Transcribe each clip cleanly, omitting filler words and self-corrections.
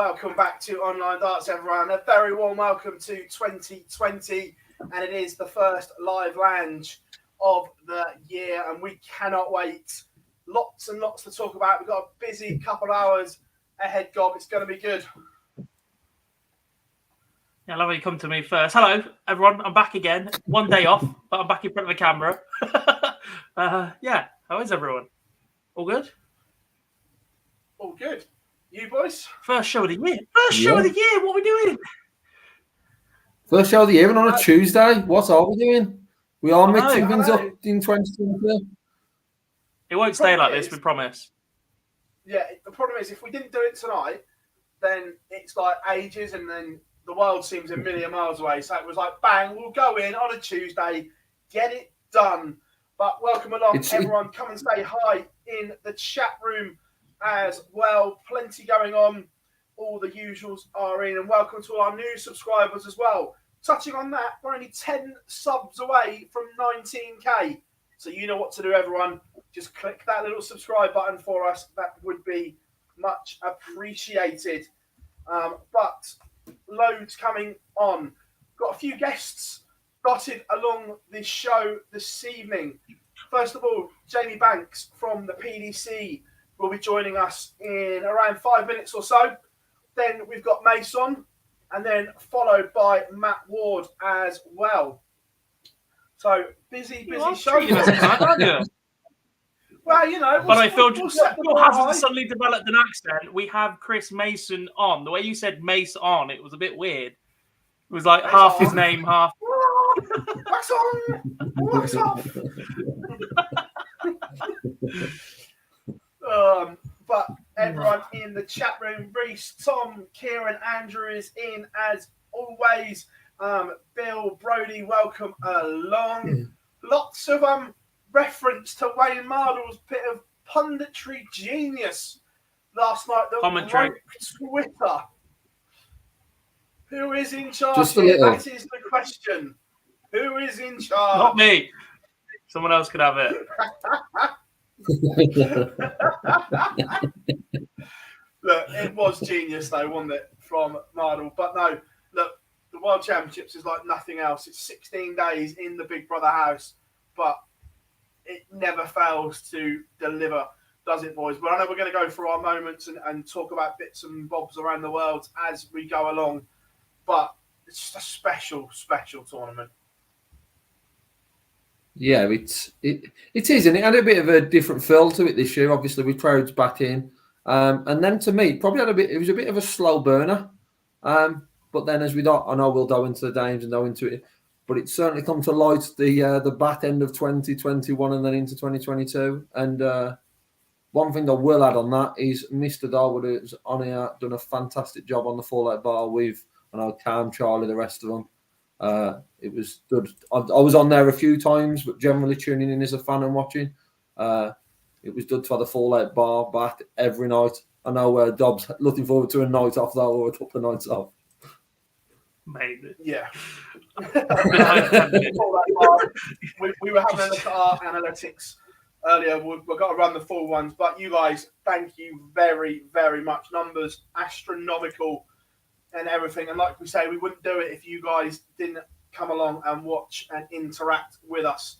Welcome back to Online Darts, everyone. A very warm welcome to 2020, and it is the first live lounge of the year, and we cannot wait. Lots and lots to talk about. We've got a busy couple of hours ahead, Gob. It's going to be good. Yeah, I love how you come to me first. Hello, everyone. I'm back again. One day off, but I'm back in front of the camera. Yeah, how is everyone? All good? All good. You boys? First show of the year. Show of the year. What are we doing? First show of the year and on a Tuesday. What are we doing? We are mixing things up in 2020. It won't stay like this, we promise. Yeah, the problem is if we didn't do it tonight, then it's like ages and then the world seems a million miles away. So it was like, bang, we'll go in on a Tuesday, get it done. But welcome along, everyone. Come and say hi in the chat room as well. Plenty going on. All the usuals are in. And welcome to our new subscribers as well. Touching on that, we're only 10 subs away from 19k. So you know what to do, everyone. Just click that little subscribe button for us. That would be much appreciated. But loads coming on. Got a few guests dotted along this show this evening. First of all, Jamie Banks from the PDC will be joining us in around 5 minutes or so. Then we've got Mason, and then followed by Matt Ward as well. So busy show. Well, you know. But I feel Phil hasn't suddenly developed an accent. We have Chris Mason on. The way you said Mace on, it was a bit weird. It was like half his name, half. Wax on, wax off. But everyone in the chat room, Reese, Tom, Kieran, Andrew is in as always. Bill, Brody, welcome along. Lots of reference to Wayne Mardle's bit of punditry genius last night that broke Twitter. Who is in charge? That is the question. Who is in charge? Not me. Someone else could have it. Look, it was genius though, wasn't it, from Mardle? But no, look, the World Championships is like nothing else. It's 16 days in the Big Brother house, but it never fails to deliver, does it, boys? But I know we're going to go through our moments and talk about bits and bobs around the world as we go along. But it's just a special, special tournament. Yeah, it is, and it had a bit of a different feel to it this year. Obviously, with crowds back in, and then to me, probably had a bit. It was a bit of a slow burner, but then as I know we'll go into the games and go into it, but it certainly come to light the back end of 2021 and then into 2022. And one thing I will add on that is Mr. Darwood has on here done a fantastic job on the fallout bar with, and I'll calm Charlie, the rest of them. It was good. I was on there a few times, but generally tuning in as a fan and watching. It was good to have the fallout bar back every night. I know Dobbs looking forward to a night off that or a couple of nights off. Maybe. Yeah. we were having a look at our analytics earlier. We've got to run the full ones, but you guys, thank you very, very much. Numbers astronomical and everything. And like we say, we wouldn't do it if you guys didn't come along and watch and interact with us.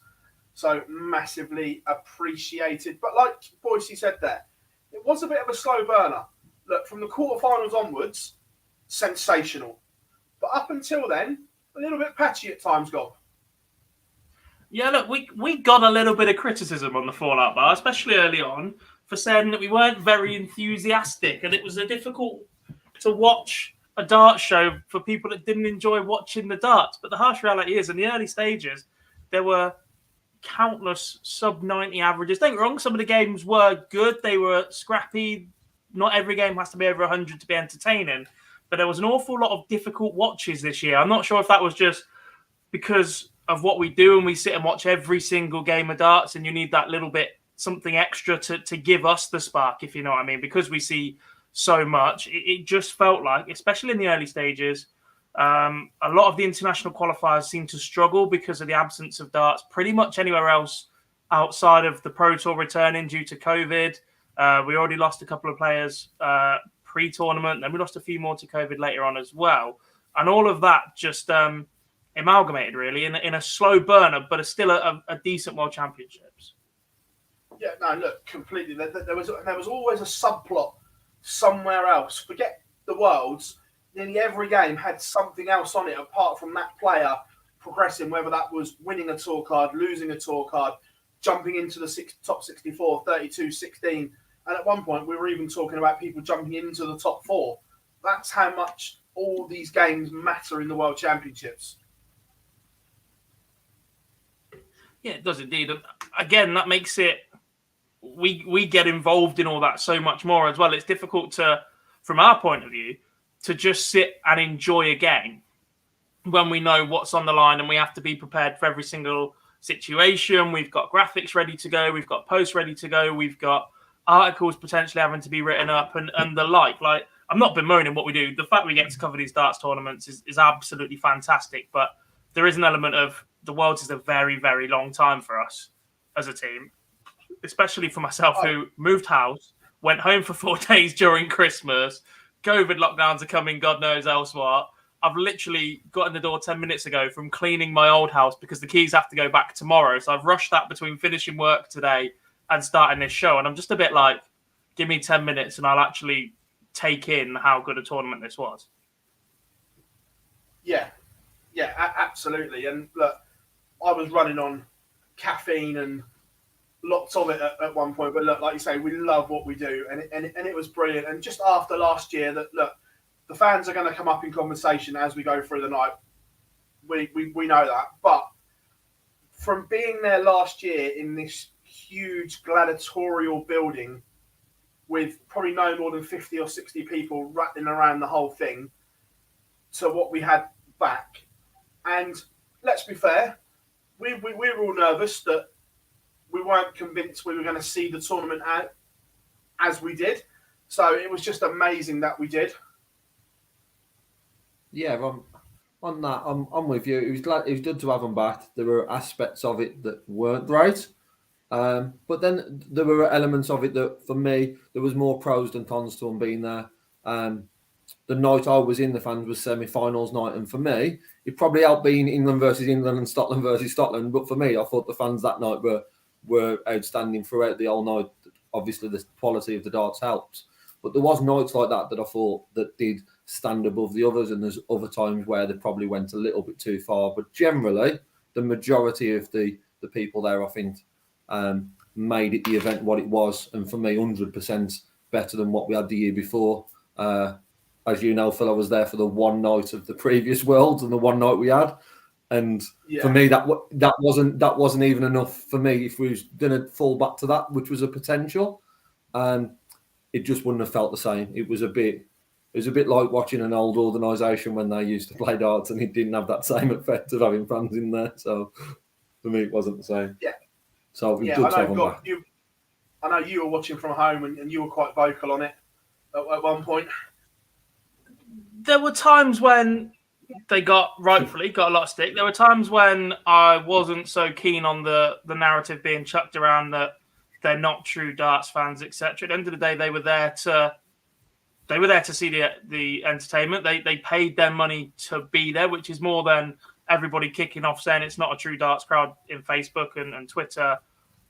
So massively appreciated. But like Boise said there, it was a bit of a slow burner. Look, from the quarterfinals onwards, sensational. But up until then, a little bit patchy at times, Gob. Yeah, look, we got a little bit of criticism on the fallout bar, especially early on, for saying that we weren't very enthusiastic, and it was difficult to watch a darts show for people that didn't enjoy watching the darts. But the harsh reality is, in the early stages, there were countless sub-90 averages. Don't get me wrong, some of the games were good. They were scrappy. Not every game has to be over 100 to be entertaining. But there was an awful lot of difficult watches this year. I'm not sure if that was just because of what we do and we sit and watch every single game of darts and you need that little bit, something extra to give us the spark, if you know what I mean. Because we see so much, it just felt like, especially in the early stages, a lot of the international qualifiers seem to struggle because of the absence of darts pretty much anywhere else outside of the Pro Tour returning due to COVID. We already lost a couple of players pre-tournament, then we lost a few more to COVID later on as well. And all of that just amalgamated really in a slow burner, but still a decent World Championships. Yeah, no, look, completely. There was always a subplot somewhere else. Forget the Worlds. Nearly every game had something else on it apart from that player progressing, whether that was winning a tour card, losing a tour card, jumping into the top 64, 32, 16. And at one point, we were even talking about people jumping into the top 4. That's how much all these games matter in the World Championships. Yeah, it does indeed. And again, that makes it, we get involved in all that so much more as well. It's difficult to, from our point of view, to just sit and enjoy a game when we know what's on the line and we have to be prepared for every single situation. We've got graphics ready to go. We've got posts ready to go. We've got articles potentially having to be written up and the like. Like, I'm not bemoaning what we do. The fact we get to cover these darts tournaments is absolutely fantastic. But there is an element of the Worlds is a very, very long time for us as a team, especially for myself who moved house, went home for 4 days during Christmas. COVID lockdowns are coming, God knows elsewhere. I've literally got in the door 10 minutes ago from cleaning my old house because the keys have to go back tomorrow. So I've rushed that between finishing work today and starting this show. And I'm just a bit like, give me 10 minutes and I'll actually take in how good a tournament this was. Yeah, absolutely. And look, I was running on caffeine and lots of it at one point. But look, like you say, we love what we do. And it was brilliant. And just after last year, that look, the fans are going to come up in conversation as we go through the night. We know that. But from being there last year in this huge gladiatorial building with probably no more than 50 or 60 people rattling around the whole thing to what we had back. And let's be fair, we were all nervous that we weren't convinced we were going to see the tournament out as we did. So it was just amazing that we did. Yeah, on that, I'm with you. It was good to have them back. There were aspects of it that weren't great. But then there were elements of it that, for me, there was more pros than cons to them being there. The night I was in the fans was semi-finals night, and for me, it probably helped being England versus England and Scotland versus Scotland. But for me, I thought the fans that night were outstanding throughout the whole night. Obviously, the quality of the darts helps, but there was nights like that I thought that did stand above the others, and there's other times where they probably went a little bit too far. But generally, the majority of the people there, I think, made it the event what it was, and for me, 100% better than what we had the year before. As you know, Phil, I was there for the one night of the previous Worlds and the one night we had, and for me, that wasn't even enough for me if we was going to fall back to that, which was a potential. It just wouldn't have felt the same. It was a bit like watching an old organisation when they used to play darts, and it didn't have that same effect of having fans in there. So for me, it wasn't the same. Yeah. So it was good to have them back. I know you were watching from home, and you were quite vocal on it at one point. There were times when they rightfully got a lot of stick. There were times when I wasn't so keen on the narrative being chucked around that they're not true darts fans, etc. At the end of the day, they were there to see the entertainment. They paid their money to be there, which is more than everybody kicking off saying it's not a true darts crowd in Facebook and Twitter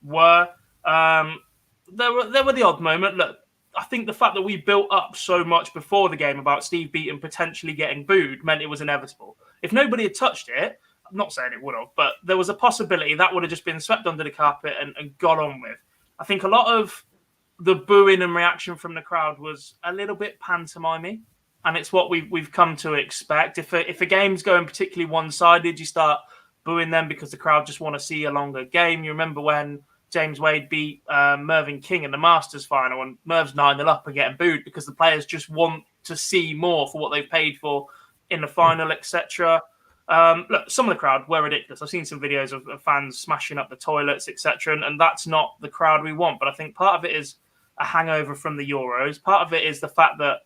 were. There were the odd moment. Look, I think the fact that we built up so much before the game about Steve Beaton potentially getting booed meant it was inevitable. If nobody had touched it, I'm not saying it would have, but there was a possibility that would have just been swept under the carpet and got on with. I think a lot of the booing and reaction from the crowd was a little bit pantomime-y, and it's what we've come to expect. If a game's going particularly one-sided, you start booing them because the crowd just want to see a longer game. You remember when James Wade beat Mervyn King in the Masters final, and Merv's 9-0 up and getting booed because the players just want to see more for what they've paid for in the final, etc. Look, some of the crowd were ridiculous. I've seen some videos of fans smashing up the toilets, etc., and that's not the crowd we want. But I think part of it is a hangover from the Euros. Part of it is the fact that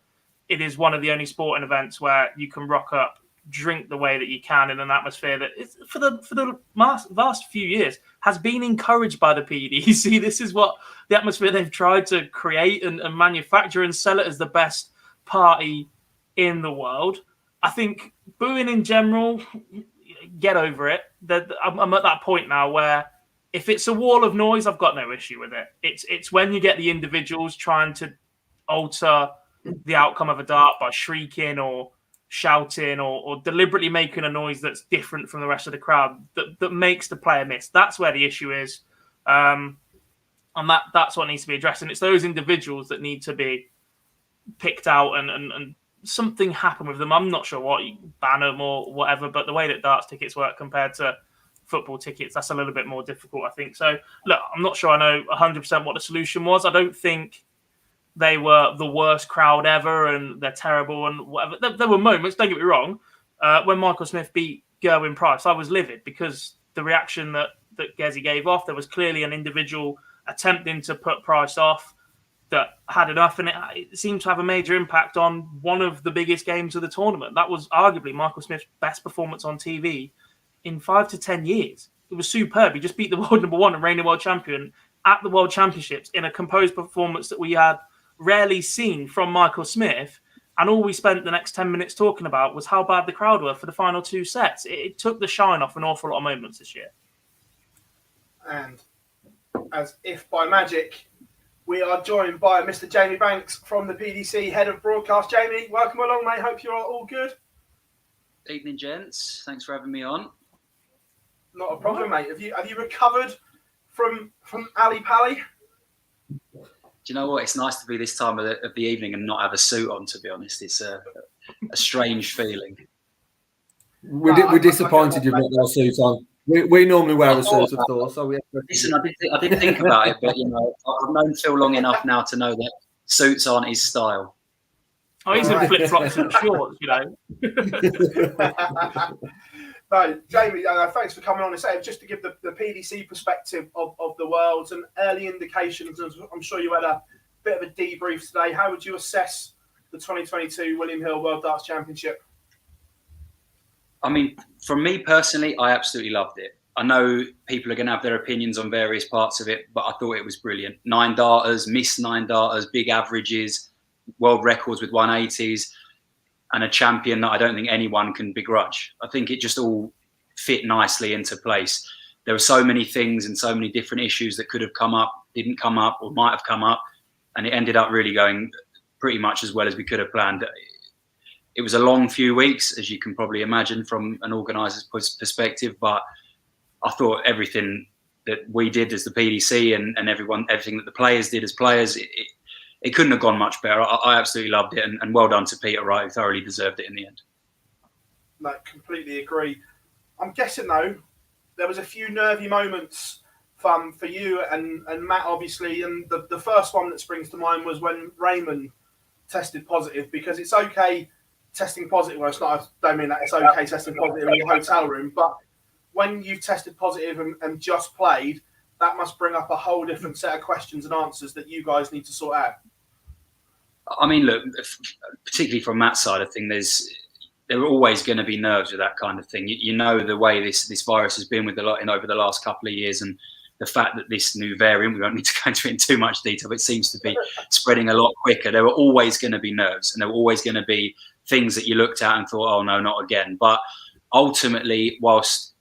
it is one of the only sporting events where you can rock up, drink the way that you can in an atmosphere that is, for the vast few years has been encouraged by the PDC. This is what the atmosphere they've tried to create and manufacture and sell it as the best party in the world. I think booing in general, get over it. I'm at that point now where if it's a wall of noise, I've got no issue with it. It's when you get the individuals trying to alter the outcome of a dart by shrieking or shouting or deliberately making a noise that's different from the rest of the crowd that makes the player miss. That's where the issue is. And that's what needs to be addressed. And it's those individuals that need to be picked out and something happen with them. I'm not sure what, you ban them or whatever, but the way that darts tickets work compared to football tickets, that's a little bit more difficult, I think. So, look, I'm not sure I know 100% what the solution was. I don't think they were the worst crowd ever and they're terrible and whatever. There were moments, don't get me wrong, when Michael Smith beat Gerwyn Price, I was livid because the reaction that Gezi gave off, there was clearly an individual attempting to put Price off that had enough, and it seemed to have a major impact on one of the biggest games of the tournament. That was arguably Michael Smith's best performance on TV in 5 to 10 years. It was superb. He just beat the world number one and reigning world champion at the World Championships in a composed performance that we had rarely seen from Michael Smith. And all we spent the next 10 minutes talking about was how bad the crowd were for the final 2 sets. It took the shine off an awful lot of moments this year. And as if by magic, we are joined by Mr. Jamie Banks from the PDC, Head of Broadcast. Jamie, welcome along, mate. Hope you're all good. Evening, gents. Thanks for having me on. Not a problem, mate. Have you recovered from Ali Pally? Do you know what? It's nice to be this time of the evening and not have a suit on, to be honest. It's a strange feeling. We're disappointed you've got no suit on. We normally wear a suit, of course. So we have to... Listen, I did think about it, but I've known Phill long enough now to know that suits aren't his style. Oh, he's in flip-flops and shorts, No, Jamie, thanks for coming on and saying, just to give the PDC perspective of the world and early indications. I'm sure you had a bit of a debrief today. How would you assess the 2022 William Hill World Darts Championship? I mean, for me personally, I absolutely loved it. I know people are going to have their opinions on various parts of it, but I thought it was brilliant. 9 darters, missed 9 darters, big averages, world records with 180s, and a champion that I don't think anyone can begrudge. I think it just all fit nicely into place. There were so many things and so many different issues that could have come up, didn't come up, or might have come up, and it ended up really going pretty much as well as we could have planned. It was a long few weeks, as you can probably imagine from an organiser's perspective, but I thought everything that we did as the PDC and everything that the players did as players, it couldn't have gone much better. I absolutely loved it, and well done to Peter Wright, who thoroughly deserved it in the end. No, completely agree. I'm guessing, though, there was a few nervy moments for you and Matt, obviously, and the first one that springs to mind was when Raymond tested positive, because it's okay testing positive. Well, it's not. I don't mean that it's okay testing positive in your hotel room, but when you've tested positive and just played, that must bring up a whole different set of questions and answers that you guys need to sort out. I mean, look, particularly from Matt's side of things, there are always going to be nerves with that kind of thing. You know the way this virus has been with over the last couple of years, and the fact that this new variant, we don't need to go into it in too much detail, but it seems to be spreading a lot quicker. There were always going to be nerves, and there were always going to be things that you looked at and thought, oh no, not again. But ultimately, whilst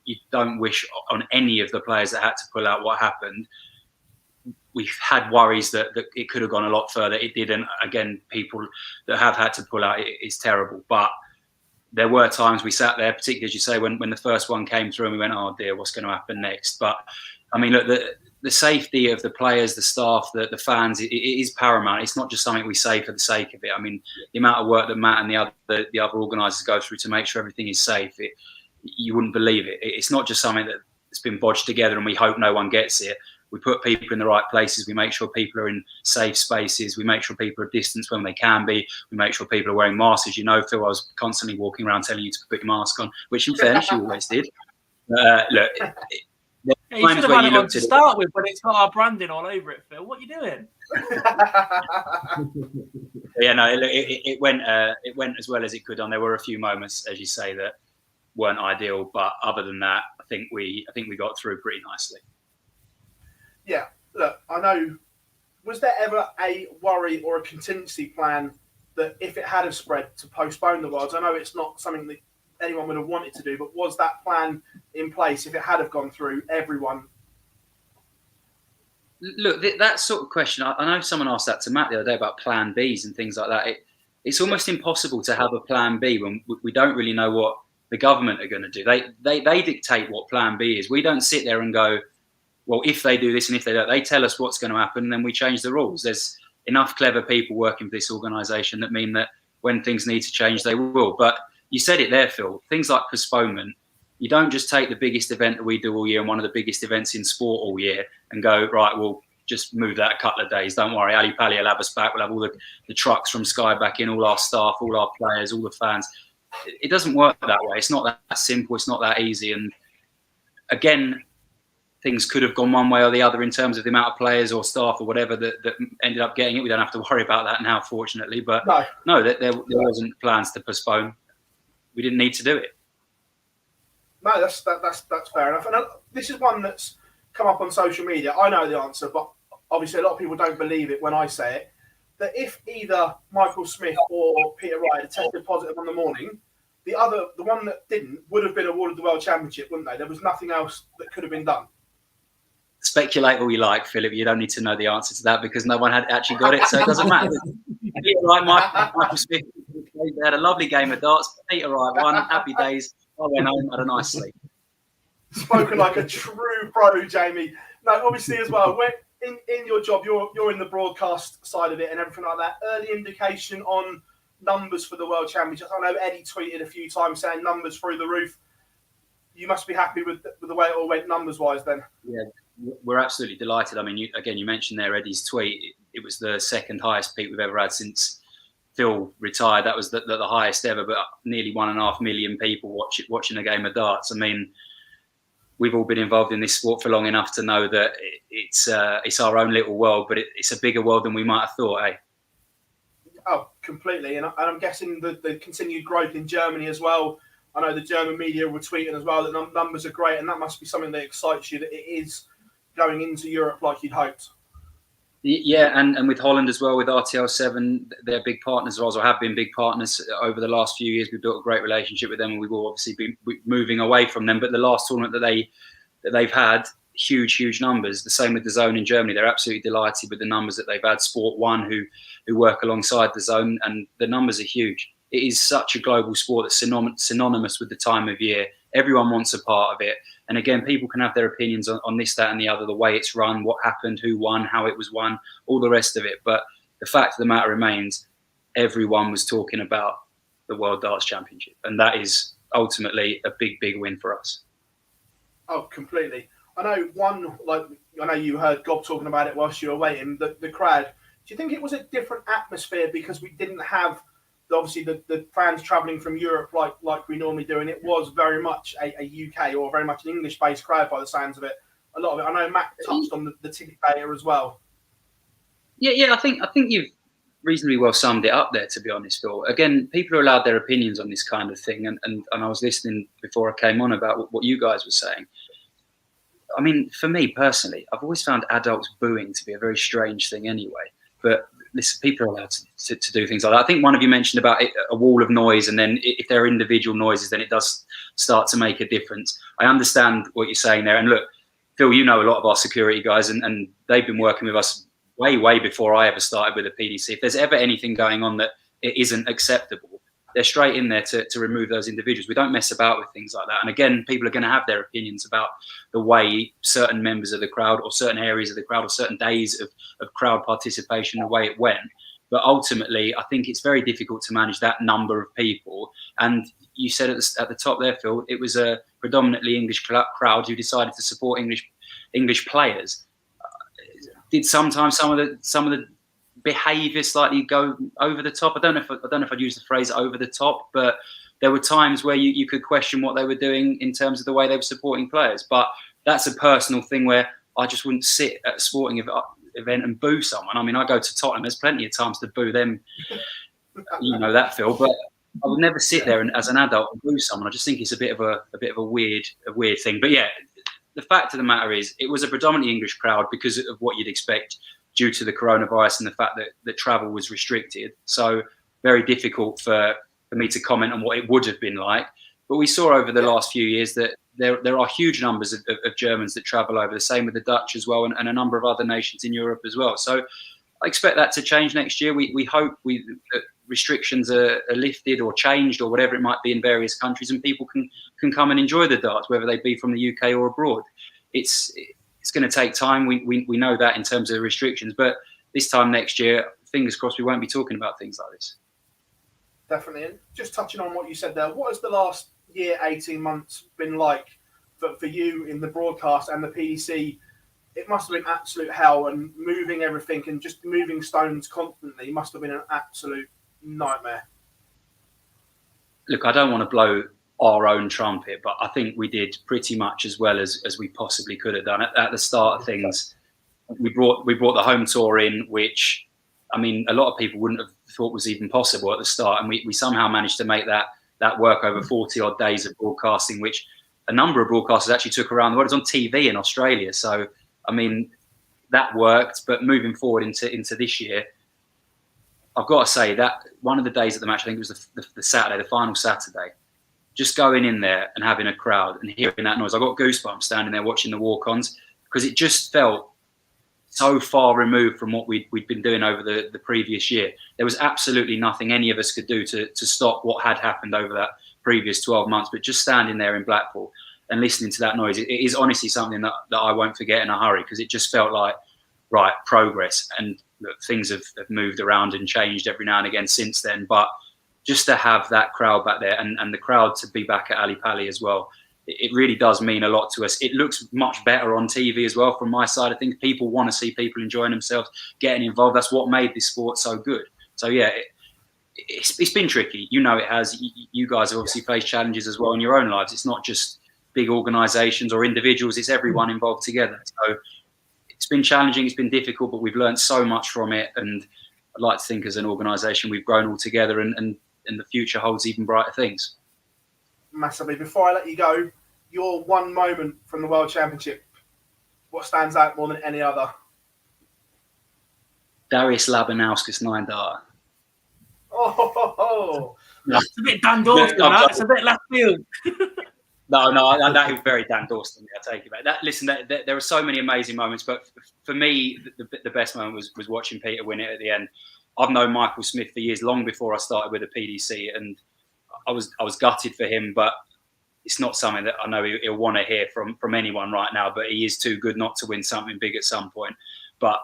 you don't wish on any of the players that had to pull out what happened, we've had worries that it could have gone a lot further. It didn't. Again, people that have had to pull out, it's terrible. But there were times we sat there, particularly as you say, when the first one came through and we went, oh dear, what's going to happen next? But I mean, look, the safety of the players, the staff, the fans, it is paramount. It's not just something we say for the sake of it. I mean, the amount of work that Matt and the other organisers go through to make sure everything is safe, you wouldn't believe it. It's not just something that's been bodged together and we hope no one gets it. We put people in the right places. We make sure people are in safe spaces. We make sure people are distanced when they can be. We make sure people are wearing masks. As you know, Phill, I was constantly walking around telling you to put your mask on, which in fairness, you always did. Look, you should have had it on to start with, but it's got our branding all over it, Phill. What are you doing? Yeah, no, it went as well as it could on. There were a few moments, as you say, that weren't ideal, but other than that, I think we got through pretty nicely. Yeah, look, I know. Was there ever a worry or a contingency plan that if it had have spread to postpone the Worlds, I know it's not something that anyone would have wanted to do, but was that plan in place if it had have gone through everyone? Look, that sort of question, I know someone asked that to Matt the other day about plan Bs and things like that. It's almost impossible to have a plan B when we don't really know what the government are going to do. They dictate what plan B is. We don't sit there and go, well, if they do this and if they don't, they tell us what's going to happen and then we change the rules. There's enough clever people working for this organisation that mean that when things need to change, they will. But you said it there, Phill. Things like postponement. You don't just take the biggest event that we do all year and one of the biggest events in sport all year and go, right, we'll just move that a couple of days. Don't worry, Ali Pali will have us back. We'll have all the trucks from Sky back in, all our staff, all our players, all the fans. It doesn't work that way. It's not that simple. It's not that easy. And again, things could have gone one way or the other in terms of the amount of players or staff or whatever that ended up getting it. We don't have to worry about that now, fortunately. But no, there wasn't plans to postpone. We didn't need to do it. No, that's fair enough. And this is one that's come up on social media. I know the answer, but obviously a lot of people don't believe it when I say it. That if either Michael Smith or Peter Wright had tested positive on the morning, the one that didn't would have been awarded the World Championship, wouldn't they? There was nothing else that could have been done. Speculate all you like, Philip. You don't need to know the answer to that because no one had actually got it, so it doesn't matter. Peter Wright, Michael Smith, they had a lovely game of darts. Peter Wright won. Happy days. I went home, had a nice sleep. Spoken like a true pro, Jamie. No, obviously as well, when in your job, you're in the broadcast side of it and everything like that. Early indication on numbers for the World Championship. I know Eddie tweeted a few times saying numbers through the roof. You must be happy with the way it all went numbers-wise then. Yeah, we're absolutely delighted. I mean, you mentioned there Eddie's tweet. It was the second highest peak we've ever had since Phill retired. That was the highest ever, but nearly 1.5 million people watching a game of darts. I mean, we've all been involved in this sport for long enough to know that it's our own little world, but it's a bigger world than we might have thought, eh? Oh, completely. And I'm guessing the continued growth in Germany as well. I know the German media were tweeting as well that numbers are great, and that must be something that excites you, that it is going into Europe like you'd hoped. Yeah, and with Holland as well, with RTL7, they're big partners of ours, or have been big partners over the last few years. We've built a great relationship with them, and we will obviously be moving away from them. But the last tournament that they've had, huge numbers. The same with the Zone in Germany. They're absolutely delighted with the numbers that they've had. Sport One, who work alongside the Zone, and the numbers are huge. It is such a global sport that's synonymous with the time of year. Everyone wants a part of it. And again, people can have their opinions on this, that, and the other, the way it's run, what happened, who won, how it was won, all the rest of it. But the fact of the matter remains, everyone was talking about the World Darts Championship. And that is ultimately a big win for us. Oh, completely. I know you heard Gob talking about it whilst you were waiting, the crowd. Do you think it was a different atmosphere because we didn't have obviously the fans travelling from Europe like we normally do, and it was very much a UK or very much an English-based crowd by the sounds of it? A lot of it. I know Matt touched on the ticket data as well. Yeah. I think you've reasonably well summed it up there, to be honest, Phill. Again, people are allowed their opinions on this kind of thing, and I was listening before I came on about what you guys were saying. I mean, for me personally, I've always found adults booing to be a very strange thing anyway. But listen, people are allowed to do things like that. I think one of you mentioned about a wall of noise, and then if there are individual noises, then it does start to make a difference. I understand what you're saying there. And look, Phill, you know a lot of our security guys, and they've been working with us way before I ever started with a PDC. If there's ever anything going on that it isn't acceptable, they're straight in there to remove those individuals. We don't mess about with things like that. And again, people are going to have their opinions about the way certain members of the crowd or certain areas of the crowd or certain days of crowd participation, the way it went. But ultimately, I think it's very difficult to manage that number of people. And you said at the top there, Phill, it was a predominantly English crowd who decided to support English players. Did sometimes some of the behaviour slightly go over the top? I don't know if I'd use the phrase over the top, but there were times where you could question what they were doing in terms of the way they were supporting players. But that's a personal thing where I just wouldn't sit at a sporting event and boo someone. I mean, I go to Tottenham. There's plenty of times to boo them. You know that, Phill. But I would never sit there and, as an adult, and boo someone. I just think it's a bit of a weird thing. But yeah, the fact of the matter is, it was a predominantly English crowd because of what you'd expect due to the coronavirus and the fact that travel was restricted. So very difficult for me to comment on what it would have been like. But we saw over the last few years that there are huge numbers of Germans that travel over, the same with the Dutch as well, and a number of other nations in Europe as well. So I expect that to change next year. We hope that restrictions are lifted or changed or whatever it might be in various countries, and people can come and enjoy the darts, whether they be from the UK or abroad. It's going to take time. We know that in terms of restrictions, but this time next year, fingers crossed, we won't be talking about things like this. Definitely. And just touching on what you said there, what has the last year, 18 months been like for you in the broadcast and the PDC? It must have been absolute hell, and moving everything and just moving stones constantly must have been an absolute nightmare. Look, I don't want to blow our own trumpet, but I think we did pretty much as well as we possibly could have done. At the start of things, we brought the home tour in, which, I mean, a lot of people wouldn't have thought was even possible at the start, and we somehow managed to make that work over 40 odd days of broadcasting, which a number of broadcasters actually took around the world. It was on TV in Australia, so I mean that worked. But moving forward into this year, I've got to say that one of the days of the match, I think it was the Saturday, the final Saturday, just going in there and having a crowd and hearing that noise, I got goosebumps standing there watching the walk-ons, because it just felt so far removed from what we'd been doing over the previous year. There was absolutely nothing any of us could do to stop what had happened over that previous 12 months. But just standing there in Blackpool and listening to that noise, it is honestly something that I won't forget in a hurry, because it just felt like, right, progress. And look, things have moved around and changed every now and again since then. But just to have that crowd back there and the crowd to be back at Ali Pali as well, it really does mean a lot to us. It looks much better on TV as well from my side. I think people want to see people enjoying themselves, getting involved. That's what made this sport so good. So yeah, it's been tricky. You know it has. You guys have obviously faced challenges as well in your own lives. It's not just big organisations or individuals. It's everyone involved together. So it's been challenging. It's been difficult, but we've learned so much from it. And I'd like to think as an organisation we've grown all together, and the future holds even brighter things. Massively. Before I let you go, your one moment from the World Championship, what stands out more than any other? Darius Labanauskas 9 dart. Oh, it's a bit Dan Dawson. It's a bit left field. No, that was very Dan Dawson. I take it back. Listen, there are so many amazing moments, but for me, the best moment was watching Peter win it at the end. I've known Michael Smith for years, long before I started with the PDC, and I was gutted for him, but it's not something that I know he'll want to hear from anyone right now. But he is too good not to win something big at some point. But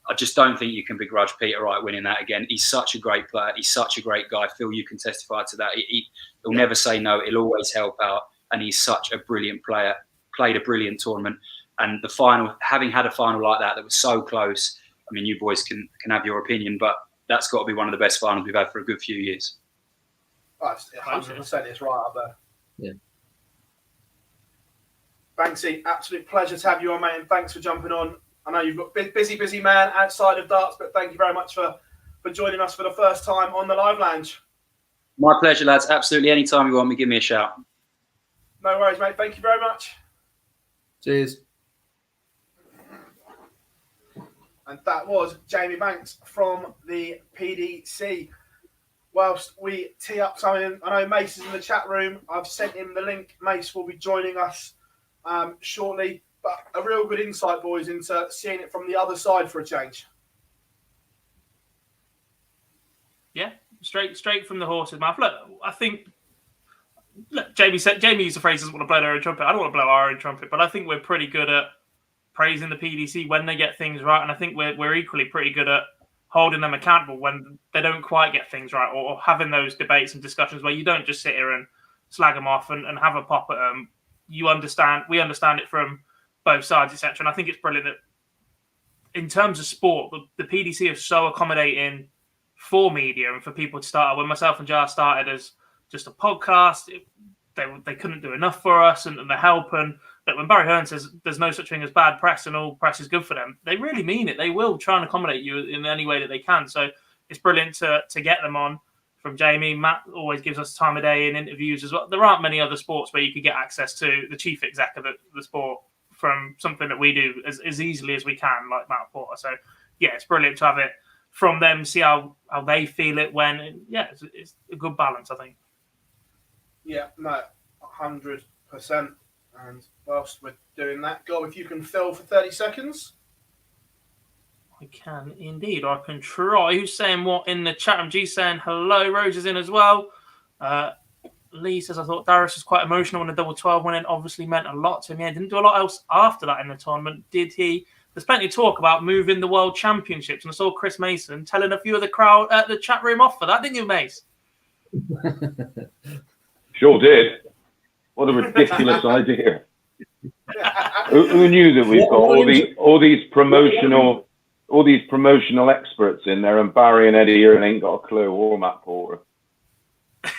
I just don't think you can begrudge Peter Wright winning that again. He's such a great player. He's such a great guy. Phill, you can testify to that. He'll never say no. He'll always help out. And he's such a brilliant player, played a brilliant tournament. And the final, having had a final like that was so close, I mean, you boys can have your opinion, but that's got to be one of the best finals we've had for a good few years. 100%, it's right up there. Yeah. Banksy, absolute pleasure to have you on, mate, and thanks for jumping on. I know you've got busy man outside of darts, but thank you very much for joining us for the first time on the Live Lounge. My pleasure, lads. Absolutely. Anytime you want me, give me a shout. No worries, mate. Thank you very much. Cheers. And that was Jamie Banks from the PDC. Whilst we tee up something, I know Mace is in the chat room. I've sent him the link. Mace will be joining us shortly. But a real good insight, boys, into seeing it from the other side for a change. Yeah, straight from the horse's mouth. Look, I think. Look, Jamie used the phrase doesn't want to blow their own trumpet. I don't want to blow our own trumpet, but I think we're pretty good at praising the PDC when they get things right, and I think we're equally pretty good at holding them accountable when they don't quite get things right, or having those debates and discussions where you don't just sit here and slag them off and have a pop at them. We understand it from both sides, etc. And I think it's brilliant that in terms of sport, the PDC is so accommodating for media and for people to start. When myself and Jar started as just a podcast, they couldn't do enough for us and the help. And that when Barry Hearn says there's no such thing as bad press and all press is good for them, they really mean it. They will try and accommodate you in any way that they can. So it's brilliant to get them on. From Jamie, Matt always gives us time of day in interviews as well. There aren't many other sports where you could get access to the chief exec of the sport from something that we do as easily as we can, like Matt Porter. So yeah, it's brilliant to have it from them, see how they feel it when. And yeah, it's a good balance, I think. Yeah, no, 100%. And whilst we're doing that, go if you can fill for 30 seconds. I can indeed. I can try. Who's saying what in the chat room? G saying hello. Rose is in as well. Lee says, I thought Darius was quite emotional when the double 12 win. It obviously meant a lot to him. Yeah, didn't do a lot else after that in the tournament, did he? There's plenty of talk about moving the World Championships. And I saw Chris Mason telling a few of the crowd at the chat room off for that, didn't you, Mace? Sure did. What a ridiculous idea. Who knew that we've got all these promotional experts in there, and Barry and Eddie here ain't got a clue, or Matt Porter.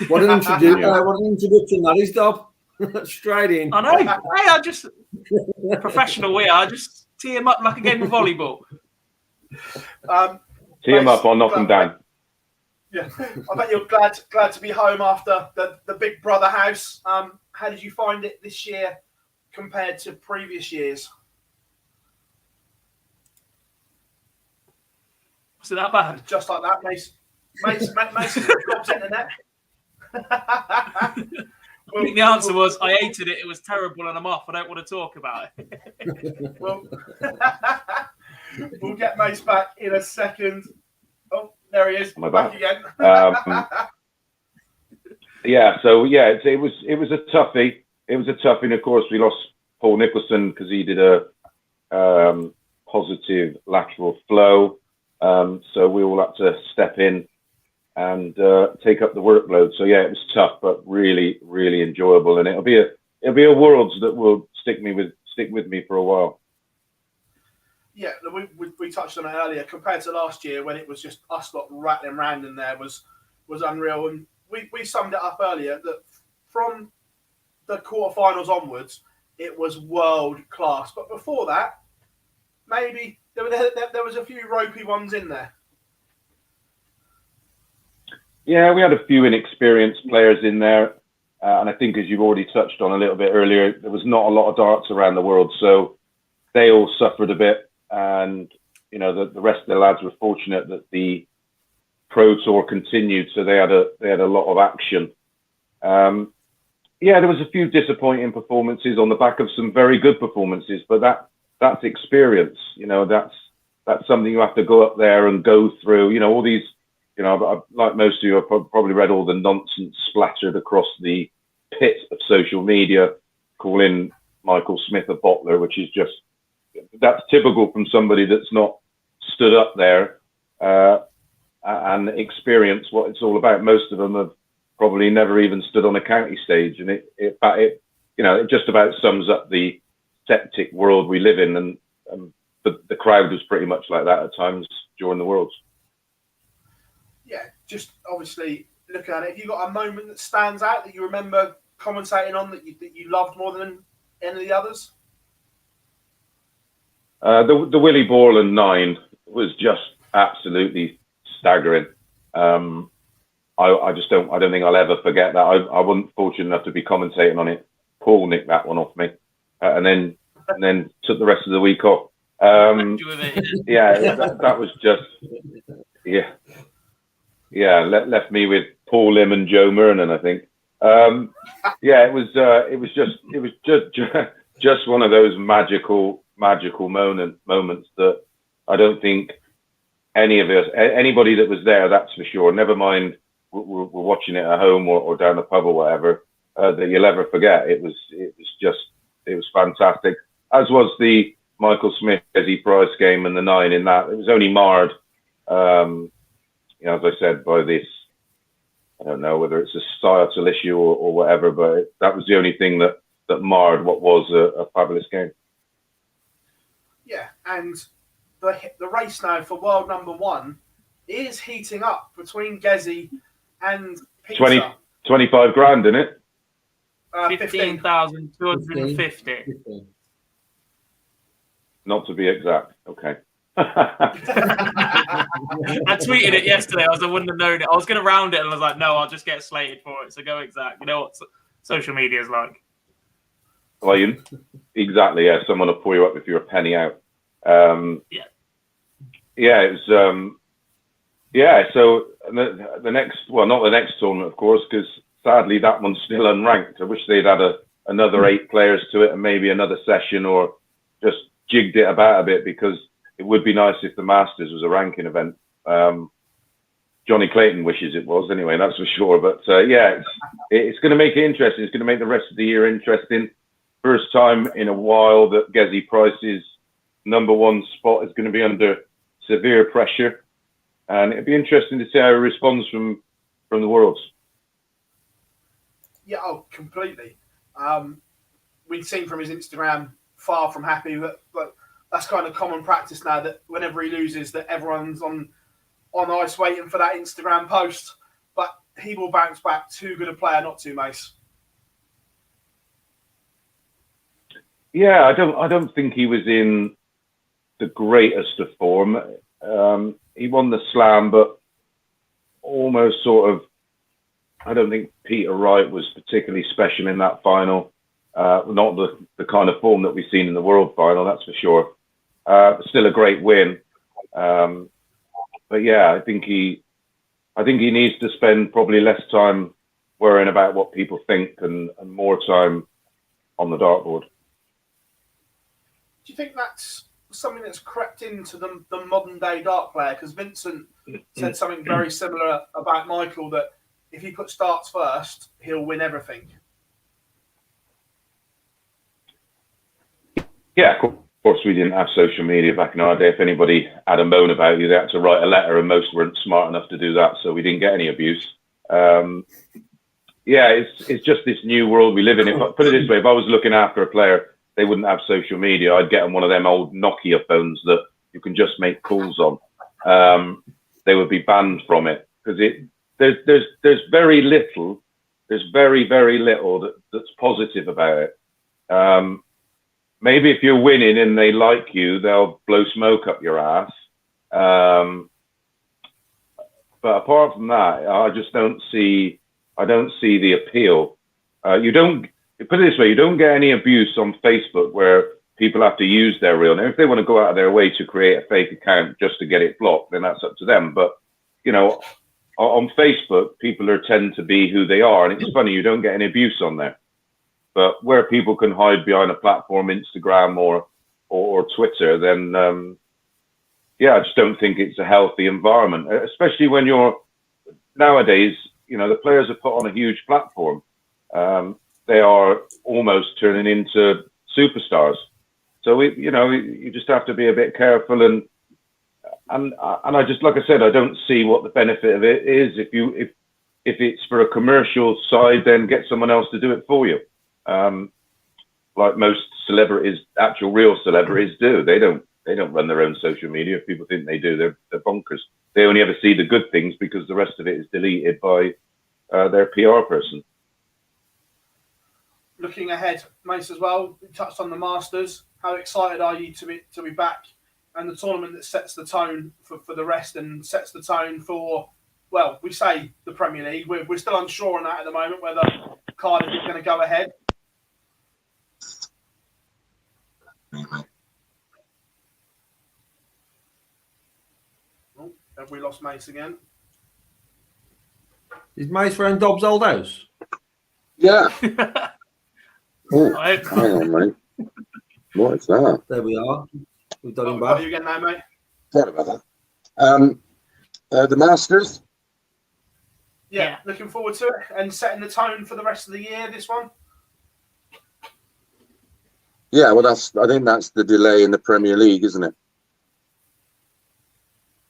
What an introduction that is, Dob. Straight in. I know. Hey, I just professional we are. Just tee him up like a game of volleyball. Tee him up, I'll knock him down. Yeah, I bet you're glad to be home after the Big Brother house. How did you find it this year compared to previous years? Was it that bad? Just like that, Mason drops internet. I think the answer was I hated it. It was terrible, and I'm off. I don't want to talk about it. We'll get Mace back in a second. Oh, there he is. Back again. Yeah. So yeah, it was a toughie. It was a toughie, and of course we lost Paul Nicholson because he did a positive lateral flow. So we all had to step in and take up the workload. So yeah, it was tough, but really, really enjoyable, and it'll be a Worlds that will stick with me for a while. Yeah, we touched on it earlier. Compared to last year, when it was just us lot rattling around in there, was unreal. And we summed it up earlier that from the quarterfinals onwards, it was world class. But before that, maybe there was a few ropey ones in there. Yeah, we had a few inexperienced players in there. And I think, as you've already touched on a little bit earlier, there was not a lot of darts around the world. So they all suffered a bit. And, you know, the rest of the lads were fortunate that the Pro Tour continued. So they had a lot of action. Yeah, there was a few disappointing performances on the back of some very good performances. But that's experience. You know, that's something you have to go up there and go through. You know, all these, you know, like most of you, I've probably read all the nonsense splattered across the pit of social media, calling Michael Smith a bottler, which is just, that's typical from somebody that's not stood up there and experienced what it's all about. Most of them have probably never even stood on a county stage, and it you know, it just about sums up the septic world we live in, and the crowd was pretty much like that at times during the Worlds. Yeah, just obviously look at it. Have you got a moment that stands out that you remember commentating on that you loved more than any of the others? The Willie Borland 9 was just absolutely staggering. I don't think I'll ever forget that. I wasn't fortunate enough to be commentating on it. Paul nicked that one off me, and then took the rest of the week off. Yeah, that was just left me with Paul Lim and Joe Murnan, I think. Yeah, it was just one of those magical moments that I don't think anybody that was there, that's for sure, never mind we're watching it at home or down the pub or whatever, that you'll ever forget. It was fantastic, as was the Michael Smith Eddie Price game and the 9 in that. It was only marred, you know, as I said, by this, I don't know whether it's a societal issue or whatever, but that was the only thing that marred what was a fabulous game. Yeah, and the race now for world number 1 is heating up between Gezi and Peter. 25 grand, isn't it? 15,250. Not to be exact. Okay. I tweeted it yesterday. I wouldn't have known it. I was going to round it, and I was like, no, I'll just get slated for it. So go exact. You know what social media is like. Well, exactly. Yeah, someone will pull you up if you're a penny out. Yeah, it was. Yeah, so the next, well, not the next tournament, of course, because sadly that one's still unranked. I wish they'd had another 8 players to it and maybe another session, or just jigged it about a bit, because it would be nice if the Masters was a ranking event. Johnny Clayton wishes it was, anyway, that's for sure. But yeah, it's going to make it interesting. It's going to make the rest of the year interesting. First time in a while that Gezi Price's #1 spot is going to be under severe pressure. And it'd be interesting to see how he responds from the Worlds. Yeah, oh, completely. We've seen from his Instagram, far from happy, but that's kind of common practice now, that whenever he loses, that everyone's on ice waiting for that Instagram post. But he will bounce back. Too good a player not to, Mace. Yeah, I don't think he was in the greatest of form. He won the Slam, but almost sort of, I don't think Peter Wright was particularly special in that final. Not the kind of form that we've seen in the World Final, that's for sure. Still a great win. But yeah, I think he needs to spend probably less time worrying about what people think and more time on the dartboard. Do you think that's something that's crept into the modern day dart player? Because Vincent said something very similar about Michael, that if he puts darts first, he'll win everything. Yeah, of course, we didn't have social media back in our day. If anybody had a moan about you, they had to write a letter, and most weren't smart enough to do that, so we didn't get any abuse. Yeah, it's just this new world we live in. If I put it this way, if I was looking after a player, they wouldn't have social media. I'd get them one of them old Nokia phones that you can just make calls on. They would be banned from it, because there's very little. There's very, very little that's positive about it. Maybe if you're winning and they like you, they'll blow smoke up your ass. But apart from that, I just don't see. I don't see the appeal. You don't. Put it this way, you don't get any abuse on Facebook where people have to use their real name. If they want to go out of their way to create a fake account just to get it blocked, then that's up to them. But, you know, on Facebook, people tend to be who they are. And it's funny, you don't get any abuse on there. But where people can hide behind a platform, Instagram or Twitter, then, yeah, I just don't think it's a healthy environment, especially when you're nowadays, you know, the players are put on a huge platform. They are almost turning into superstars. So you just have to be a bit careful, and I just, like I said, I don't see what the benefit of it is. If it's for a commercial side, then get someone else to do it for you. Like most celebrities, actual real celebrities do. They don't run their own social media. If people think they do, they're bonkers. They only ever see the good things because the rest of it is deleted by their PR person. Looking ahead, Mace, as well, we touched on the Masters. How excited are you to be back, and the tournament that sets the tone for the rest and sets the tone for, well, we say the Premier League. We're still unsure on that at the moment, whether Cardiff is going to go ahead. Oh, have we lost Mace again? Is Mace around Dobbs' old house? Yeah. Oh, Right. hang on, mate. What is that? There we are. We've done him Got back. you again now, mate. Sorry about that. The Masters. Yeah, looking forward to it and setting the tone for the rest of the year, this one. Yeah, well, I think that's the delay in the Premier League, isn't it?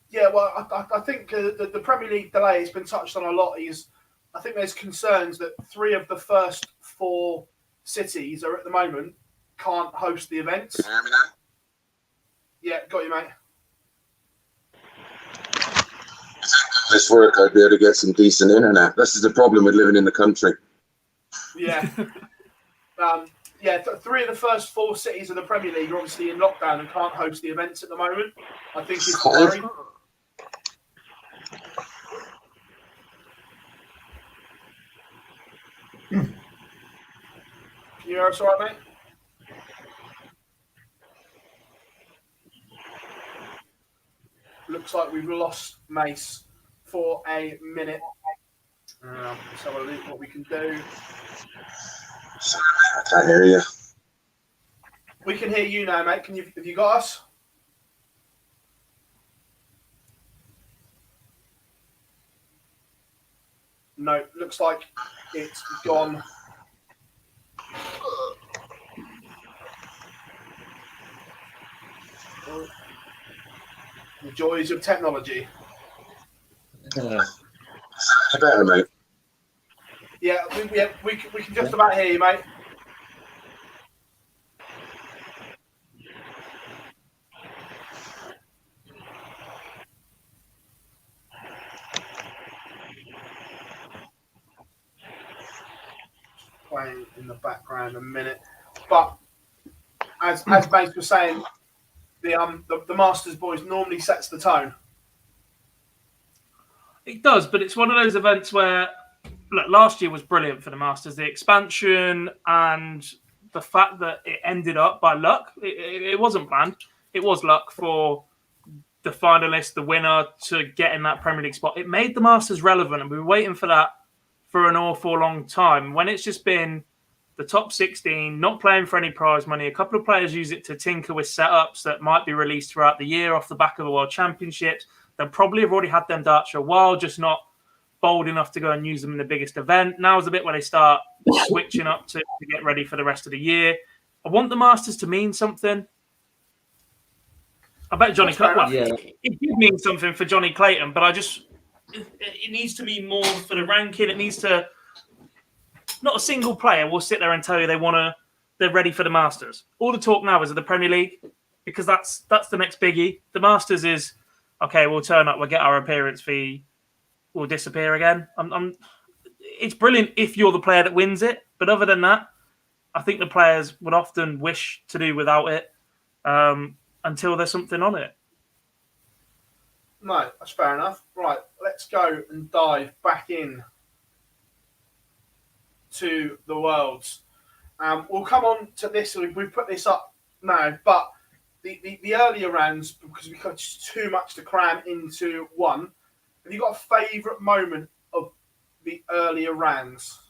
Yeah, well, I think the Premier League delay has been touched on a lot. I think there's concerns that 3 of the first 4 cities are at the moment can't host the events. Can you hear me now? Yeah, got you, mate. This work, I'd be able to get some decent internet. This is the problem with living in the country. Yeah. 3 of the first 4 cities of the Premier League are obviously in lockdown and can't host the events at the moment. I think it's worrying. Can you hear us all right, mate? Looks like we've lost Mace. for a minute. Let's have a look what we can do. Sorry, mate, I can't hear you. We can hear you now, mate. Have you got us? No, looks like it's gone. The joys of technology. Better, mate. Yeah, we can just about hear you, mate. Playing in the background a minute, but as Bates was saying, the Masters boys normally sets the tone. It does, but it's one of those events where, look, last year was brilliant for the Masters. The expansion and the fact that it ended up by luck. It wasn't planned. It was luck for the finalist, the winner, to get in that Premier League spot. It made the Masters relevant, and we were waiting for that for an awful long time. When it's just been the top 16, not playing for any prize money, a couple of players use it to tinker with setups that might be released throughout the year off the back of the World Championships. They'll probably have already had them darts for a while, just not bold enough to go and use them in the biggest event. Now's the bit where they start switching up to get ready for the rest of the year. I want the Masters to mean something. I bet Johnny Clayton. Yeah. It did mean something for Johnny Clayton, but it needs to mean more for the ranking. It needs to. Not a single player will sit there and tell you they're ready for the Masters. All the talk now is of the Premier League, because that's the next biggie. The Masters is okay. We'll turn up. We'll get our appearance fee. We'll disappear again. It's brilliant if you're the player that wins it, but other than that, I think the players would often wish to do without it until there's something on it. No, that's fair enough. Right, let's go and dive back in to the Worlds. We'll come on to this. We've put this up now, but the earlier rounds, because we've got just too much to cram into one. Have you got a favourite moment of the earlier rounds?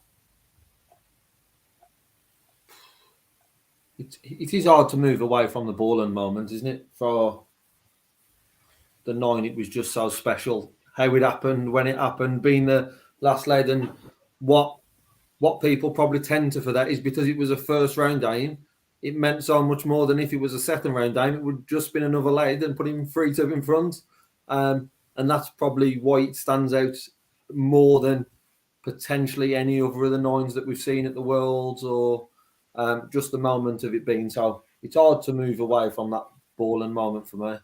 It is hard to move away from the ball and moment, isn't it? For the 9, it was just so special. How it happened, when it happened, being the last leg, and what people probably tend to for that is because it was a first round game. It meant so much more than if it was a second round game. It would just been another leg and put him 3-2 in front. And that's probably why it stands out more than potentially any other of the 9s that we've seen at the Worlds, or just the moment of it being so. It's hard to move away from that ball and moment for me.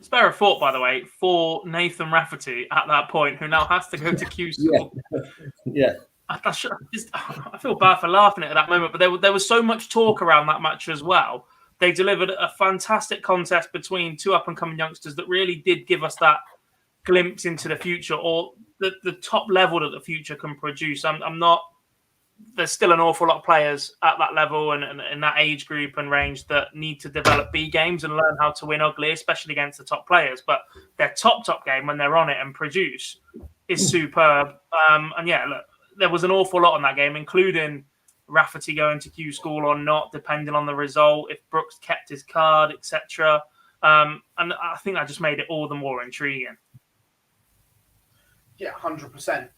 Spare a thought, by the way, for Nathan Rafferty at that point, who now has to go to Q school. Yeah. I feel bad for laughing at that moment, but there was so much talk around that match as well. They delivered a fantastic contest between two up-and-coming youngsters that really did give us that glimpse into the future, or the top level that the future can produce. There's still an awful lot of players at that level and in that age group and range that need to develop B games and learn how to win ugly, especially against the top players. But their top game, when they're on it and produce, is superb. And yeah, look, there was an awful lot on that game, including Rafferty going to Q school or not, depending on the result, if Brooks kept his card, etc. And I think that just made it all the more intriguing. Yeah, 100%.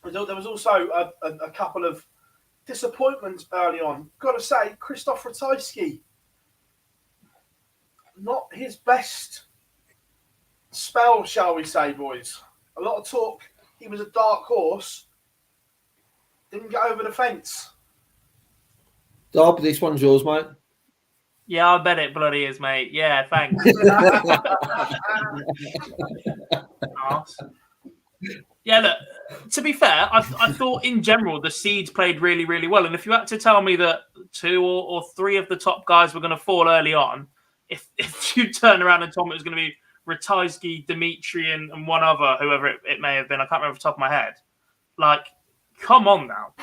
There was also a couple of disappointments early on. Got to say, Krzysztof Ratajski, not his best spell, shall we say, boys. A lot of talk. He was a dark horse. Didn't get over the fence. Darb, this one's yours, mate. Yeah, I bet it bloody is, mate. Yeah, thanks. Yeah, look, to be fair, I thought in general the seeds played really, really well. And if you had to tell me that 2 or 3 of the top guys were going to fall early on, if you turn around and told me it was going to be Ratajski, Dimitri, and one other, whoever it may have been, I can't remember off the top of my head. Like, come on now.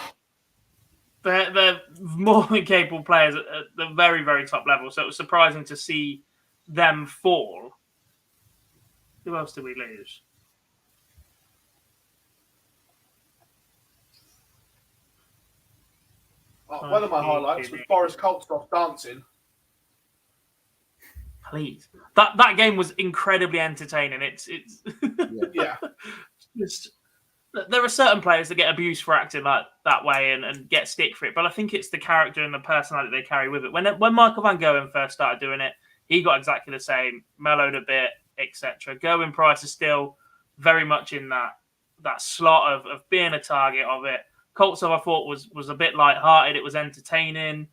They're more than capable players at the very, very top level. So it was surprising to see them fall. Who else did we lose? One of my highlights was Boris Koltsov dancing. Please, that game was incredibly entertaining. It's Yeah. just, there are certain players that get abused for acting like that way and get stick for it, but I think it's the character and the personality they carry with it. When Michael Van Gogh first started doing it, he got exactly the same, mellowed a bit, etc. Gerwyn Price is still very much in that slot of being a target of it. Koltsov, I thought, was a bit light-hearted. It was entertaining,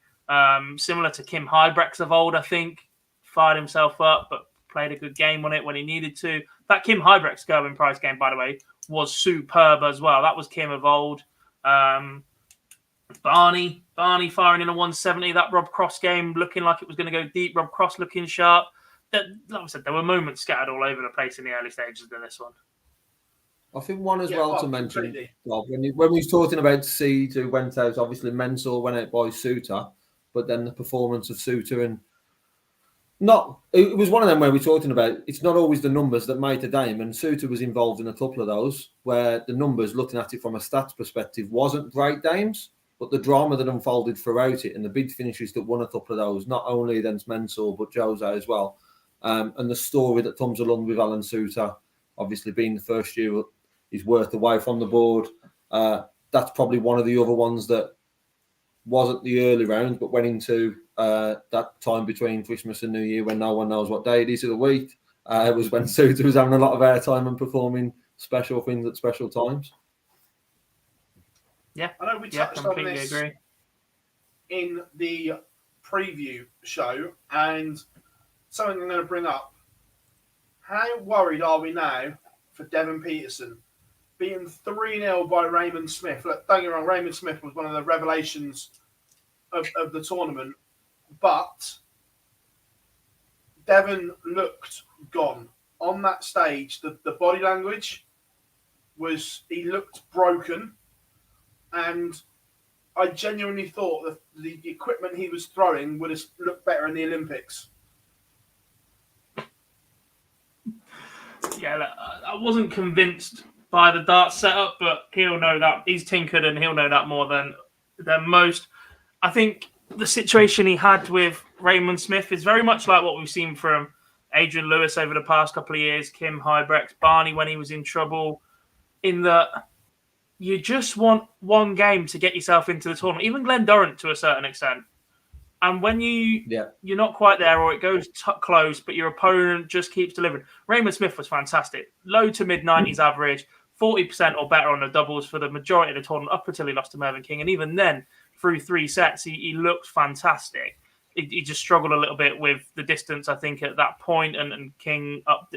similar to Kim Huybrechts of old, I think. Fired himself up, but played a good game on it when he needed to. That Kim Huybrechts Gerwyn Price game, by the way, was superb as well. That was Kim of old. Barney firing in a 170. That Rob Cross game looking like it was going to go deep. Rob Cross looking sharp. Like I said, there were moments scattered all over the place in the early stages of this one. I think one as well to mention, completely. Rob, when we was talking about Seed, who went out, obviously Mensah went out by Suter, but then the performance of Suter and it was one of them where we're talking about it's not always the numbers that made the game, and Suter was involved in a couple of those where the numbers, looking at it from a stats perspective, wasn't great games, but the drama that unfolded throughout it and the big finishes that won a couple of those, not only against Mensah but Jose as well, and the story that comes along with Alan Suter, obviously being the first year he's worth away from the board. That's probably one of the other ones that wasn't the early round, but went into that time between Christmas and New Year when no one knows what day it is of the week. It was when Suter was having a lot of airtime and performing special things at special times. I know we touched on this in the preview show, and something I'm going to bring up. How worried are we now for Devon Peterson being 3-0 by Raymond Smith? Look, don't get me wrong, Raymond Smith was one of the revelations of the tournament, but Devon looked gone. On that stage, the body language was, he looked broken, and I genuinely thought that the equipment he was throwing would have looked better in the Olympics. Yeah, I wasn't convinced by the darts setup, but he'll know that. He's tinkered and he'll know that more than most. I think the situation he had with Raymond Smith is very much like what we've seen from Adrian Lewis over the past couple of years, Kim Huybrechts, Barney when he was in trouble, in that you just want one game to get yourself into the tournament, even Glenn Durrant to a certain extent. And when you're not quite there, or it goes close, but your opponent just keeps delivering. Raymond Smith was fantastic. Low to mid-90s average, 40% or better on the doubles for the majority of the tournament, up until he lost to Mervyn King. And even then, through 3 sets, he looked fantastic. He just struggled a little bit with the distance, I think, at that point, and King up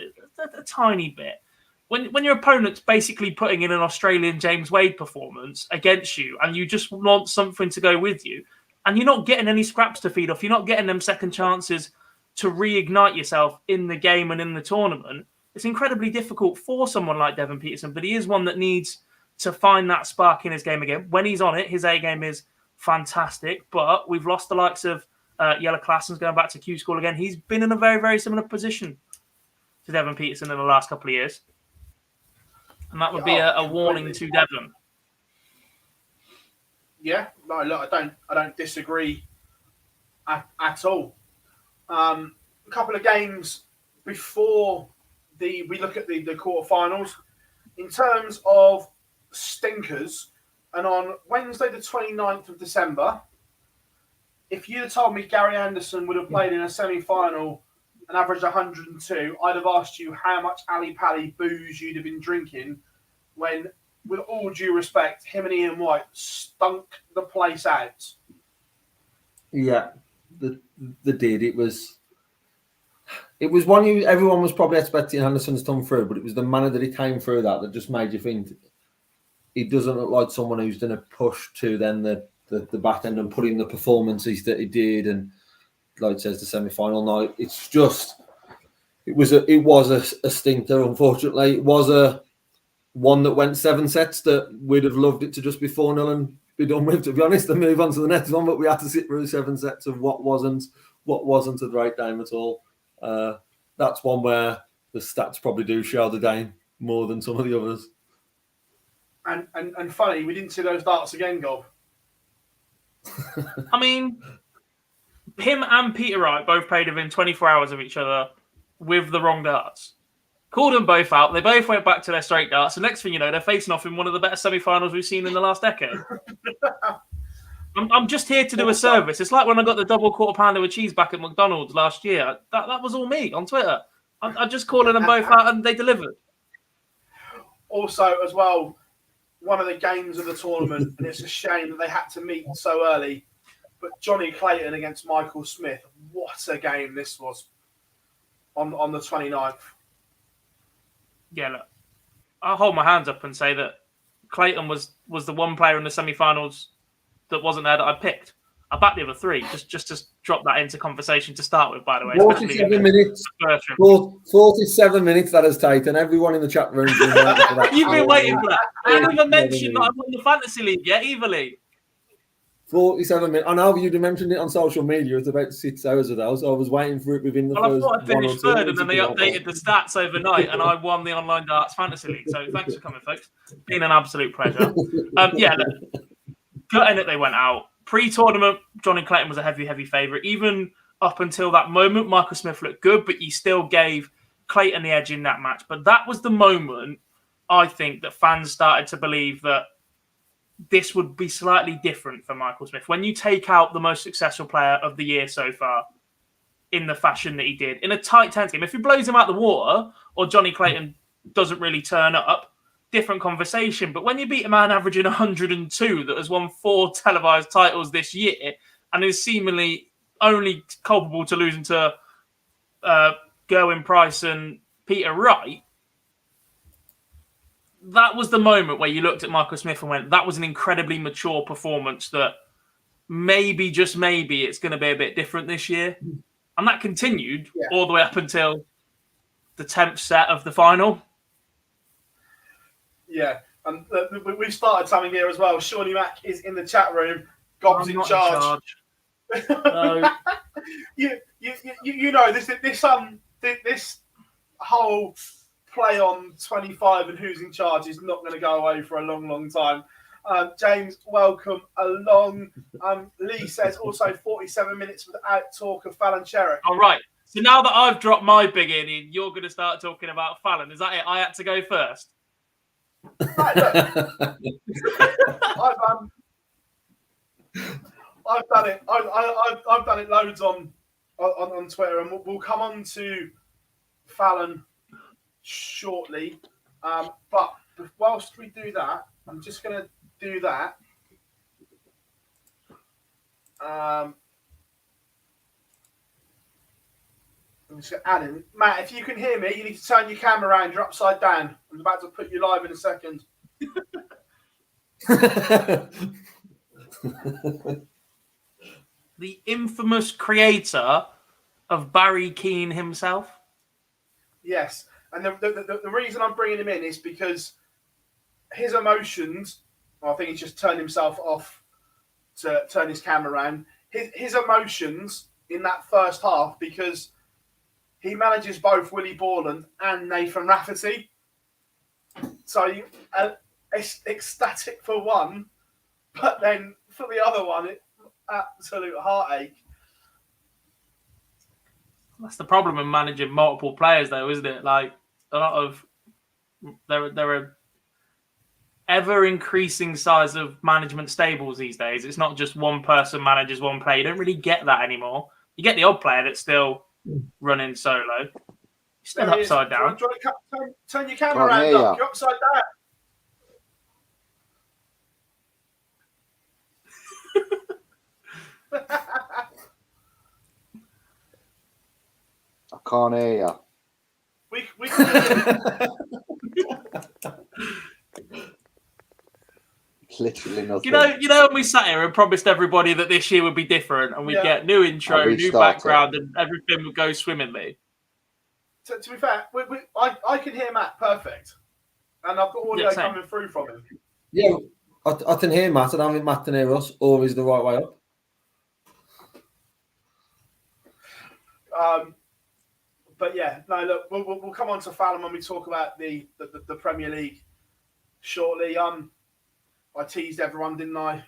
a tiny bit. When your opponent's basically putting in an Australian James Wade performance against you, and you just want something to go with you, and you're not getting any scraps to feed off, you're not getting them second chances to reignite yourself in the game and in the tournament, it's incredibly difficult for someone like Devon Peterson, but he is one that needs to find that spark in his game again. When he's on it, his A game is fantastic, but we've lost the likes of Jelle Claessen's going back to Q School again. He's been in a very, very similar position to Devon Peterson in the last couple of years. And that would be a warning to Devon. Yeah, no, look, I don't disagree at all. A couple of games before we look at the quarterfinals, in terms of stinkers, and on Wednesday the 29th of December, if you'd have told me Gary Anderson would have played in a semi-final and averaged 102, I'd have asked you how much Ali Pally booze you'd have been drinking when, with all due respect, him and Ian White stunk the place out. Yeah, they did. It was one everyone was probably expecting Anderson to come through, but it was the manner that he came through that just made you think he doesn't look like someone who's going to push to then the back end and put in the performances that he did. And like it says, the semi-final night, it's just it was a stinker. Unfortunately, it was a one that went 7 sets that we'd have loved it to just be 4-0 and be done with, to be honest, and move on to the next one. But we had to sit through 7 sets of what wasn't a great game at all. That's one where the stats probably do show the game more than some of the others. And funny, we didn't see those darts again, Gob. I mean, him and Peter Wright both played within 24 hours of each other with the wrong darts. Called them both out. They both went back to their straight darts. The next thing you know, they're facing off in one of the better semi-finals we've seen in the last decade. I'm just here to do a service. It's like when I got the double quarter pounder with cheese back at McDonald's last year. That was all me on Twitter. I just calling them both out and they delivered. Also, as well, one of the games of the tournament, and it's a shame that they had to meet so early, but Johnny Clayton against Michael Smith, what a game this was on the 29th. Yeah, look, I'll hold my hands up and say that Clayton was the one player in the semi-finals that wasn't there that I picked. I backed the other three, just to drop that into conversation to start with, by the way. 47 minutes. 47 minutes that has taken. Everyone in the chat room. You've been waiting for that. I didn't even mention that I won the Fantasy League yet, Evilly. 47 minutes. I know you mentioned it on social media. It's about 6 hours ago, so I was waiting for it within the first. I thought I finished third, and then they updated the stats overnight, and I won the Online Darts Fantasy League. So thanks for coming, folks. It's been an absolute pleasure. Yeah, look, gutting that they went out. Pre-tournament, Johnny Clayton was a heavy favourite. Even up until that moment, Michael Smith looked good, but you still gave Clayton the edge in that match. But that was the moment, I think, that fans started to believe that this would be slightly different for Michael Smith. When you take out the most successful player of the year so far in the fashion that he did, in a tight 10 game, if he blows him out the water or Johnny Clayton doesn't really turn up, different conversation. But when you beat a man averaging 102 that has won 4 televised titles this year and is seemingly only culpable to losing to Gerwyn Price and Peter Wright, that was the moment where you looked at Michael Smith and went, that was an incredibly mature performance that maybe, just maybe, it's going to be a bit different this year. And that continued all the way up until the 10th set of the final. Yeah, and we've started something here as well. Shawnee Mack is in the chat room. Gob's in charge. No. you know this whole play on 25 and who's in charge is not going to go away for a long time. James, welcome along. Lee says also 47 minutes without talk of Fallon Sherrick. All right. So now that I've dropped my big in, you're going to start talking about Fallon. Is that it? I had to go first. Right, look. I've done it. I've done it loads on Twitter, and we'll come on to Fallon shortly. But whilst we do that, I'm just going to do that. I'm just going to add in. Matt, if you can hear me, you need to turn your camera around. You're upside down. I'm about to put you live in a second. The infamous creator of Barry Keane himself. Yes. And the reason I'm bringing him in is because his emotions, I think he's just turned himself off to turn his camera around. His emotions in that first half, because he manages both Willie Borland and Nathan Rafferty. So ecstatic for one, but then for the other one, it's absolute heartache. That's the problem in managing multiple players, though, isn't it? Like a lot of there are ever increasing size of management stables these days. It's not just one person manages one player. You don't really get that anymore. You get the odd player that's still running solo. Still upside down. Do you want to turn your camera around, Doc? You're upside down. I can't hear you. We can Literally nothing. You know, when we sat here and promised everybody that this year would be different, and we'd get new intro, new background, and everything would go swimmingly. To be fair, I can hear Matt perfect, and I've got audio coming through from him. Yeah, I can hear Matt, and I think Matt can hear us. Or is the right way up? But yeah, no, look, we'll come on to Fallon when we talk about the Premier League shortly. I teased everyone, didn't I?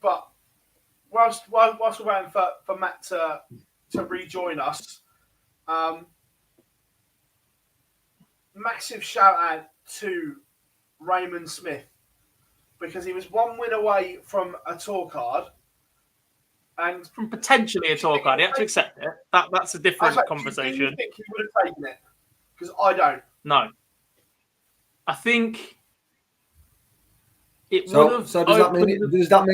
But whilst we're waiting for Matt to rejoin us, massive shout out to Raymond Smith, because he was one win away from a tour card. And from potentially a tour card, he had to accept it. That's a different conversation. Do you think he would have taken it? Because I don't. No. I think it would have. So does that mean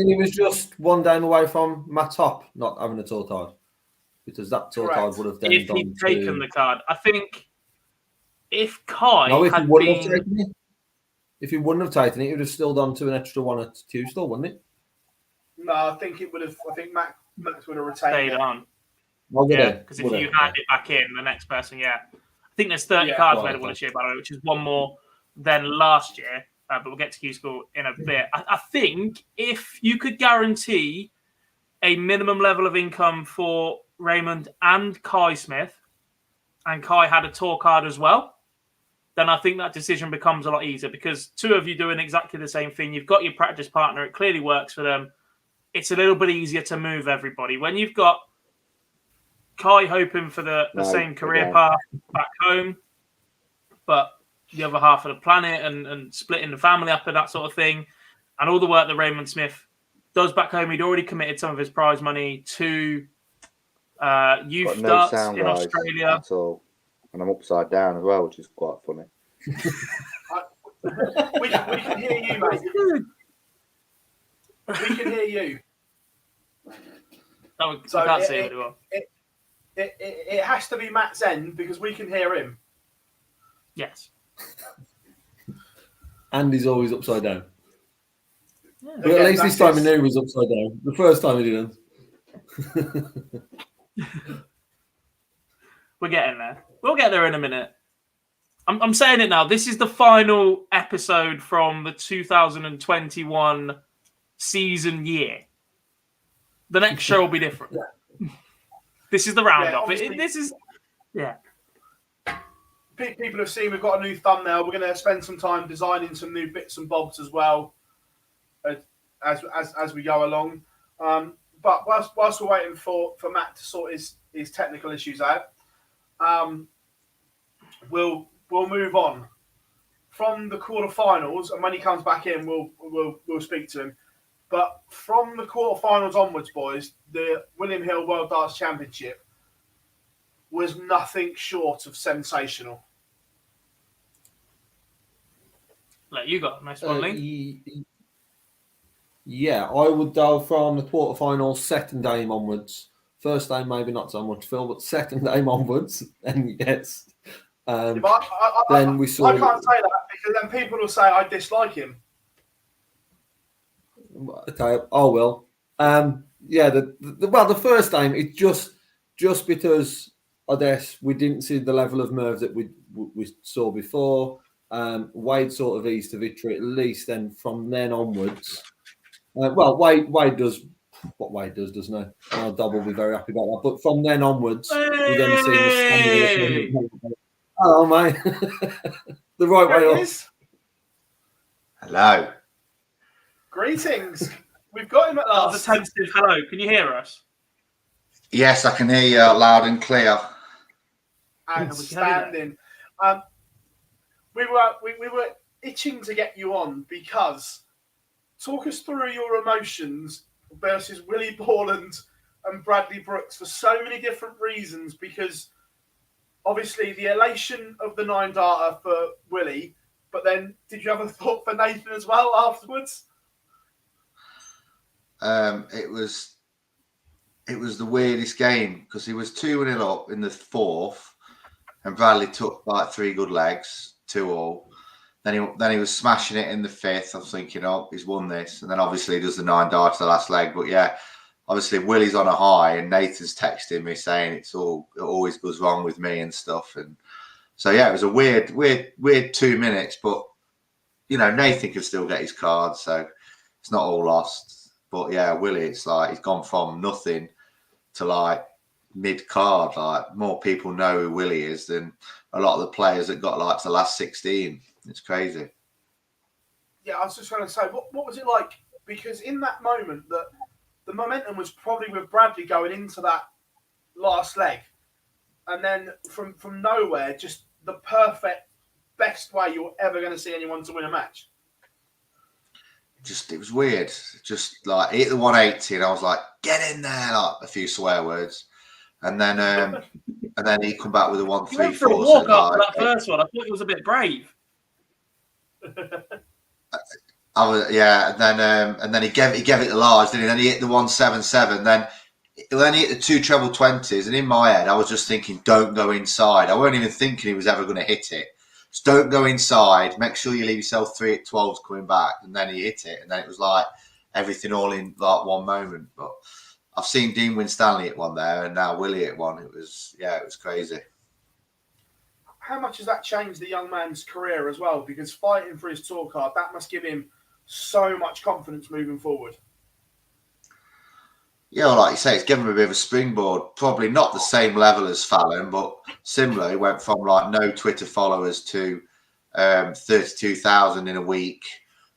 he was just one game away from Matt Top not having a tour card? Because that tour card would have then if he'd taken the card. I think if Kai if had he wouldn't been... have taken it, if he wouldn't have taken it, he would have still done to an extra one at Tuesday, wouldn't it? No, I think it would have. I think Max would have retained stayed it. on. Well, Yeah, because if you hand it back in, the next person, I think there's 30 cards available this year, by the way, which is one more than last year. But we'll get to Q School in a bit. I think if you could guarantee a minimum level of income for Raymond and Kai Smith, and Kai had a tour card as well, then I think that decision becomes a lot easier, because two of you doing exactly the same thing. You've got your practice partner. It clearly works for them. It's a little bit easier to move everybody. When you've got Kai hoping for the same career path back home, but the other half of the planet and splitting the family up and that sort of thing, and all the work that Raymond Smith does back home, he'd already committed some of his prize money to youth darts in Australia. At all. And I'm upside down as well, which is quite funny. We can hear you, mate. We can hear you. No, we can't see it well. It has to be Matt's end, because we can hear him. Yes. And he's always upside down. Yeah. But at least this time he knew he was upside down. The first time he didn't. We're getting there. We'll get there in a minute. I'm saying it now. This is the final episode from the 2021 season year. The next show will be different. This is the roundup. People have seen we've got a new thumbnail. We're going to spend some time designing some new bits and bobs as well as we go along. But whilst we're waiting for Matt to sort his technical issues out, we'll move on from the quarterfinals, and when he comes back in, we'll speak to him. But from the quarterfinals onwards, boys, the William Hill World Darts Championship was nothing short of sensational. You got a nice one, Lee. Yeah, I would go from the quarterfinals, second game onwards. First game, maybe not so much, Phil, but second game onwards, and yes. Then we saw. I can't say that, because then people will say I dislike him. Okay. Oh well. Yeah. The first game, it just because I guess we didn't see the level of nerve that we saw before. Wade sort of eased to victory at least. Then from then onwards, Wade does what Wade does, doesn't he? And Dob will be very happy about that. But from then onwards, we then see the standard. Hello, mate. The right way up. Hello. Greetings. We've got him at last. The tentative hello. Can you hear us? Yes, I can hear you loud and clear. Outstanding. We were itching to get you on, because talk us through your emotions versus Willie Borland and Bradley Brooks for so many different reasons, because obviously the elation of the 9-darter for Willie, but then did you have a thought for Nathan as well afterwards? It was the weirdest game, because he was 2-0 up in the fourth, and Bradley took like 3 good legs, 2-all. Then he was smashing it in the fifth. I was thinking, oh, he's won this. And then obviously he does the 9-darter the last leg. But yeah, obviously Willie's on a high, and Nathan's texting me saying it always goes wrong with me and stuff. And so yeah, it was a weird 2 minutes. But you know, Nathan can still get his card, so it's not all lost. But yeah, Willie, it's like he's gone from nothing to like mid-card. Like more people know who Willie is than a lot of the players that got like to the last 16. It's crazy. Yeah, I was just going to say, what was it like? Because in that moment, that the momentum was probably with Bradley going into that last leg, and then from nowhere, just the perfect, best way you're ever going to see anyone to win a match. It was weird. Just like hit the 180, and I was like, "Get in there!" Like a few swear words, and then he come back with a 1-3-4. You went for a walk up for that first one. I thought it was a bit brave. And then he gave it the large, didn't he? Then he hit the 177. Then he hit the 2 treble 20s, and in my head, I was just thinking, "Don't go inside." I wasn't even thinking he was ever going to hit it. Just don't go inside. Make sure you leave yourself 3 at 12s coming back, and then he hit it, and then it was like everything all in like one moment. But I've seen Dean win Stanley hit one there, and now Willie hit one. It was crazy. How much has that changed the young man's career as well? Because fighting for his tour card, that must give him so much confidence moving forward. Yeah, well, like you say, it's given him a bit of a springboard. Probably not the same level as Fallon, but similar. He went from like no Twitter followers to 32,000 in a week.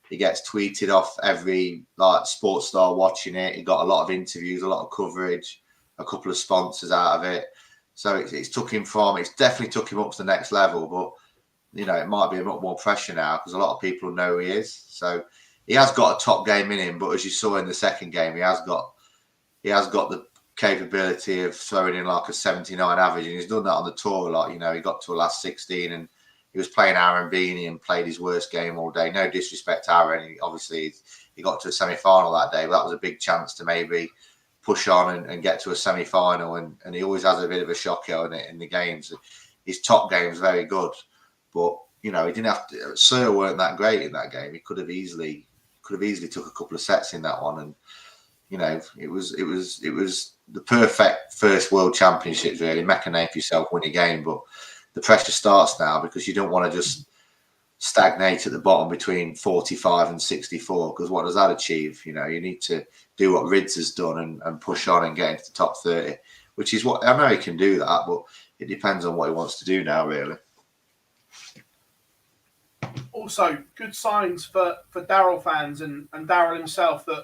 He gets tweeted off every like sports star watching it. He got a lot of interviews, a lot of coverage, a couple of sponsors out of it. So it's definitely took him up to the next level. But you know, it might be a lot more pressure now because a lot of people know who he is. So he has got a top game in him. But as you saw in the second game, he has got the capability of throwing in like a 79 average, and he's done that on the tour a lot. You know, he got to a last 16 and he was playing Aaron Beanie and played his worst game all day. No disrespect to Aaron. He got to a semi-final that day, but that was a big chance to maybe push on and get to a semi-final. And he always has a bit of a shocker in the games. His top game is very good, but you know, he didn't have to. Sir weren't that great in that game. He could have easily took a couple of sets in that one. And you know, it was the perfect first World Championships, really. Make a name for yourself, win a game, but the pressure starts now because you don't want to just stagnate at the bottom between 45 and 64, because what does that achieve? You know, you need to do what Rids has done and push on and get into the top 30, which is what I know he can do that, but it depends on what he wants to do now, really. Also, good signs for Daryl fans and Daryl himself that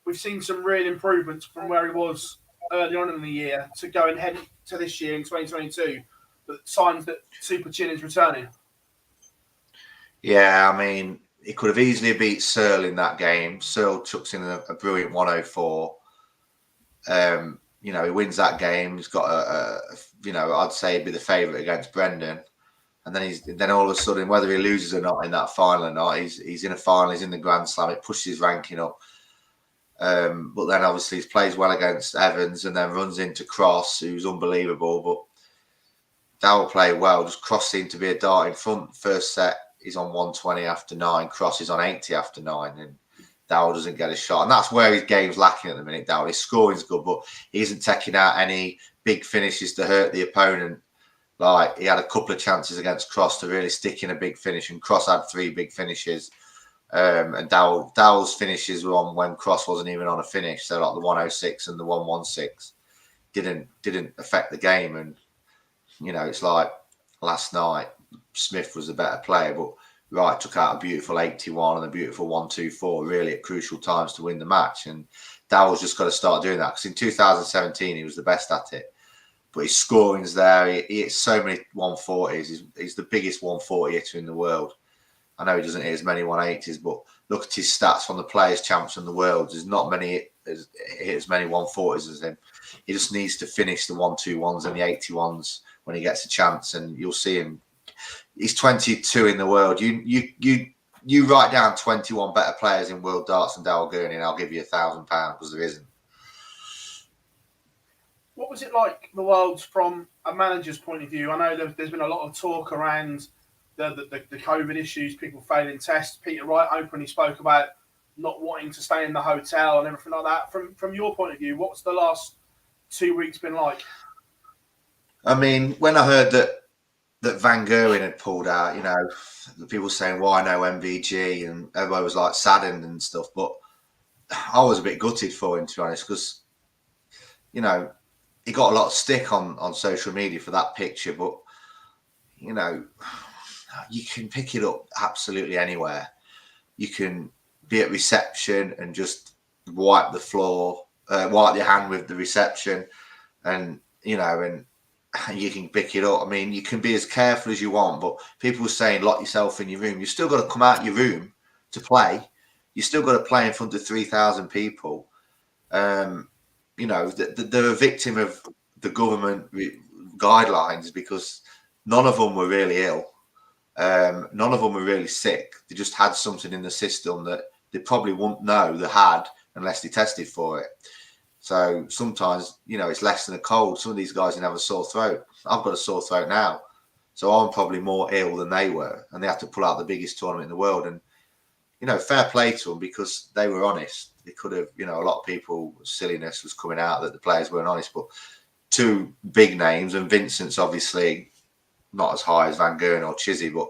we've seen some real improvements from where he was early on in the year to go and head to this year in 2022. But signs that Super Chin is returning. Yeah, I mean, he could have easily beat Searle in that game. Searle chucks in a brilliant 104. You know, he wins that game. He's got I'd say he'd be the favourite against Brendan. And then all of a sudden, whether he loses or not in that final or not, he's in a final. He's in the Grand Slam. It pushes his ranking up. But then obviously he plays well against Evans and then runs into Cross, who's unbelievable. But Dowell played well. Just Cross seemed to be a dart in front. First set, he's on 120 after 9. Cross is on 80 after 9. And Dowell doesn't get a shot. And that's where his game's lacking at the minute, Dowell. His scoring's good, but he isn't taking out any big finishes to hurt the opponent. Like, he had a couple of chances against Cross to really stick in a big finish, and Cross had 3 big finishes. And Dowell's finishes were on when Cross wasn't even on a finish. So like the 106 and the 116 didn't affect the game. And you know, it's like last night, Smith was the better player, but Wright took out a beautiful 81 and a beautiful 124 really at crucial times to win the match. And Dowell's just got to start doing that, because in 2017 he was the best at it. But his scoring's there. He hits so many 140s. He's the biggest 140 hitter in the world. I know he doesn't hit as many 180s, but look at his stats from the Players' Champs in the world. There's not many hit as many 140s as him. He just needs to finish the 121s and the 81s when he gets a chance, and you'll see him. He's 22 in the world. You write down 21 better players in world darts than Darryl Gurney, and I'll give you £1,000, because there isn't. What was it like, the Worlds, from a manager's point of view? I know there's been a lot of talk around the COVID issues, people failing tests. Peter Wright openly spoke about not wanting to stay in the hotel and everything like that. From your point of view, what's the last 2 weeks been like? I mean, when I heard that Van Gerwen had pulled out, you know, the people saying, why no MVG? And everybody was like saddened and stuff. But I was a bit gutted for him, to be honest, because, you know, he got a lot of stick on social media for that picture, but, you know, you can pick it up absolutely anywhere. You can be at reception and just wipe the floor, wipe your hand with the reception, and, you know, and you can pick it up. I mean, you can be as careful as you want, but people are saying lock yourself in your room. You've still got to come out your room to play. You still got to play in front of 3,000 people. You know, they're a victim of the government guidelines because none of them were really ill. None of them were really sick. They just had something in the system that they probably wouldn't know they had unless they tested for it. So sometimes, you know, it's less than a cold. Some of these guys can have a sore throat. I've got a sore throat now. So I'm probably more ill than they were. And they had to pull out the biggest tournament in the world. And, you know, fair play to them because they were honest. They could have, you know, a lot of people, silliness was coming out that the players weren't honest. But two big names, and Vincent's obviously not as high as Van Gogh or Chizzy, but,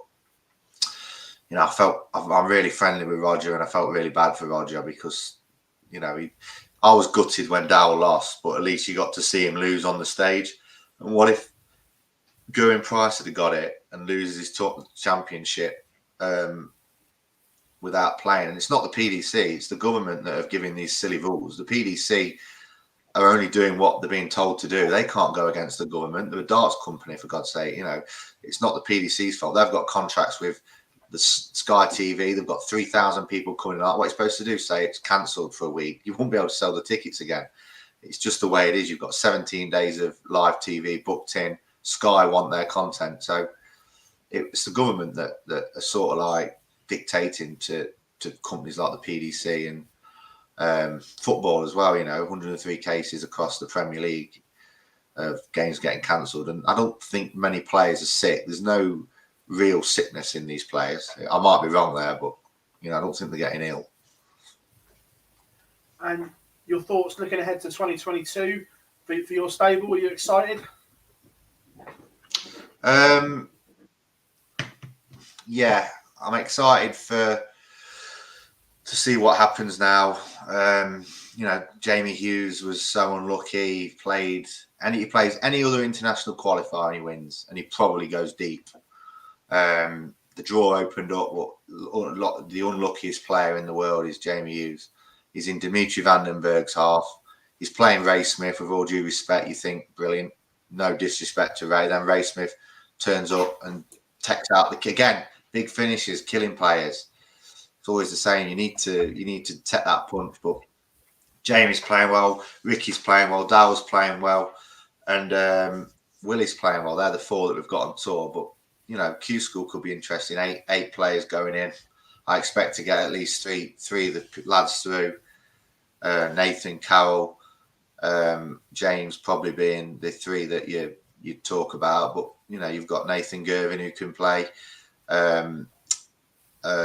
you know, I'm really friendly with Roger, and I felt really bad for Roger because, you know, I was gutted when Dowell lost, but at least you got to see him lose on the stage. And what if Gerwyn Price had got it and loses his championship without playing? And it's not the PDC, it's the government that have given these silly rules. The PDC are only doing what they're being told to do. They can't go against the government. They're a darts company, for God's sake. You know, it's not the PDC's fault. They've got contracts with the Sky TV. They've got 3,000 people coming out. What you're supposed to do, say it's cancelled for a week. You won't be able to sell the tickets again. It's just the way it is. You've got 17 days of live TV booked in. Sky want their content. So it's the government that are sort of like dictating to companies like the PDC and football as well. You know, 103 cases across the Premier League of games getting cancelled. And I don't think many players are sick. There's no real sickness in these players. I might be wrong there, but, you know, I don't think they're getting ill. And your thoughts looking ahead to 2022 for your stable? Are you excited? Yeah, I'm excited to see what happens now. You know, Jamie Hughes was so unlucky. He plays any other international qualifier and he wins, and he probably goes deep. The draw opened up. The unluckiest player in the world is Jamie Hughes. He's in Dimitri Vandenberg's half. He's playing Ray Smith. With all due respect, you think brilliant. No disrespect to Ray. Then Ray Smith turns up and takes out the again. Big finishes, killing players. It's always the same. You need to take that punch. But Jamie's playing well. Ricky's playing well. Dowell's playing well, and Willie's playing well. They're the four that we've got on tour. But you know, Q School could be interesting. Eight players going in. I expect to get at least three of the lads through. Nathan, Carroll, James probably being the three that you talk about. But you know, you've got Nathan Gervin who can play.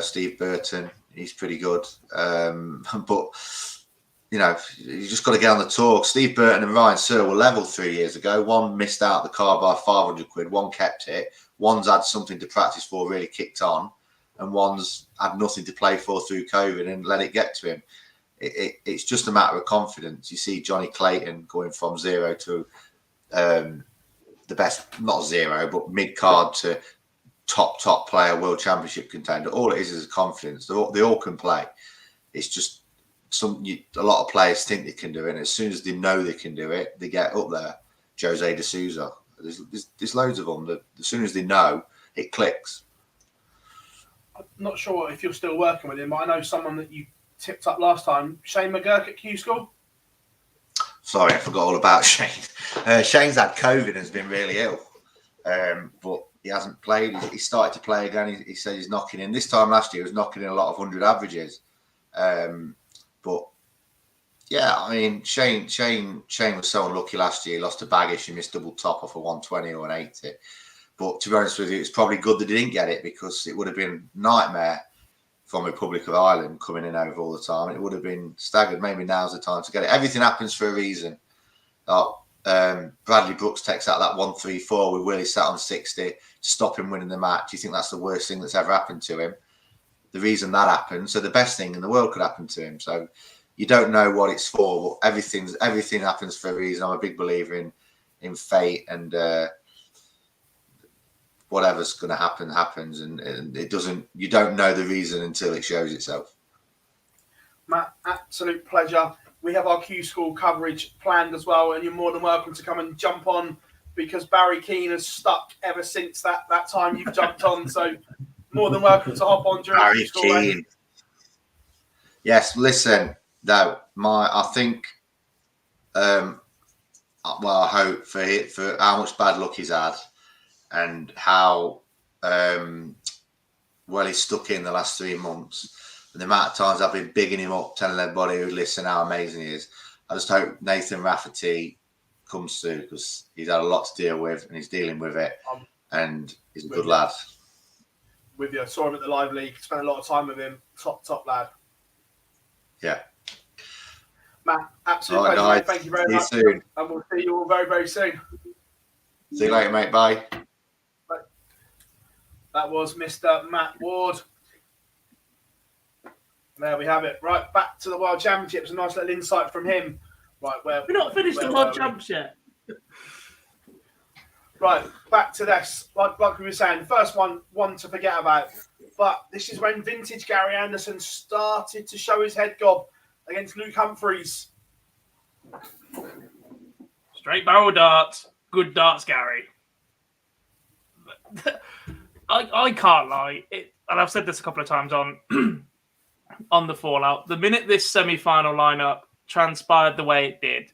Steve Burton, he's pretty good. But you know, you just got to get on the tour. Steve Burton and Ryan Searle were level 3 years ago. One missed out the car by 500 quid. One kept it. One's had something to practice for, really kicked on, and one's had nothing to play for through COVID and let it get to him. It's just a matter of confidence. You see Johnny Clayton going from zero to the best, not zero, but mid-card to top player, World Championship contender. All it is a confidence. They all can play. It's just a lot of players think they can do it, and as soon as they know they can do it, they get up there. Jose de Souza. There's loads of them. As soon as they know, it clicks. I'm not sure if you're still working with him, but I know someone that you tipped up last time, Shane McGurk at Q School. Sorry, I forgot all about Shane. Shane's had COVID and has been really ill, but he hasn't played. He started to play again. He said he's knocking in. This time last year, he was knocking in a lot of 100 averages. But yeah, I mean, Shane was so unlucky last year. He lost to Baggish. He missed double top off a 120 or an 80. But to be honest with you, it's probably good that he didn't get it, because it would have been a nightmare from Republic of Ireland coming in over all the time. It would have been staggered. Maybe now's the time to get it. Everything happens for a reason. Bradley Brooks takes out that 134 with Willie sat on 60 to stop him winning the match. You think that's the worst thing that's ever happened to him? The reason that happened, so the best thing in the world could happen to him. So you don't know what it's for, but everything happens for a reason. I'm a big believer in fate, and whatever's going to happen happens, and it doesn't. You don't know the reason until it shows itself. Matt, absolute pleasure. We have our Q School coverage planned as well, and you're more than welcome to come and jump on, because Barry Keane has stuck ever since that time you've jumped on. So more than welcome to hop on during Barry Q School. Keane. Yes, listen, though, I think, well, I hope for how much bad luck he's had and how well he's stuck in the last 3 months. And the amount of times I've been bigging him up, telling everybody who listen how amazing he is. I just hope Nathan Rafferty comes through, because he's had a lot to deal with and he's dealing with it. And he's a good lad. With you. Saw him at the Live League. Spent a lot of time with him. Top lad. Yeah. Matt, absolute All right, pleasure. guys. Thank you very See you much. soon. And we'll see you all very, very soon. See you later, mate. Bye. That was Mr. Matt Ward. There we have it. Right, back to the World Championships. A nice little insight from him. Right, We're not finished the World Champs yet. Right, back to this. Like we were saying, the first one to forget about. But this is when vintage Gary Anderson started to show his head gob against Luke Humphreys. Straight barrel darts. Good darts, Gary. I can't lie. And I've said this a couple of times on the Fallout. The minute this semi-final lineup transpired the way it did,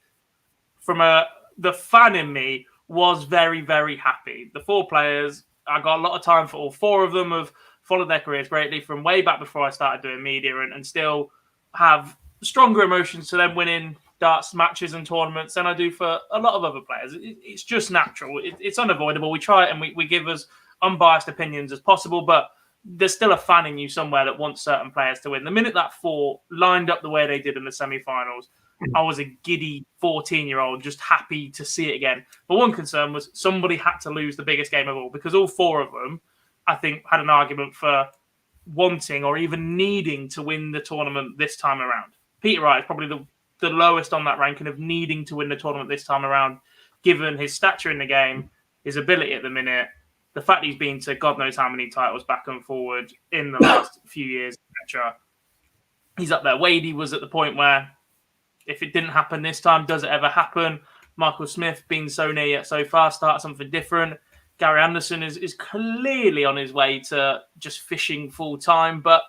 the fan in me was very, very happy. The 4 players, I got a lot of time for all 4 of them, have followed their careers greatly from way back before I started doing media, and still have stronger emotions to them winning darts matches and tournaments than I do for a lot of other players. It's just natural. It's unavoidable. We try it and we give as unbiased opinions as possible, but there's still a fan in you somewhere that wants certain players to win. The minute that 4 lined up the way they did in the semi-finals, I was a giddy 14-year-old just happy to see it again. But one concern was somebody had to lose the biggest game of all, because all 4 of them, I think, had an argument for wanting or even needing to win the tournament this time around. Peter Wright is probably the lowest on that ranking of needing to win the tournament this time around, given his stature in the game, his ability at the minute, the fact he's been to God knows how many titles back and forward in the last few years, etc. He's up there. Wadey was at the point where, if it didn't happen this time, does it ever happen? Michael Smith being so near yet so far, start something different. Gary Anderson is clearly on his way to just fishing full time, but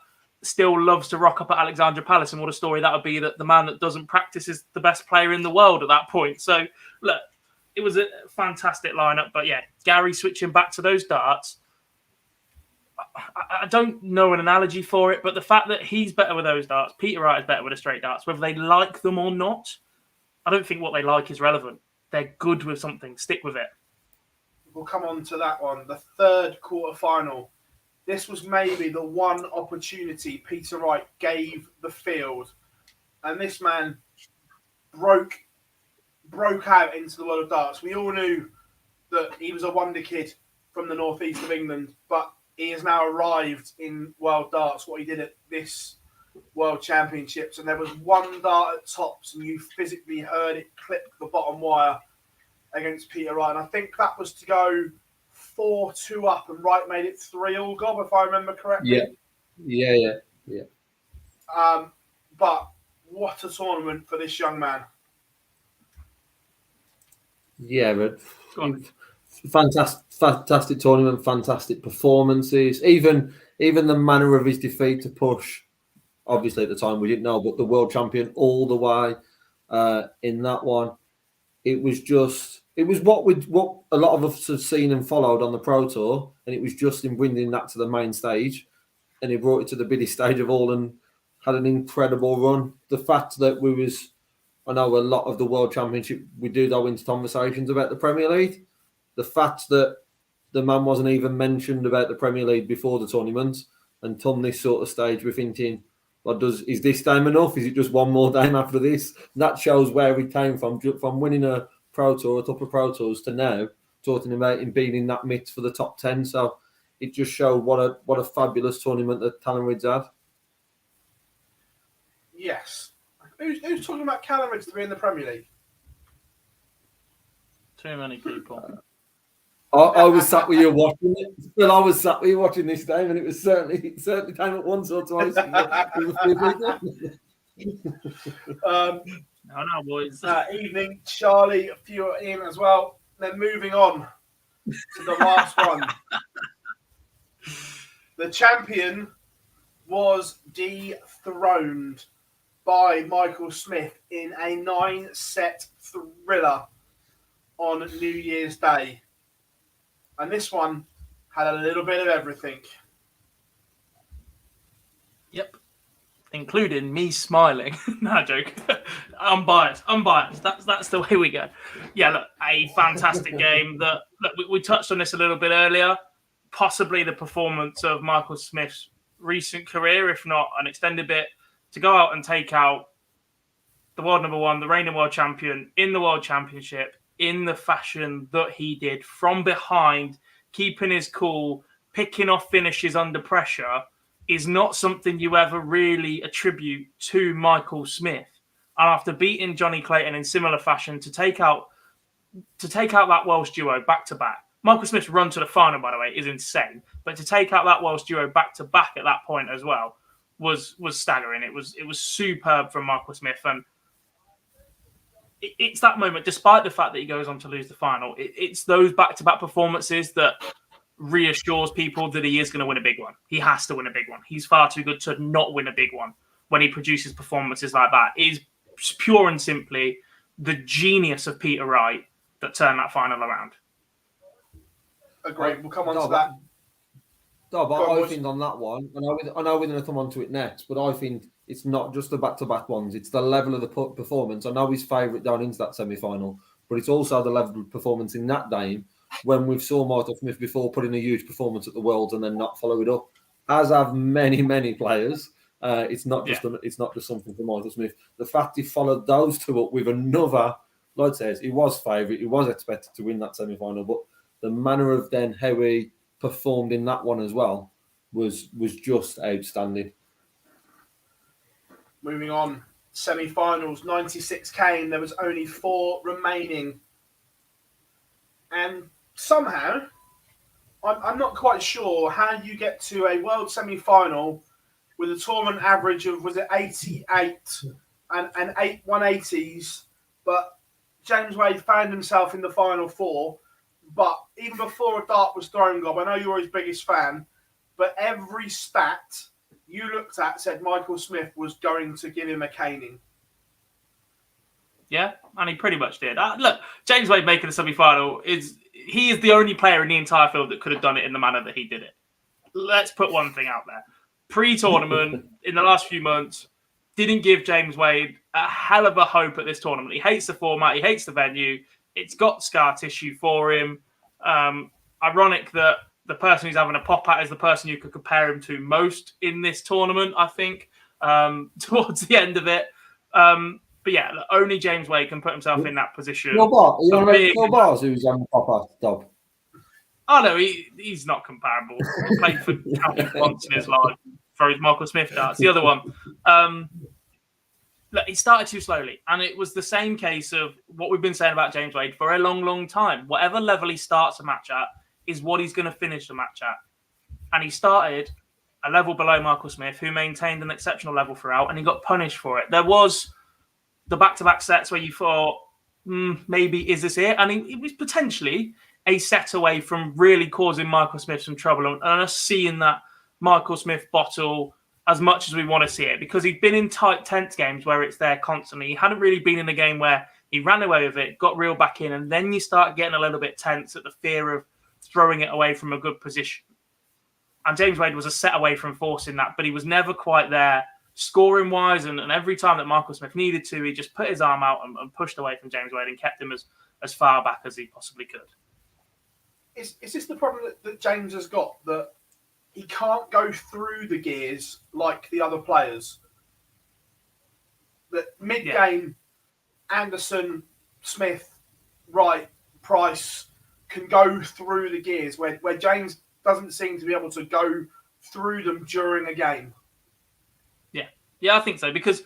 still loves to rock up at Alexandra Palace. And what a story that would be, that the man that doesn't practice is the best player in the world at that point. So, look, it was a fantastic lineup. But yeah, Gary switching back to those darts. I don't know an analogy for it, but the fact that he's better with those darts, Peter Wright is better with the straight darts, whether they like them or not, I don't think what they like is relevant. They're good with something. Stick with it. We'll come on to that one. The third quarterfinal. This was maybe the one opportunity Peter Wright gave the field. And this man broke out into the world of darts. We all knew that he was a wonder kid from the northeast of England, but he has now arrived in world darts, what he did at this World Championships. And there was one dart at tops, and you physically heard it clip the bottom wire against Peter Wright. And I think that was to go 4-2 up, and Wright made it 3-all, Gob, if I remember correctly. Yeah. But what a tournament for this young man. Yeah, but fantastic tournament, fantastic performances. Even the manner of his defeat to push, obviously at the time we didn't know, but the world champion all the way in that one. It was what a lot of us have seen and followed on the Pro Tour, and it was just him bringing that to the main stage, and he brought it to the biggest stage of all and had an incredible run. The fact that I know a lot of the World Championship, we do go into conversations about the Premier League. The fact that the man wasn't even mentioned about the Premier League before the tournament, and on this sort of stage, we're thinking, well, is this time enough? Is it just one more time after this? That shows where we came from winning a Pro Tour, a couple of Pro Tours, to now talking about him being in that mix for the top 10. So it just showed what a fabulous tournament that Talonridge had. Yes. Who's talking about Callum to be in the Premier League? Too many people. I was sat with you watching it. Still, I was sat with you watching this game, and it certainly came at once or twice. No, boys. Evening, Charlie, a few are in as well. Then moving on to the last one. The champion was dethroned by Michael Smith in a 9-set thriller on New Year's Day. And this one had a little bit of everything. Yep. Including me smiling. No joke. I'm biased. That's the way we go. Yeah, look, a fantastic game. We touched on this a little bit earlier. Possibly the performance of Michael Smith's recent career, if not an extended bit, to go out and take out the world number one, the reigning world champion in the World Championship in the fashion that he did, from behind, keeping his cool, picking off finishes under pressure, is not something you ever really attribute to Michael Smith. And after beating Johnny Clayton in similar fashion, to take out that Welsh duo back to back. Michael Smith's run to the final, by the way, is insane. But to take out that Welsh duo back to back at that point as well was staggering. It was superb from Michael Smith, and it's that moment, despite the fact that he goes on to lose the final, it's those back-to-back performances that reassures people that he is going to win a big one. He has to win a big one. He's far too good to not win a big one when he produces performances like that. It is pure and simply the genius of Peter Wright that turned that final around. Agreed. We'll come on to that. No, but I think on that one, I know we're going to come on to it next, but I think it's not just the back-to-back ones. It's the level of the performance. I know his favourite down into that semi-final, but it's also the level of performance in that game when we saw Michael Smith before put in a huge performance at the Worlds and then not follow it up, as have many, many players. It's not just something for Michael Smith. The fact he followed those two up with another, like I says, he was favourite. He was expected to win that semi-final, but the manner of then how he performed in that one as well was just outstanding. Moving on, semi-finals, 96K, and there was only 4 remaining. And somehow, I'm not quite sure how you get to a world semi-final with a tournament average of, was it 88 and 8 180s, but James Wade found himself in the final 4. But even before a dart was thrown, Gob, I know you're his biggest fan, but every stat you looked at said Michael Smith was going to give him a caning. Yeah, and he pretty much did. Look, James Wade making the semi-final is the only player in the entire field that could have done it in the manner that he did it. Let's put one thing out there. Pre-tournament, in the last few months, didn't give James Wade a hell of a hope at this tournament. He hates the format. He hates the venue. It's got scar tissue for him. Ironic that the person who's having a pop at is the person you could compare him to most in this tournament, I think, towards the end of it. But yeah, only James Wade can put himself in that position. Phil Bars, who's on pop at Dob. Oh, no, he's not comparable. He played for Celtic once in his life. Throws Michael Smith darts. The other one. Look, he started too slowly, and it was the same case of what we've been saying about James Wade for a long, long time. Whatever level he starts a match at is what he's going to finish the match at. And he started a level below Michael Smith, who maintained an exceptional level throughout, and he got punished for it. There was the back-to-back sets where you thought, maybe is this it? And it was potentially a set away from really causing Michael Smith some trouble, and us seeing that Michael Smith bottle as much as we want to see it, because he'd been in tight, tense games where it's there constantly. He hadn't really been in a game where he ran away with it, got reeled back in, and then you start getting a little bit tense at the fear of throwing it away from a good position. And James Wade was a set away from forcing that, but he was never quite there scoring-wise, and every time that Michael Smith needed to, he just put his arm out and pushed away from James Wade and kept him as far back as he possibly could. Is this the problem that James has got, that he can't go through the gears like the other players? That mid-game, Anderson, Smith, Wright, Price can go through the gears where James doesn't seem to be able to go through them during a game. Yeah, I think so, because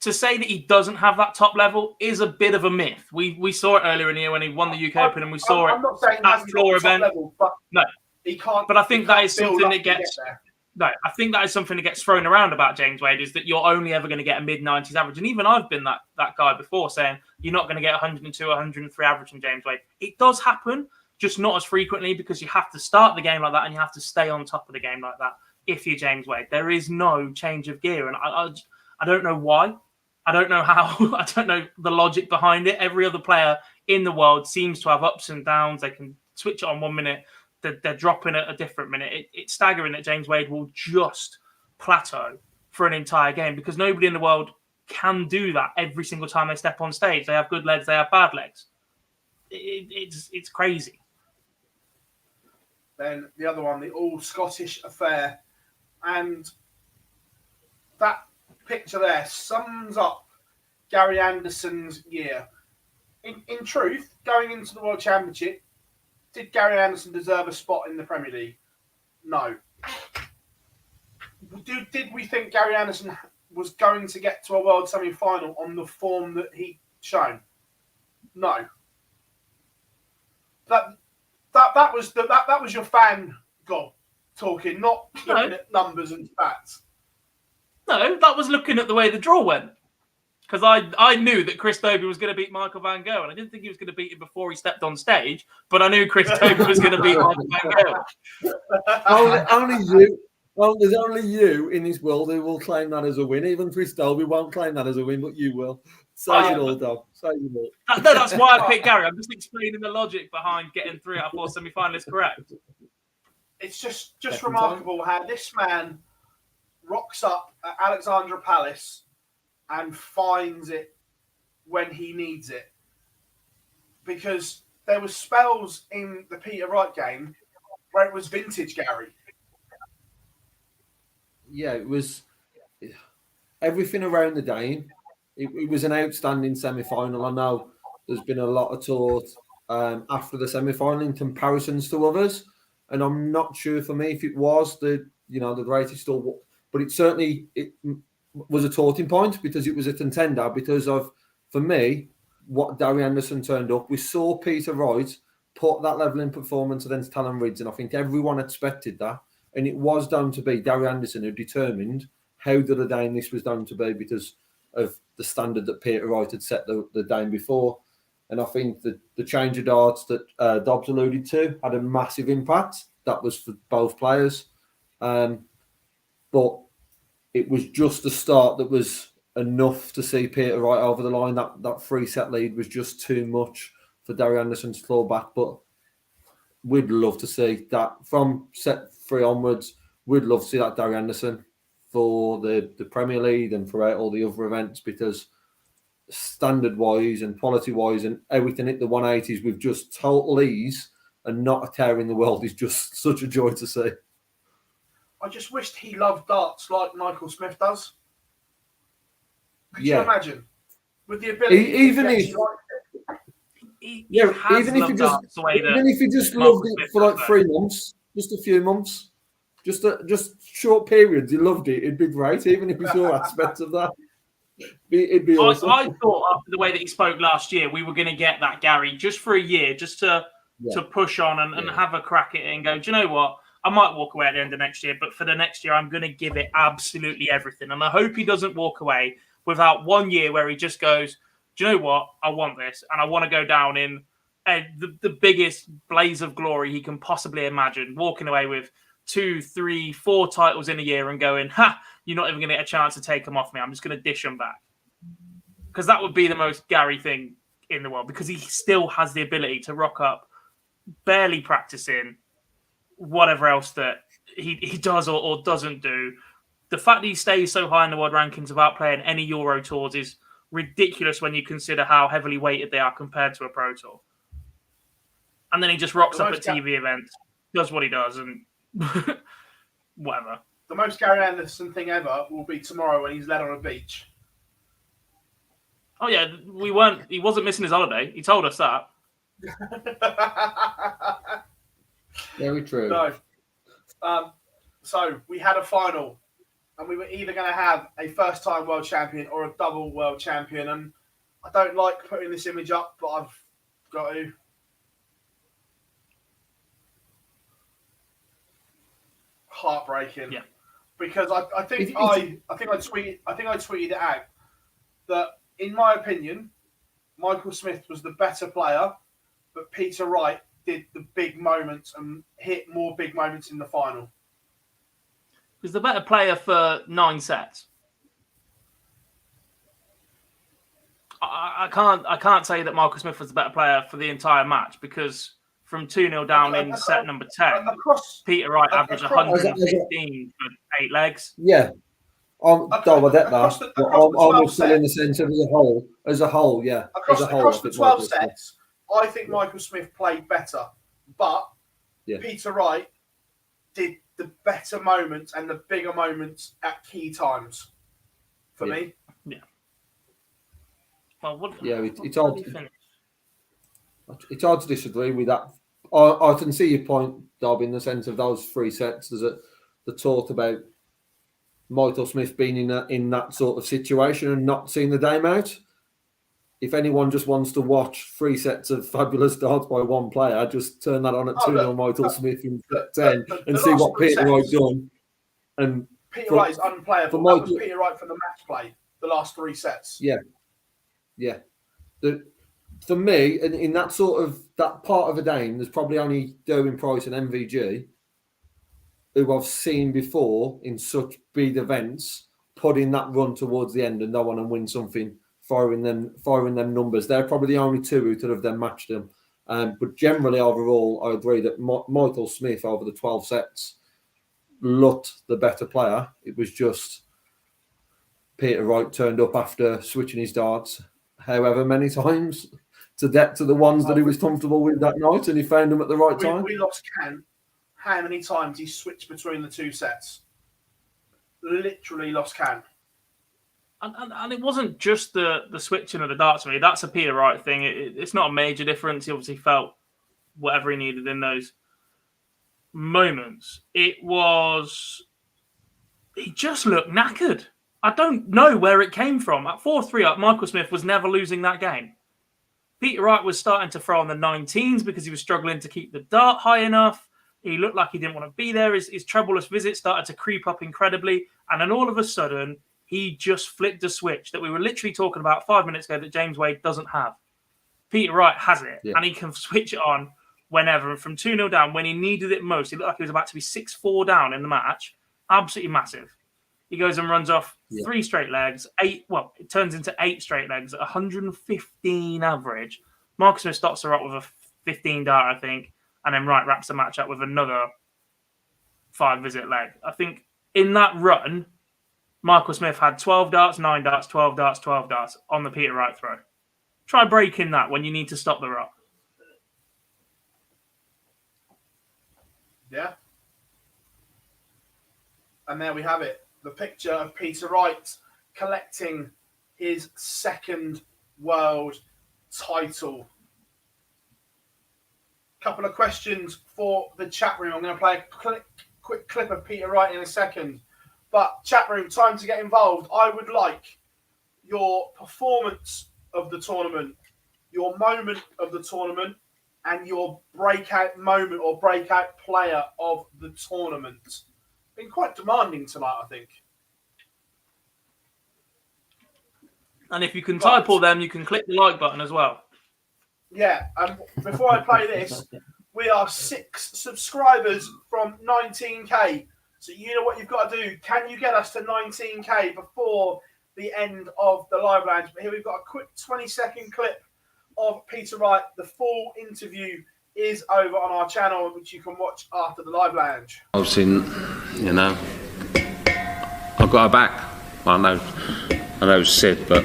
to say that he doesn't have that top level is a bit of a myth. We saw it earlier in the year when he won the UK Open, and we saw I'm not saying he hasn't got the top level, but no, he can't. But I think that is build something up that to get gets. there. No, I think that is something that gets thrown around about James Wade, is that you're only ever going to get a mid-90s average. And even I've been that guy before, saying you're not going to get 102, 103 average from James Wade. It does happen, just not as frequently, because you have to start the game like that and you have to stay on top of the game like that if you're James Wade. There is no change of gear. And I don't know why. I don't know how. I don't know the logic behind it. Every other player in the world seems to have ups and downs. They can switch it on 1 minute. They're dropping at a different minute. It's staggering that James Wade will just plateau for an entire game, because nobody in the world can do that every single time they step on stage. They have good legs, they have bad legs. It's crazy. Then the other one, the all-Scottish affair. And that picture there sums up Gary Anderson's year. In truth, going into the World Championship, did Gary Anderson deserve a spot in the Premier League? No. Did we think Gary Anderson was going to get to a World semi-final on the form that he'd shown? No. That was your fan goal talking, not looking at numbers and stats. No, that was looking at the way the draw went. Because I knew that Chris Dobie was going to beat Michael Van Gogh, and I didn't think he was going to beat him before he stepped on stage, but I knew Chris Dobie was going to beat Michael Van Gogh. Only you. Well, there's only you in this world who will claim that as a win. Even Chris Dobie won't claim that as a win, but you will. Say it all, Dom. Say it all. No, that's why I picked Gary. I'm just explaining the logic behind getting 3 out of 4 semi-finalists correct. It's just remarkable how this man rocks up at Alexandra Palace and finds it when he needs it. Because there was spells in the Peter Wright game where it was vintage Gary. Yeah, it was everything around the game. It was an outstanding semi-final. I know there's been a lot of talk after the semi-final in comparisons to others, and I'm not sure for me if it was the greatest still, but it certainly was a talking point because it was a contender because of, for me, what Gary Anderson turned up. We saw Peter Wright put that level in performance against Talon Ridge, and I think everyone expected that. And it was down to be Gary Anderson who determined how good a game this was down to be because of the standard that Peter Wright had set the game before. And I think the change of darts that Dobbs alluded to had a massive impact. That was for both players. But it was just the start that was enough to see Peter Wright over the line. That 3-set lead was just too much for Gary Anderson to claw back. But we'd love to see that from set 3 onwards. We'd love to see that Gary Anderson for the Premier League and throughout all the other events, because standard-wise and quality-wise and everything at the 180s with just total ease and not a care in the world is just such a joy to see. I just wished he loved darts like Michael Smith does. Could you imagine? With the ability even if he just loved it for like 3 months, just a few months, just short periods, he loved it, it'd be great, even if he saw aspects of that. It'd be awesome. I thought after the way that he spoke last year, we were going to get that Gary just for a year, just to push on and have a crack at it and go, do you know what? I might walk away at the end of next year, but for the next year, I'm going to give it absolutely everything. And I hope he doesn't walk away without 1 year where he just goes, do you know what? I want this. And I want to go down in the biggest blaze of glory he can possibly imagine, walking away with 2, 3, 4 titles in a year and going, you're not even going to get a chance to take them off me. I'm just going to dish them back. Because that would be the most Gary thing in the world, because he still has the ability to rock up, barely practicing, whatever else that he does or doesn't do. The fact that he stays so high in the world rankings without playing any Euro tours is ridiculous when you consider how heavily weighted they are compared to a Pro Tour. And then he just rocks up at TV events, does what he does, and whatever. The most Gary Anderson thing ever will be tomorrow when he's led on a beach. Oh yeah, he wasn't missing his holiday. He told us that. Very true. No. So we had a final and we were either going to have a first-time world champion or a double world champion. And I don't like putting this image up, but I've got to. Heartbreaking. Yeah. Because I think I tweeted it out that, in my opinion, Michael Smith was the better player, but Peter Wright did the big moments and hit more big moments in the final. He was the better player for 9 sets. I can't say that Michael Smith was the better player for the entire match, because from 2-0 down in set number 10, Peter Wright averaged 115 for 8 legs. Yeah. I get that. I'm almost still in the sense of as a whole, yeah. Across the 12 sets, I think Michael Smith played better, but Peter Wright did the better moments and the bigger moments at key times for me. Yeah. Well, it's hard to disagree with that. I can see your point, Dob, in the sense of those 3 sets. There's the talk about Michael Smith being in that sort of situation and not seeing the game out. If anyone just wants to watch 3 sets of fabulous darts by one player, just turn that on at 2-0 Michael Smith in set 10 and see what Peter Wright done. And Peter Wright is unplayable. That was Peter Wright for the match play, the last 3 sets. Yeah. For me, in that sort of that part of a game, there's probably only Derwin Price and MVG who I've seen before in such big events put in that run towards the end and go on and win something, firing them numbers. They're probably the only 2 who could have then matched them. But generally, overall, I agree that Michael Smith over the 12 sets looked the better player. It was just Peter Wright turned up after switching his darts however many times to get to the ones that he was comfortable with that night, and he found them at the right time. We lost count how many times he switched between the 2 sets. Literally lost count. And it wasn't just the switching of the darts for me. That's a Peter Wright thing. It's not a major difference. He obviously felt whatever he needed in those moments. He just looked knackered. I don't know where it came from. At 4-3 up, Michael Smith was never losing that game. Peter Wright was starting to throw on the 19s because he was struggling to keep the dart high enough. He looked like he didn't want to be there. His troubleless visit started to creep up incredibly. And then all of a sudden, he just flicked a switch that we were literally talking about 5 minutes ago that James Wade doesn't have. Peter Wright has it, and he can switch it on whenever. And from 2-0 down, when he needed it most, he looked like he was about to be 6-4 down in the match. Absolutely massive. He goes and runs off 3 straight legs, it turns into 8 straight legs at 115 average. Marcus Smith stops her up with a 15 dart, I think, and then Wright wraps the match up with another 5 visit leg. I think in that run, Michael Smith had 12 darts, 9 darts, 12 darts, 12 darts on the Peter Wright throw. Try breaking that when you need to stop the rot. Yeah. And there we have it. The picture of Peter Wright collecting his 2nd world title. Couple of questions for the chat room. I'm going to play a quick clip of Peter Wright in a second. But chat room, time to get involved. I would like your performance of the tournament, your moment of the tournament, and your breakout moment or breakout player of the tournament. Been quite demanding tonight, I think. And if you can type all them, you can click the like button as well. Yeah, and before I play this, we are 6 subscribers from 19k. So you know what you've got to do. Can you get us to 19k before the end of the live lounge? But here we've got a quick 20-second clip of Peter Wright. The full interview is over on our channel, which you can watch after the live lounge. I've seen, I've got her back. Well, I know it's Sid, but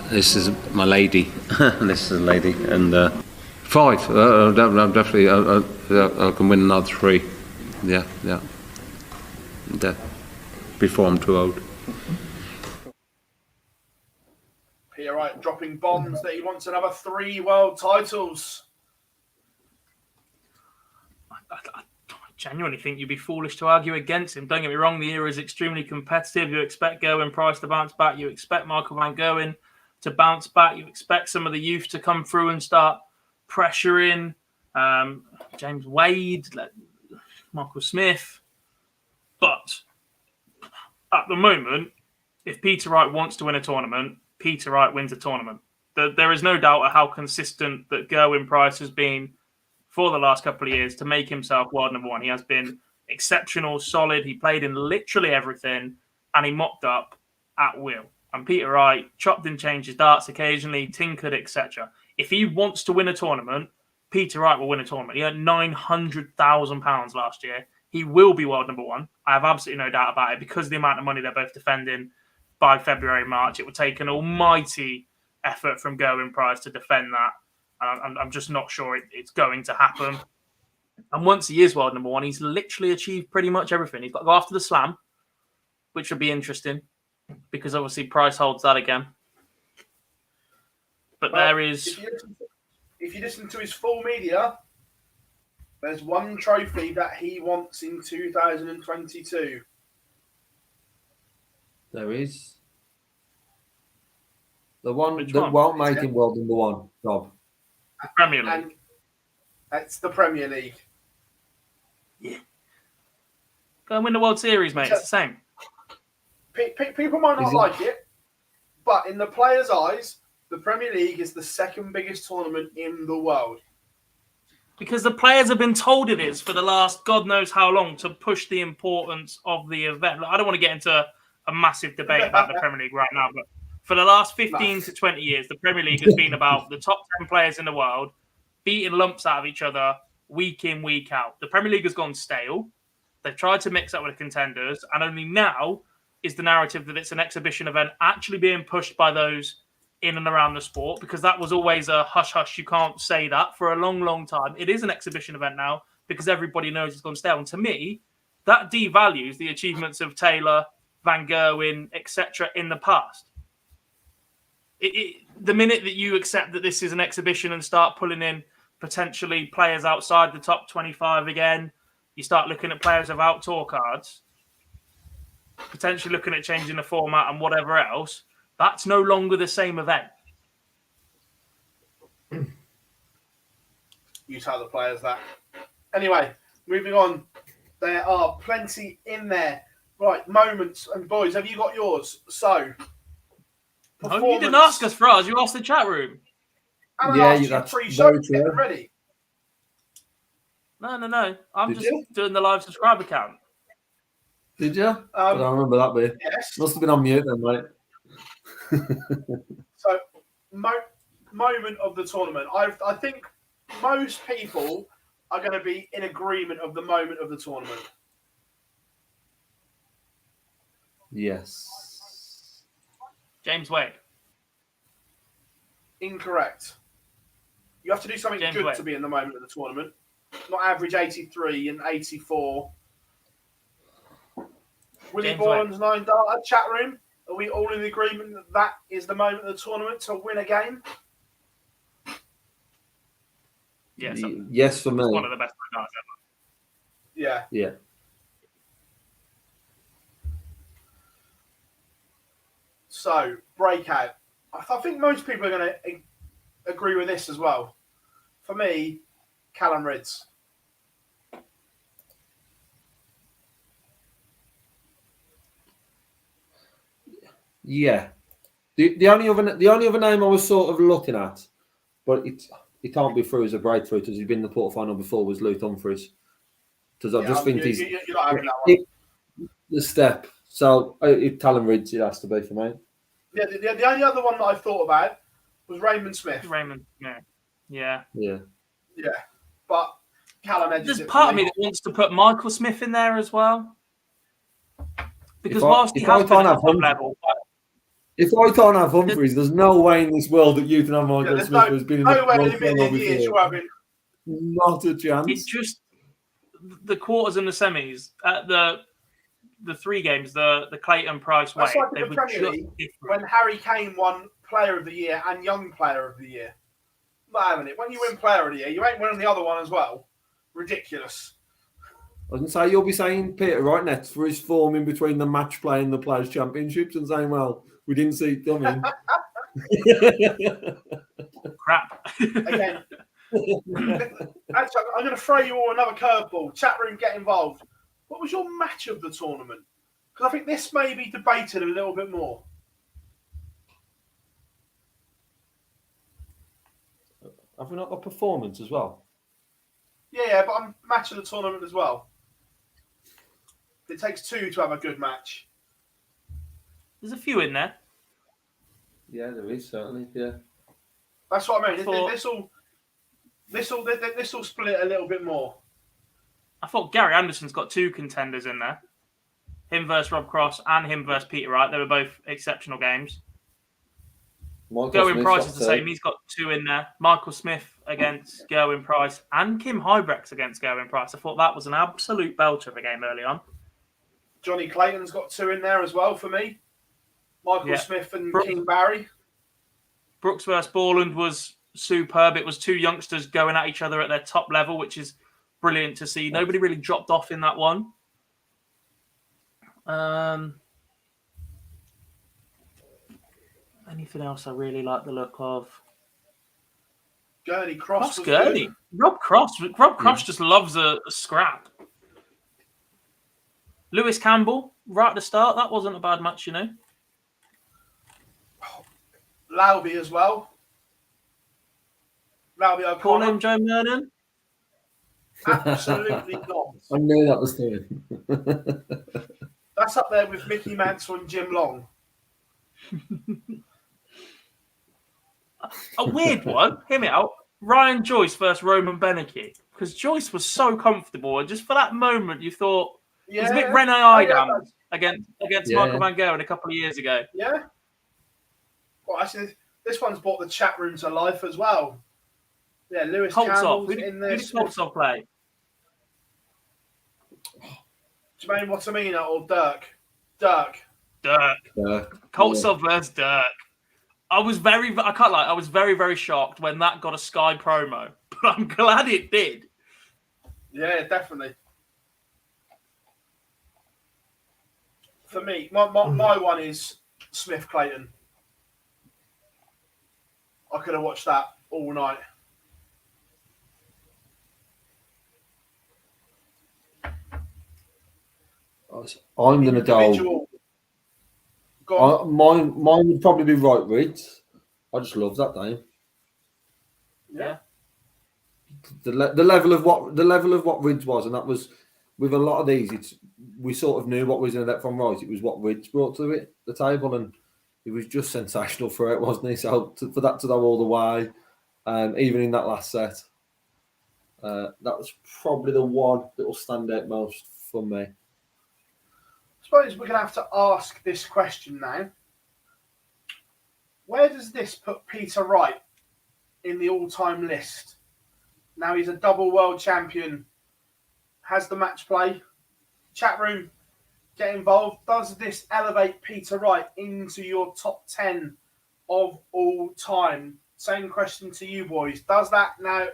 this is my lady. This is a lady, and 5. Definitely, I can win another 3. Yeah. Before I'm too old. Peter Wright dropping bombs that he wants another 3 world titles. genuinely think you'd be foolish to argue against him. Don't get me wrong, the era is extremely competitive. You expect Gerwyn Price to bounce back. You expect Michael Van Gerwen to bounce back. You expect some of the youth to come through and start pressuring. James Wade, Michael Smith. But at the moment, if Peter Wright wants to win a tournament, Peter Wright wins a tournament. There is no doubt of how consistent that Gerwyn Price has been for the last couple of years to make himself world number one. He has been exceptional, solid. He played in literally everything, and he mopped up at will. And Peter Wright chopped and changed his darts occasionally, tinkered, etc. If he wants to win a tournament, Peter Wright will win a tournament. He earned £900,000 last year. He will be world number one. I have absolutely no doubt about it because of the amount of money they're both defending by February, March. It would take an almighty effort from Gerwyn Price to defend that. I'm just not sure it's going to happen. And once he is world number one, he's literally achieved pretty much everything. He's got to go after the slam, which would be interesting because obviously Price holds that again. But there is... If you listen to his full media, there's one trophy that he wants in 2022. There is. The one Which that one? won't make him world number one, Rob. Premier League. And it's the Premier League. Yeah. Go and win the World Series, mate. It's the same. People might not like it, but in the players' eyes, the Premier League is the second biggest tournament in the world. Because the players have been told it is for the last God knows how long to push the importance of the event. I don't want to get into a massive debate about the Premier League right now, but for the last 15 to 20 years, the Premier League has been about the top 10 players in the world beating lumps out of each other week in, week out. The Premier League has gone stale. They've tried to mix up with the contenders, and only now is the narrative that it's an exhibition event actually being pushed by those in and around the sport, because that was always a hush-hush, you can't say that for a long, long time. It is an exhibition event now because everybody knows it's gone stale. And to me, that devalues the achievements of Taylor, Van Gerwen, etc. in the past. The minute that you accept that this is an exhibition and start pulling in potentially players outside the top 25 again, you start looking at players without tour cards, potentially looking at changing the format and whatever else, that's no longer the same event. You tell the players that. Anyway, moving on. There are plenty in there. Right, moments. And boys, have you got yours? So, no, you didn't ask us for ours. You asked the chat room. And Yeah, I asked that's you pre-show to very get true. them ready. No. I'm Did just you? doing the live subscriber count. Did you? I don't remember that bit. Yes. Must have been on mute then, mate. So, moment of the tournament. I think most people are going to be in agreement of the moment of the tournament. Yes. James Wade. Incorrect. You have to do something James good Wade. to be in the moment of the tournament. Not average 83 and 84. Willie James Bourne's 9 dart chat room. Are we all in agreement that that is the moment of the tournament to win a game? Yes. Yes, for me. One of the best guys ever. Yeah. Yeah. So, breakout. I think most people are going to agree with this as well. For me, Callum Ridds. Yeah. The only other name I was sort of looking at, but it can't be through as a breakthrough because he's been in the quarterfinal before, was Luke Humphries. Because I just think he's you're not having that one. the step. So Callum Ridds, it has to be for me. Yeah, the only other one that I thought about was Raymond Smith. Raymond, yeah. Yeah. Yeah, but Callum edges There's it part for of me that wants to put Michael Smith in there as well. Because whilst he if I has been can't at have the top Humphries- level, If I can't have Humphries, there's no way in this world that you can have Michael there's Smith who's been in the no way in World a Final million years before. you're having. Not a chance. it's just the quarters and the semis at the three games, the Clayton Price way. That's like They in the were Premier just League different. when Harry Kane won Player of the Year and Young Player of the Year. Not having it. When you win Player of the Year, you ain't winning the other one as well. Ridiculous. was going to say, you'll be saying Peter Wright next for his form in between the match play and the Players' Championships and saying, well, we didn't see it coming. Crap. Again, actually, I'm going to throw you all another curveball. Chat room, get involved. What was your match of the tournament? Because I think this may be debated a little bit more. Have we not got performance as well? Yeah, but I'm match of the tournament as well. It takes two to have a good match. There's a few in there. Yeah, there is certainly. Yeah, that's what I mean. Thought, this will split a little bit more. I thought Gary Anderson's got two contenders in there. Him versus Rob Cross and him versus Peter Wright. They were both exceptional games. Gerwin Price is the same. He's got two in there. Michael Smith against Gerwin Price and Kim Hybrex against Gerwin Price. I thought that was an absolute belter of a game early on. Johnny Clayton's got two in there as well for me. Michael Smith and King Barry. Brooks versus Borland was superb. It was two youngsters going at each other at their top level, which is brilliant to see. Nobody really dropped off in that one. Anything else I really like the look of? Gurney Cross. Gurney. Rob Cross just loves a scrap. Lewis Campbell, right at the start. That wasn't a bad match, you know. Lauby as well. Lauby O'Connor. Call him Joe Mernon? Absolutely not. I knew that was coming. That's up there with Mickey Mansell and Jim Long. A weird one. Hear me out. Ryan Joyce versus Roman Beneke. Because Joyce was so comfortable, and just for that moment, you thought it was a bit Rene Idam against Michael Van Gerwen a couple of years ago. Yeah. Well, actually, this one's brought the chat room to life as well. Yeah, Lewis Campbell's in there. Who did Coltsov play? Jermaine Watamina or Dirk? Dirk. Coltsov versus Dirk. I can't lie, I was very, very shocked when that got a Sky promo, but I'm glad it did. Yeah, definitely. For me, my one is Smith Clayton. I could have watched that all night. I'm going to go. Mine would probably be Wright. I just love that name. Yeah. The level of what Ridge was, and that was with a lot of these. We sort of knew what was in that from Wright. It was what Ridge brought to it, the table, and it was just sensational for it, wasn't he? So for that to go all the way, even in that last set, that was probably the one that will stand out most for me. I suppose we're going to have to ask this question now. Where does this put Peter Wright in the all-time list? Now he's a double world champion, has the match play. Chat room, get involved. Does this elevate Peter Wright into your top 10 of all time? Same question to you boys. Does that now?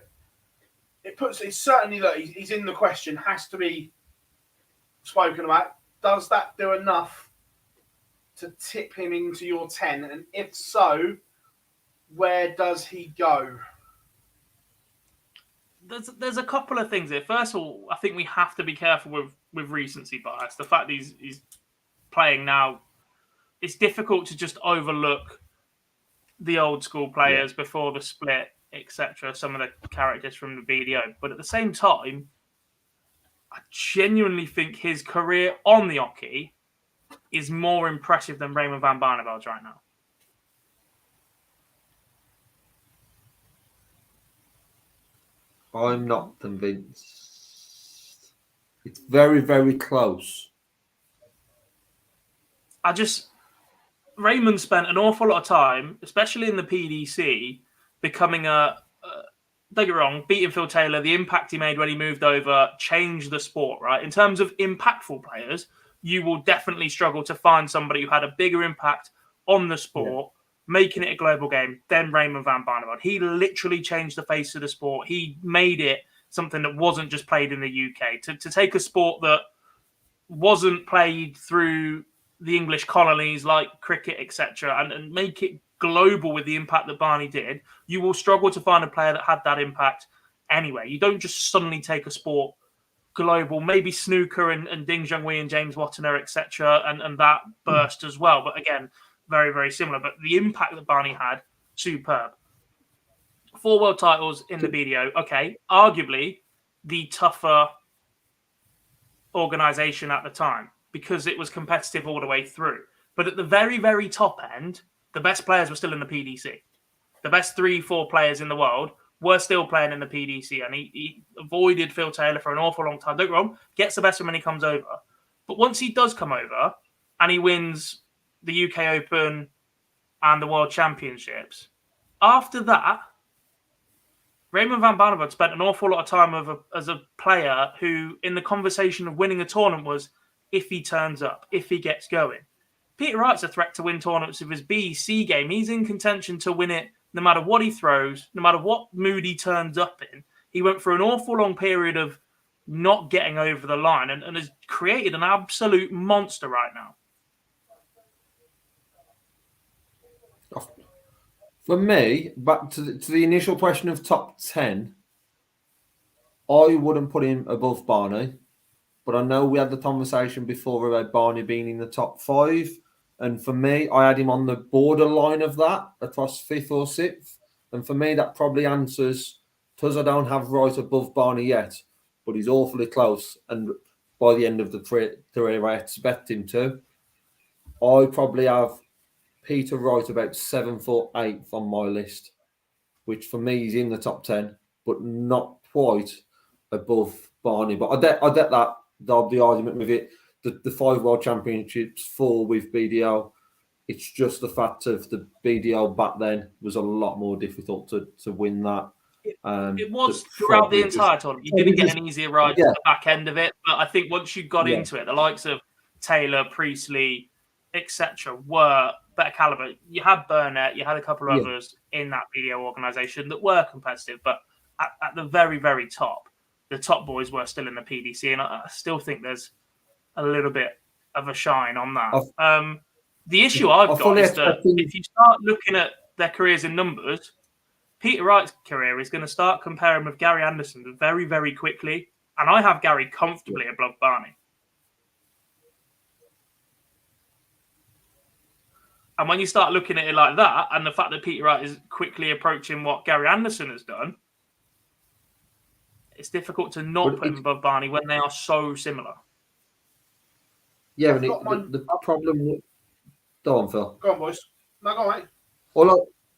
It's certainly, look, he's in the question, has to be spoken about. Does that do enough to tip him into your 10? And if so, where does he go? There's a couple of things here. First of all, I think we have to be careful with recency bias. The fact he's playing now, it's difficult to just overlook the old school players before the split, etc. Some of the characters from the BDO. But at the same time, I genuinely think his career on the hockey is more impressive than Raymond van Barneveld's right now. I'm not convinced. It's very, very close. Raymond spent an awful lot of time, especially in the PDC, becoming don't get me wrong, beating Phill Taylor, the impact he made when he moved over changed the sport, right? In terms of impactful players, you will definitely struggle to find somebody who had a bigger impact on the sport, making it a global game, than Raymond van Barneveld. He literally changed the face of the sport. He made it something that wasn't just played in the UK, to take a sport that wasn't played through the English colonies like cricket, etc., and make it global with the impact that Barney did, you will struggle to find a player that had that impact anyway. You don't just suddenly take a sport global, maybe snooker and Ding Junhui and James Wattener, etc., and that burst as well. But again, very, very similar. But the impact that Barney had, superb. 4 world titles in the BDO. Okay, arguably the tougher organisation at the time because it was competitive all the way through. But at the very, very top end, the best players were still in the PDC. The best 3-4 players in the world were still playing in the PDC, and he avoided Phill Taylor for an awful long time. Don't get wrong, gets the best of him when he comes over. But once he does come over and he wins the UK Open and the World Championships, after that, Raymond van Barneveld spent an awful lot of time as a player who, in the conversation of winning a tournament, was if he turns up, if he gets going. Peter Wright's a threat to win tournaments with his BC game. He's in contention to win it no matter what he throws, no matter what mood he turns up in. He went through an awful long period of not getting over the line and has created an absolute monster right now. For me, back to the initial question of top 10, I wouldn't put him above Barney, but I know we had the conversation before about Barney being in the top 5, and for me, I had him on the borderline of that, across 5th or 6th, and for me, that probably answers, because I don't have Wright above Barney yet, but he's awfully close, and by the end of the career, I expect him to. I probably have Peter Wright about 7th or 8th on my list, which for me is in the top 10, but not quite above Barney. But I get that the argument with it. The 5 World Championships, 4 with BDO. It's just the fact of the BDO back then was a lot more difficult to win that. It was throughout the entire tournament. You didn't get an easier ride at the back end of it, but I think once you got into it, the likes of Taylor, Priestley, etc., were better caliber. You had Burnett, you had a couple of others in that BDO organisation that were competitive, but at the very, very top, the top boys were still in the PDC, and I still think there's a little bit of a shine on that. The issue I've got is that if you start looking at their careers in numbers, Peter Wright's career is going to start comparing with Gary Anderson very, very quickly, and I have Gary comfortably above Barney. And when you start looking at it like that, and the fact that Peter Wright is quickly approaching what Gary Anderson has done, it's difficult to not put him above Barney when they are so similar. Yeah, but the problem... Go on, Phil. Go on, boys. No, go on, mate.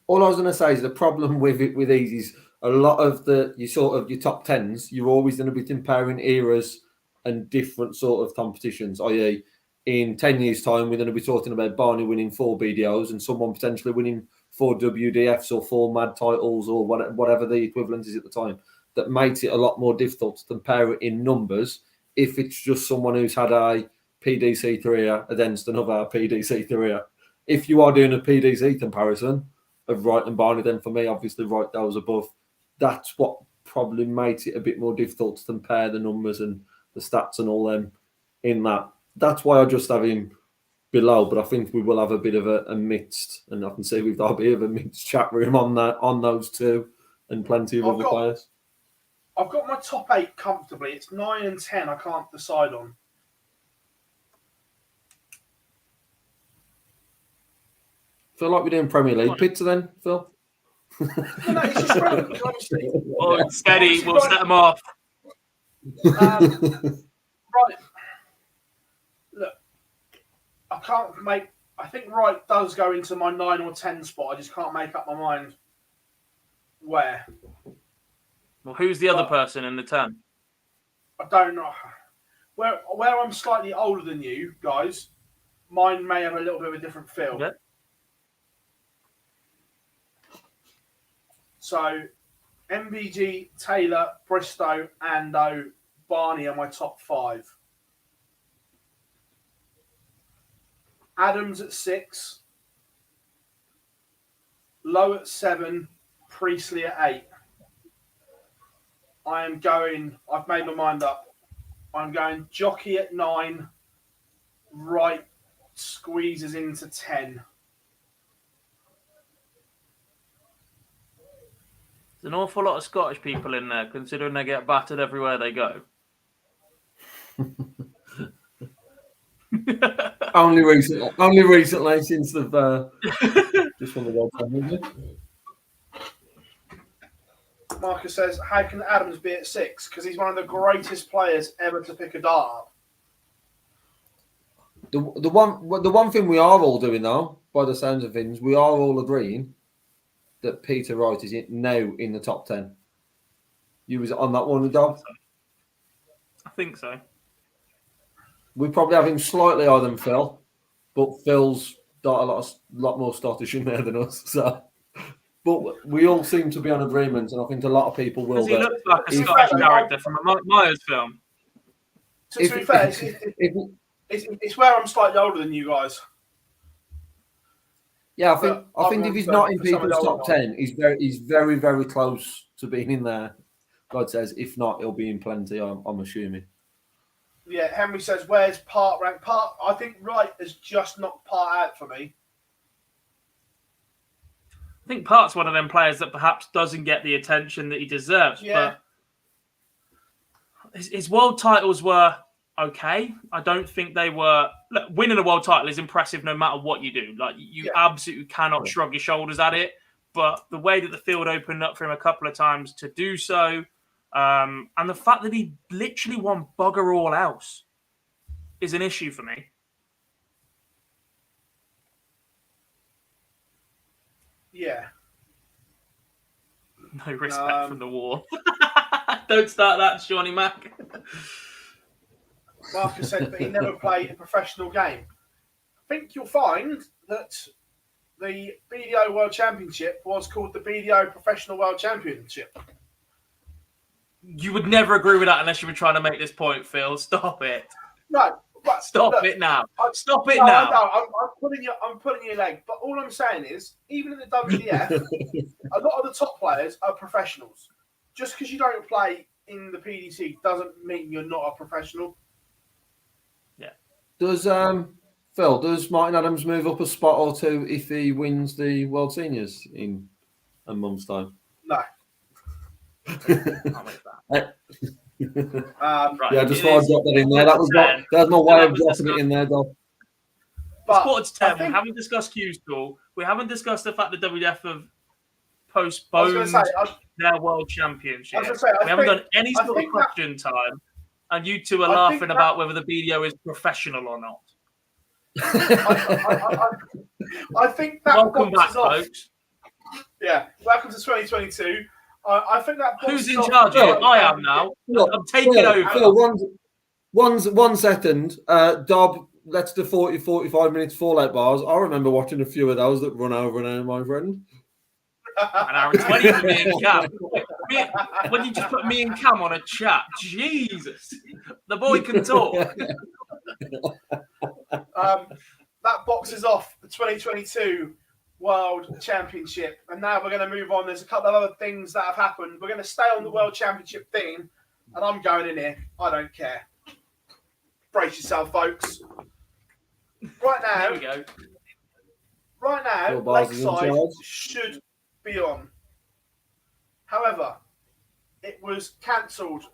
All I was going to say is the problem with these is a lot of your top 10s, you're always going to be comparing eras and different sort of competitions, i.e., in 10 years' time, we're going to be talking about Barney winning 4 BDOs and someone potentially winning 4 WDFs or 4 MAD titles or whatever the equivalent is at the time. That makes it a lot more difficult to compare it in numbers if it's just someone who's had a PDC career against another PDC career. If you are doing a PDC comparison of Wright and Barney, then for me, obviously, Wright goes above. That's what probably makes it a bit more difficult to compare the numbers and the stats and all them in that. That's why I just have him below, but I think we will have a bit of a mixed, and I can see we've got a bit of a mixed chat room on those two and plenty of other players. I've got my top 8 comfortably. It's 9 and 10 I can't decide on. Feel like we're doing Premier League pizza then, Phil? No, it's just relevant, obviously. Oh, it's steady. We'll set them off. Right. Look, I think Wright does go into my 9 or 10 spot. I just can't make up my mind where. Well, who's the other person in the 10? I don't know. Where I'm slightly older than you guys, mine may have a little bit of a different feel. Okay. So, MVG, Taylor, Bristow, Ando, Barney are my top 5. Adams at 6. Lowe at 7. Priestley at 8. I've made my mind up. I'm going Jockey at 9. Wright squeezes into 10. There's an awful lot of Scottish people in there, considering they get battered everywhere they go. Only recently since they've just won the World Championship. Marcus says, how can Adams be at 6? Because he's one of the greatest players ever to pick a dart up. The one thing we are all doing though, by the sounds of things, we are all agreeing that Peter Wright is now in the top 10. You was on that one, Dom? I think so. We probably have him slightly higher than Phill, but Phil's got a lot more Scottish in there than us. So, but we all seem to be on agreement, and I think a lot of people will. Because he looks like a Scottish character from a Myers film. To be fair, it's where I'm slightly older than you guys. Yeah, I think if he's not in people's top 10, he's very, very close to being in there. God says, if not, he'll be in plenty. I'm assuming. Yeah, Henry says, where's Part rank? I think Wright has just knocked Part out for me. I think Part's one of them players that perhaps doesn't get the attention that he deserves. Yeah. But his world titles were okay. I don't think they were. Look, winning a world title is impressive no matter what you do. Like you absolutely cannot shrug your shoulders at it. But the way that the field opened up for him a couple of times to do so, and the fact that he literally won bugger all else is an issue for me. Yeah. No respect from the war. Don't start that, Shawnee Mack. Marcus said that he never played a professional game. I think you'll find that the BDO World Championship was called the BDO Professional World Championship. You would never agree with that unless you were trying to make this point, Phil. Stop it. No, but Stop it now. Stop it now. No, I'm putting your leg. But all I'm saying is, even in the WDF, a lot of the top players are professionals. Just because you don't play in the PDC doesn't mean you're not a professional. Yeah. Does Phill, does Martin Adams move up a spot or two if he wins the World Seniors in a month's time? No. Right, yeah, I just thought I'd drop that in there. There's no way of dropping it in there, though. It's quarter to 10. We haven't discussed Q's School. We haven't discussed the fact that WDF have postponed their World Championship. We haven't done any sort of question time. And you two are laughing about whether the BDO is professional or not. I think that welcome back, folks. Yeah, welcome to 2022. I think that who's in charge of it? I am now. Look, I'm taking over. Phil, one second. Dob, let's do 45 minutes fallout bars. I remember watching a few of those that run over an hour, my friend. An hour and 20 for me and Cam. When you just put me and Cam on a chat, Jesus, the boy can talk. That boxes off the 2022 World Championship, and now we're going to move on. There's a couple of other things that have happened. We're going to stay on the World Championship theme, and I'm going in here. I don't care. Brace yourself, folks. Right now, here we go. Right now, Lakeside should be on. However, it was cancelled,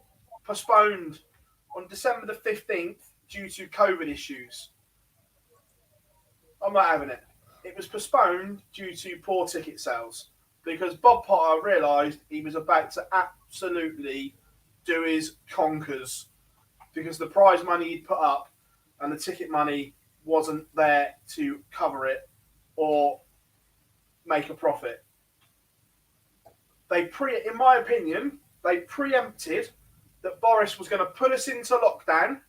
postponed on December the 15th due to COVID issues. I'm not having it. It was postponed due to poor ticket sales because Bob Potter realised he was about to absolutely do his conkers because the prize money he'd put up and the ticket money wasn't there to cover it or make a profit. In my opinion, they preempted that Boris was going to put us into lockdown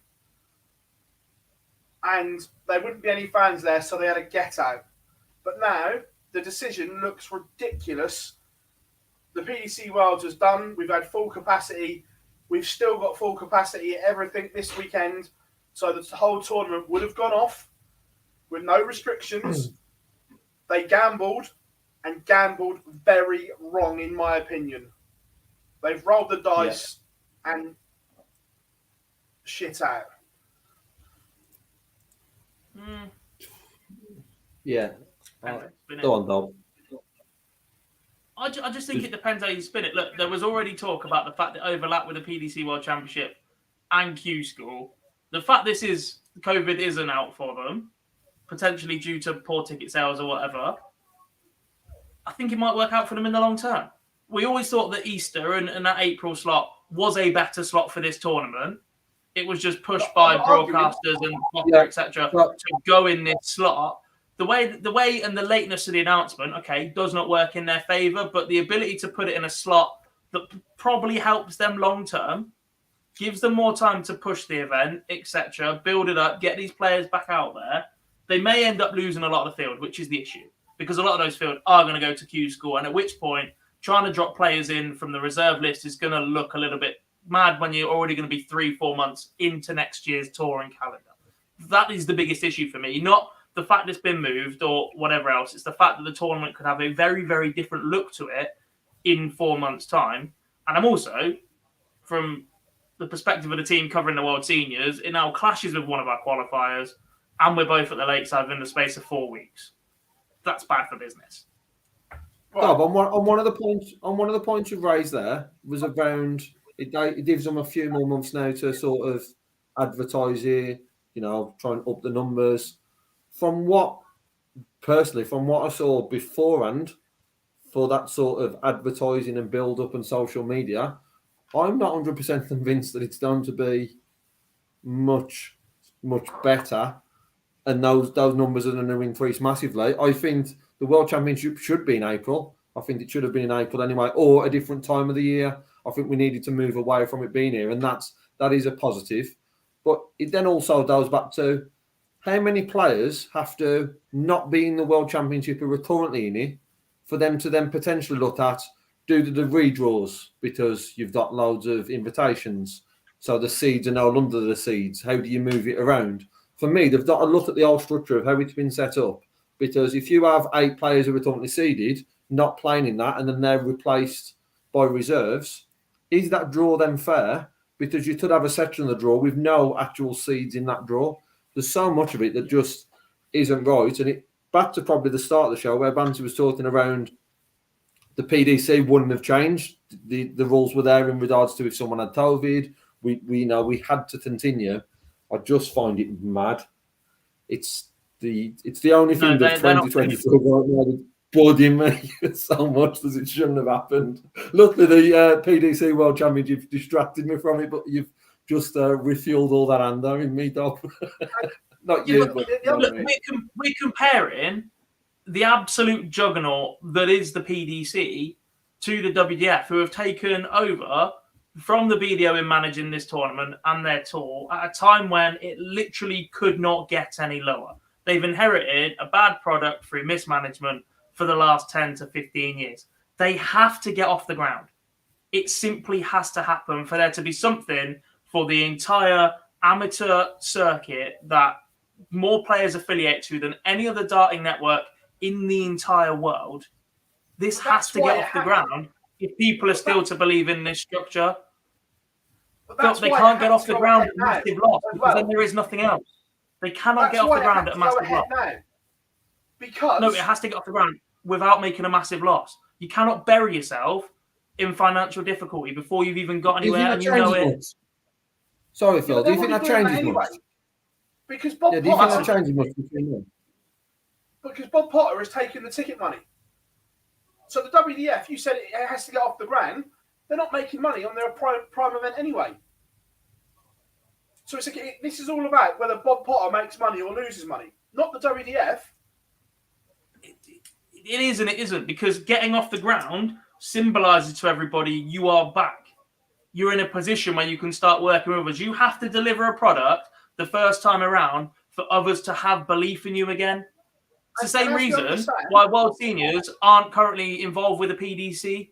and there wouldn't be any fans there, so they had a get out. But now, the decision looks ridiculous. The PDC Worlds is done. We've had full capacity. We've still got full capacity at everything this weekend. So that the whole tournament would have gone off with no restrictions. They gambled, and gambled very wrong, in my opinion. They've rolled the dice and shit out. Yeah. Go on, Dom. I just think it depends how you spin it. Look, there was already talk about the fact that overlap with the PDC World Championship and Q School. The fact COVID isn't out for them, potentially due to poor ticket sales or whatever, I think it might work out for them in the long term. We always thought that Easter and that April slot was a better slot for this tournament. It was just pushed by broadcasters and etc. to go in this slot. The way and the lateness of the announcement, does not work in their favour, but the ability to put it in a slot that probably helps them long term, gives them more time to push the event, etc., build it up, get these players back out there. They may end up losing a lot of the field, which is the issue, because a lot of those field are going to go to Q School, and at which point trying to drop players in from the reserve list is going to look a little bit mad when you're already going to be 3-4 months into next year's touring calendar. That is the biggest issue for me, not the fact it's been moved or whatever else. It's the fact that the tournament could have a very, very different look to it in 4 months' time. And I'm also, from the perspective of the team covering the World Seniors, it now clashes with one of our qualifiers, and we're both at the Lakeside within the space of 4 weeks. That's bad for business. Bob, on one of the points you've raised there was around it gives them a few more months now to sort of advertise it, try and up the numbers. From what I saw beforehand for that sort of advertising and build up and social media, I'm not 100% convinced that it's going to be much, much better. And those numbers are going to increase massively. I think the World Championship should be in April. I think it should have been in April anyway, or a different time of the year. I think we needed to move away from it being here, and that is a positive. But it then also goes back to how many players have to not be in the World Championship who are currently in it for them to then potentially look at do the redraws because you've got loads of invitations. So the seeds are no longer the seeds. How do you move it around? For me, they've got to look at the whole structure of how it's been set up. Because if you have 8 players who are currently seeded, not playing in that, and then they're replaced by reserves, is that draw then fair? Because you could have a section of the draw with no actual seeds in that draw. There's so much of it that just isn't right. And it back to probably the start of the show where Banty was talking around the PDC wouldn't have changed. The rules were there in regards to if someone had COVID. We had to continue. I just find it mad. It's the only thing that 2024 right now is bugging me so much that it shouldn't have happened. Luckily, the PDC World Championship distracted me from it, but you've just refueled all that anger in me, Doc. Not you, but we're comparing the absolute juggernaut that is the PDC to the WDF, who have taken over from the BDO in managing this tournament and their tour at a time when it literally could not get any lower. They've inherited a bad product through mismanagement for the last 10 to 15 years. They have to get off the ground. It simply has to happen for there to be something for the entire amateur circuit that more players affiliate to than any other darting network in the entire world. This has to get off the ground if people are still to believe in this structure. But they can't get off the ground at a massive loss because then there is nothing else. They cannot get off the ground at a massive loss. Because it has to get off the ground without making a massive loss. You cannot bury yourself in financial difficulty before you've even got anywhere and you know it. Sorry, Phil. Do you think that changes much? Because Bob do you think that changes much between them? Because Bob Potter has taken the ticket money. So the WDF, you said it has to get off the ground. They're not making money on their prime event anyway. So this is all about whether Bob Potter makes money or loses money, not the WDF. It is and it isn't, because getting off the ground symbolises to everybody you are back. You're in a position where you can start working with others. You have to deliver a product the first time around for others to have belief in you again. It's the same reason why World Seniors aren't currently involved with the PDC,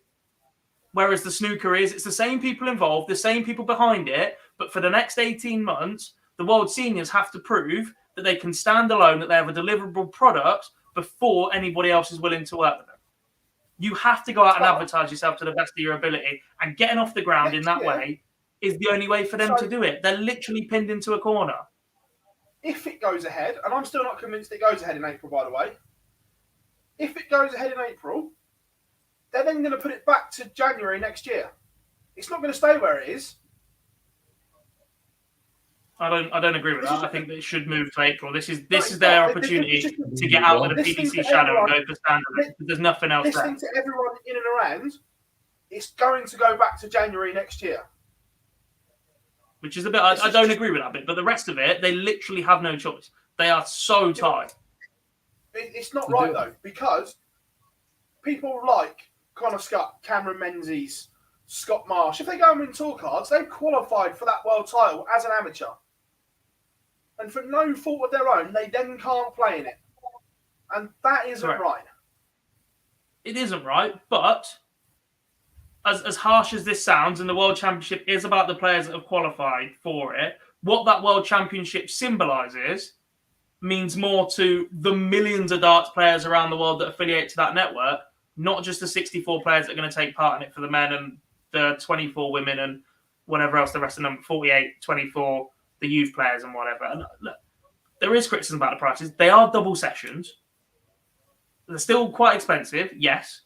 whereas the snooker is. It's the same people involved, the same people behind it, but for the next 18 months, the World Seniors have to prove that they can stand alone, that they have a deliverable product before anybody else is willing to work with them. You have to go out and But- advertise yourself to the best of your ability, and getting off the ground in that Yeah. way is the only way for them to do it. They're literally pinned into a corner. If it goes ahead, and I'm still not convinced it goes ahead in April, by the way. If it goes ahead in April, they're then going to put it back to January next year. It's not going to stay where it is. I don't agree with that. I think that it should move to April. This is it's their not. opportunity It's just- to get out of the Listening PDC to shadow and everyone- go for standard. There's nothing else Listening there. to everyone in and around, it's going to go back to January next year. Which is a bit. I don't agree with that bit, but the rest of it, they literally have no choice. They are so tight. It's not right though, because people like Connor Scott, Cameron Menzies, Scott Marsh, if they go and win tour cards, they've qualified for that world title as an amateur. And for no fault of their own, they then can't play in it. And that isn't Correct. right. It isn't right, but as harsh as this sounds, and the World Championship is about the players that have qualified for it, what that World Championship symbolises means more to the millions of darts players around the world that affiliate to that network, not just the 64 players that are going to take part in it for the men and the 24 women and whatever else the rest of them, 48, 24, the youth players and whatever. And look, there is criticism about the prices. They are double sessions. They're still quite expensive, yes,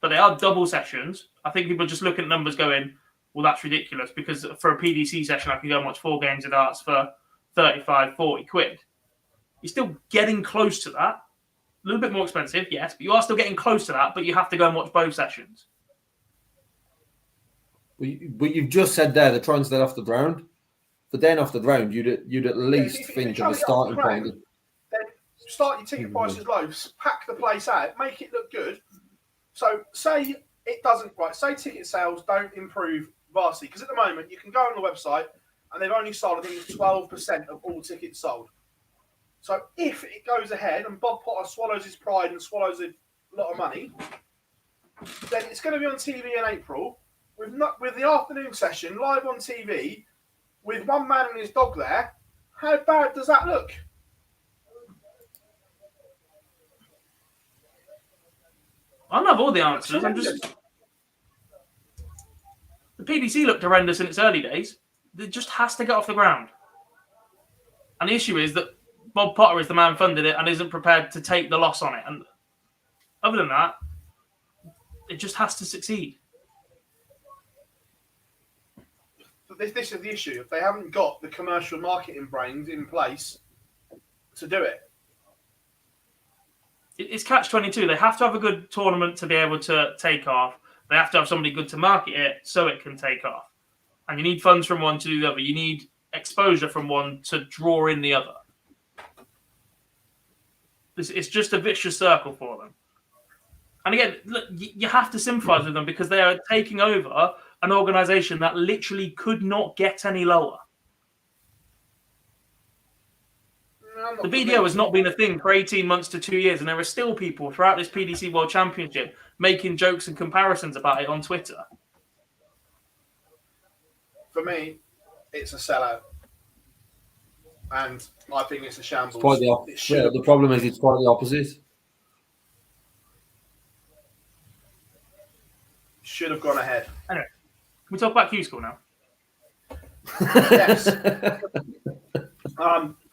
but they are double sessions. I think people are just looking at numbers going, well, that's ridiculous, because for a PDC session, I can go and watch 4 games of darts for 35, 40 quid. You're still getting close to that. A little bit more expensive, yes, but you are still getting close to that, but you have to go and watch both sessions. But you've just said there they're trying to stay off the ground. But then off the ground, you'd at least if think you're of a trying to get off starting the point. ground, then start your ticket prices low, pack the place out, make it look good. So say it doesn't, right, say ticket sales don't improve vastly, because at the moment you can go on the website and they've only sold, I think it's 12% of all tickets sold. So if it goes ahead and Bob Potter swallows his pride and swallows a lot of money, then it's going to be on TV in April with the afternoon session live on TV with one man and his dog there. How bad does that look? I don't have all the answers. The PDC looked horrendous in its early days. It just has to get off the ground. And the issue is that Bob Potter is the man funded it and isn't prepared to take the loss on it. And other than that, it just has to succeed. But this is the issue. If they haven't got the commercial marketing brains in place to do it. It's catch-22. They have to have a good tournament to be able to take off. They have to have somebody good to market it so it can take off. And you need funds from one to do the other. You need exposure from one to draw in the other. It's just a vicious circle for them. And again, look, you have to sympathise with them because they are taking over an organisation that literally could not get any lower. The BDO has not been a thing for 18 months to 2 years, and there are still people throughout this PDC World Championship making jokes and comparisons about it on Twitter. For me, it's a sellout. And I think it's a shambles. It's quite the problem is it's quite the opposite. Should have gone ahead. Anyway, can we talk about Q School now? Yes.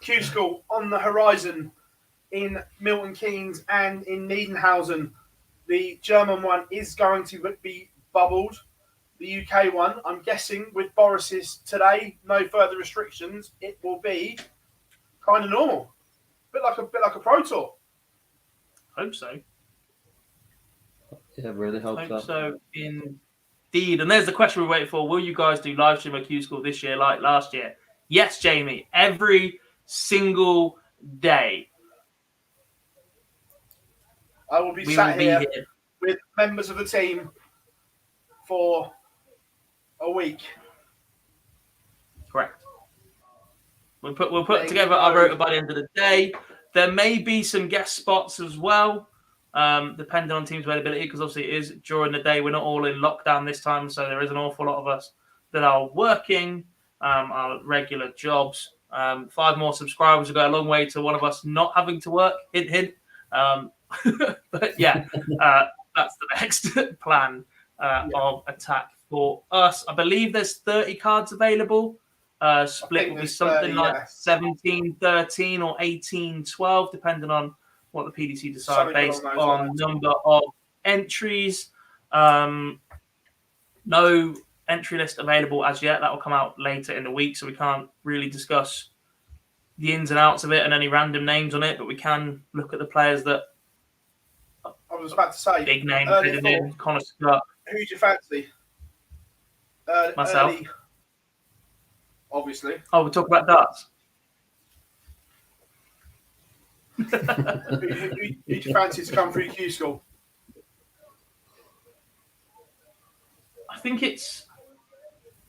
Q School on the horizon in Milton Keynes and in Niedenhausen. The German one is going to be bubbled. The UK one, I'm guessing, with Boris's today, no further restrictions, it will be kind of normal, bit like a pro tour. Hope so. Yeah, really hope so. Indeed. And there's the question we waited for. Will you guys do live stream at Q School this year like last year? Yes, Jamie. Every single day. I will be sat here with members of the team for a week. Correct. We'll put together our rota by the end of the day. There may be some guest spots as well, depending on team's availability, because obviously it is during the day. We're not all in lockdown this time, so there is an awful lot of us that are working our regular jobs. 5 more subscribers will go a long way to one of us not having to work. Hint, hint. But yeah, that's the next plan of attack for us. I believe there's 30 cards available. Split will be something 30, like 17-13 or 18-12, depending on what the PDC decide based on number of entries. No entry list available as yet. That will come out later in the week, so we can't really discuss the ins and outs of it and any random names on it, but we can look at the players that I was about to say big name in Connor Scott. Who do you fancy? Myself. Early, obviously. Oh, we'll talk about darts. who do you fancy to come through Q School? I think it's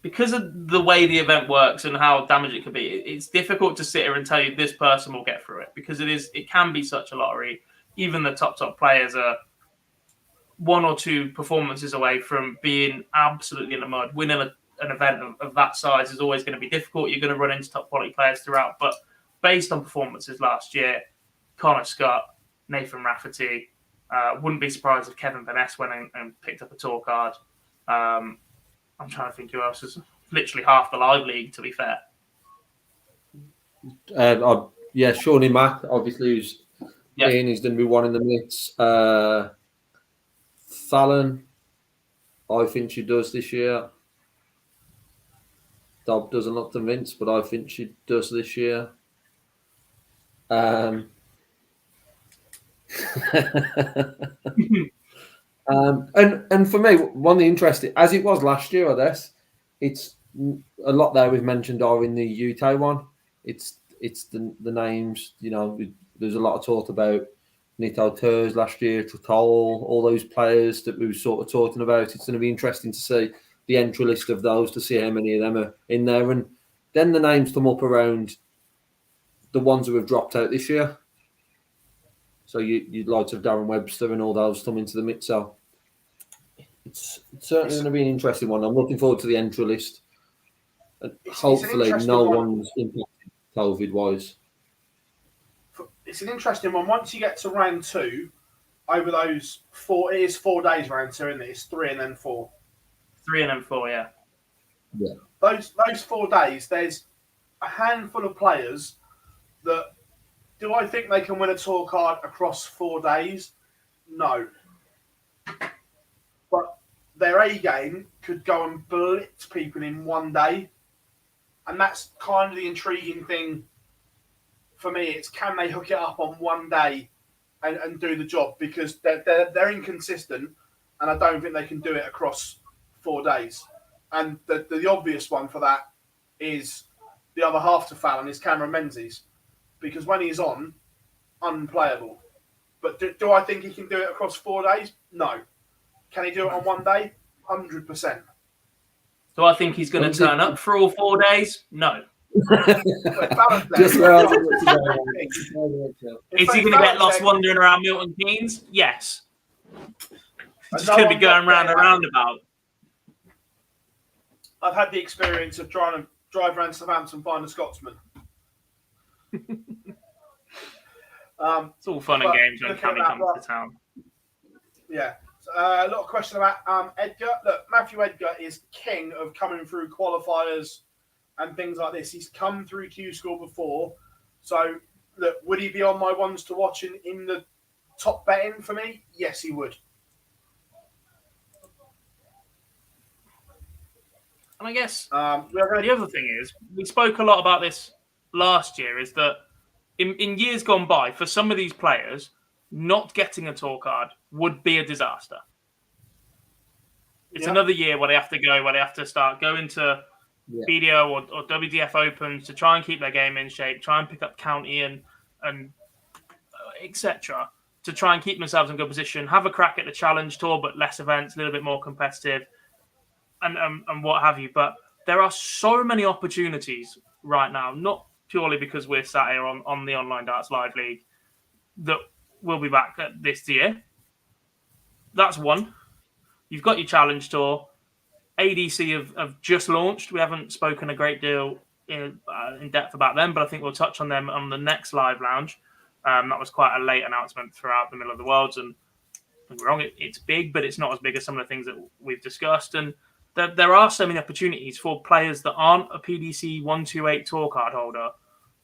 because of the way the event works and how damaged it could be. It's difficult to sit here and tell you this person will get through it because it can be such a lottery. Even the top players are one or two performances away from being absolutely in the mud. Winning an event of that size is always going to be difficult. You're going to run into top quality players throughout, but based on performances last year, Connor Scott, Nathan Rafferty, wouldn't be surprised if Kevin Van Ness went and picked up a tour card. I'm trying to think who else is literally half the live league, to be fair. Shawnee Mack, obviously, who's he's going to be one in the mix. Fallon, I think she does this year. Dob doesn't look convinced, but I think she does this year. And for me, one of the interesting, as it was last year, I guess, it's a lot there we've mentioned are in the UK one. It's the names, there's a lot of talk about Nito Turs last year, Tratol, all those players that we were sort of talking about. It's going to be interesting to see the entry list of those, to see how many of them are in there. And then the names come up around the ones who have dropped out this year. So you'd like to have Darren Webster and all those come into the mix. So it's certainly going to be an interesting one. I'm looking forward to the entry list. And hopefully no one's impacted COVID-wise. It's an interesting one. Once you get to round 2, over those 4, it is 4 days round 2, isn't it? It's 3 and then 4. 3 and then 4, yeah. Yeah. Those 4 days, there's a handful of players that, do I think they can win a tour card across 4 days? No. But their A game could go and blitz people in 1 day. And that's kind of the intriguing thing for me. It's can they hook it up on 1 day and do the job? Because they're inconsistent, and I don't think they can do it across 4 days. And the obvious one for that is the other half to Fallon is Cameron Menzies, because when he's on, unplayable. But do I think he can do it across 4 days? No. Can he do it on 1 day? 100%. Do I think he's going to turn up for all 4 days? No. Just well, is he going to get lost wandering around Milton Keynes? Yes. He's just going to be going round and roundabout. I've had the experience of trying to drive around Southampton and find a Scotsman. It's all fun and games when Cammy comes to town. Yeah. A lot of questions about Edgar. Look, Matthew Edgar is king of coming through qualifiers and things like this. He's come through Q School before. So, look, would he be on my ones to watch in the top betting for me? Yes, he would. And I guess the other thing is, we spoke a lot about this last year, is that in years gone by, for some of these players, not getting a tour card would be a disaster. It's another year where they have to start going to BDO or WDF Opens to try and keep their game in shape, try and pick up county and etc. to try and keep themselves in good position, have a crack at the Challenge Tour, but less events, a little bit more competitive, and what have you. But there are so many opportunities right now, not purely because we're sat here on the Online Darts Live League, that we'll be back this year. That's one. You've got your Challenge Tour. ADC have just launched. We haven't spoken a great deal in depth about them, but I think we'll touch on them on the next live lounge. That was quite a late announcement throughout the middle of the Worlds, and Don't get me wrong, it's big, but it's not as big as some of the things that we've discussed. And there are so many opportunities for players that aren't a PDC 128 tour card holder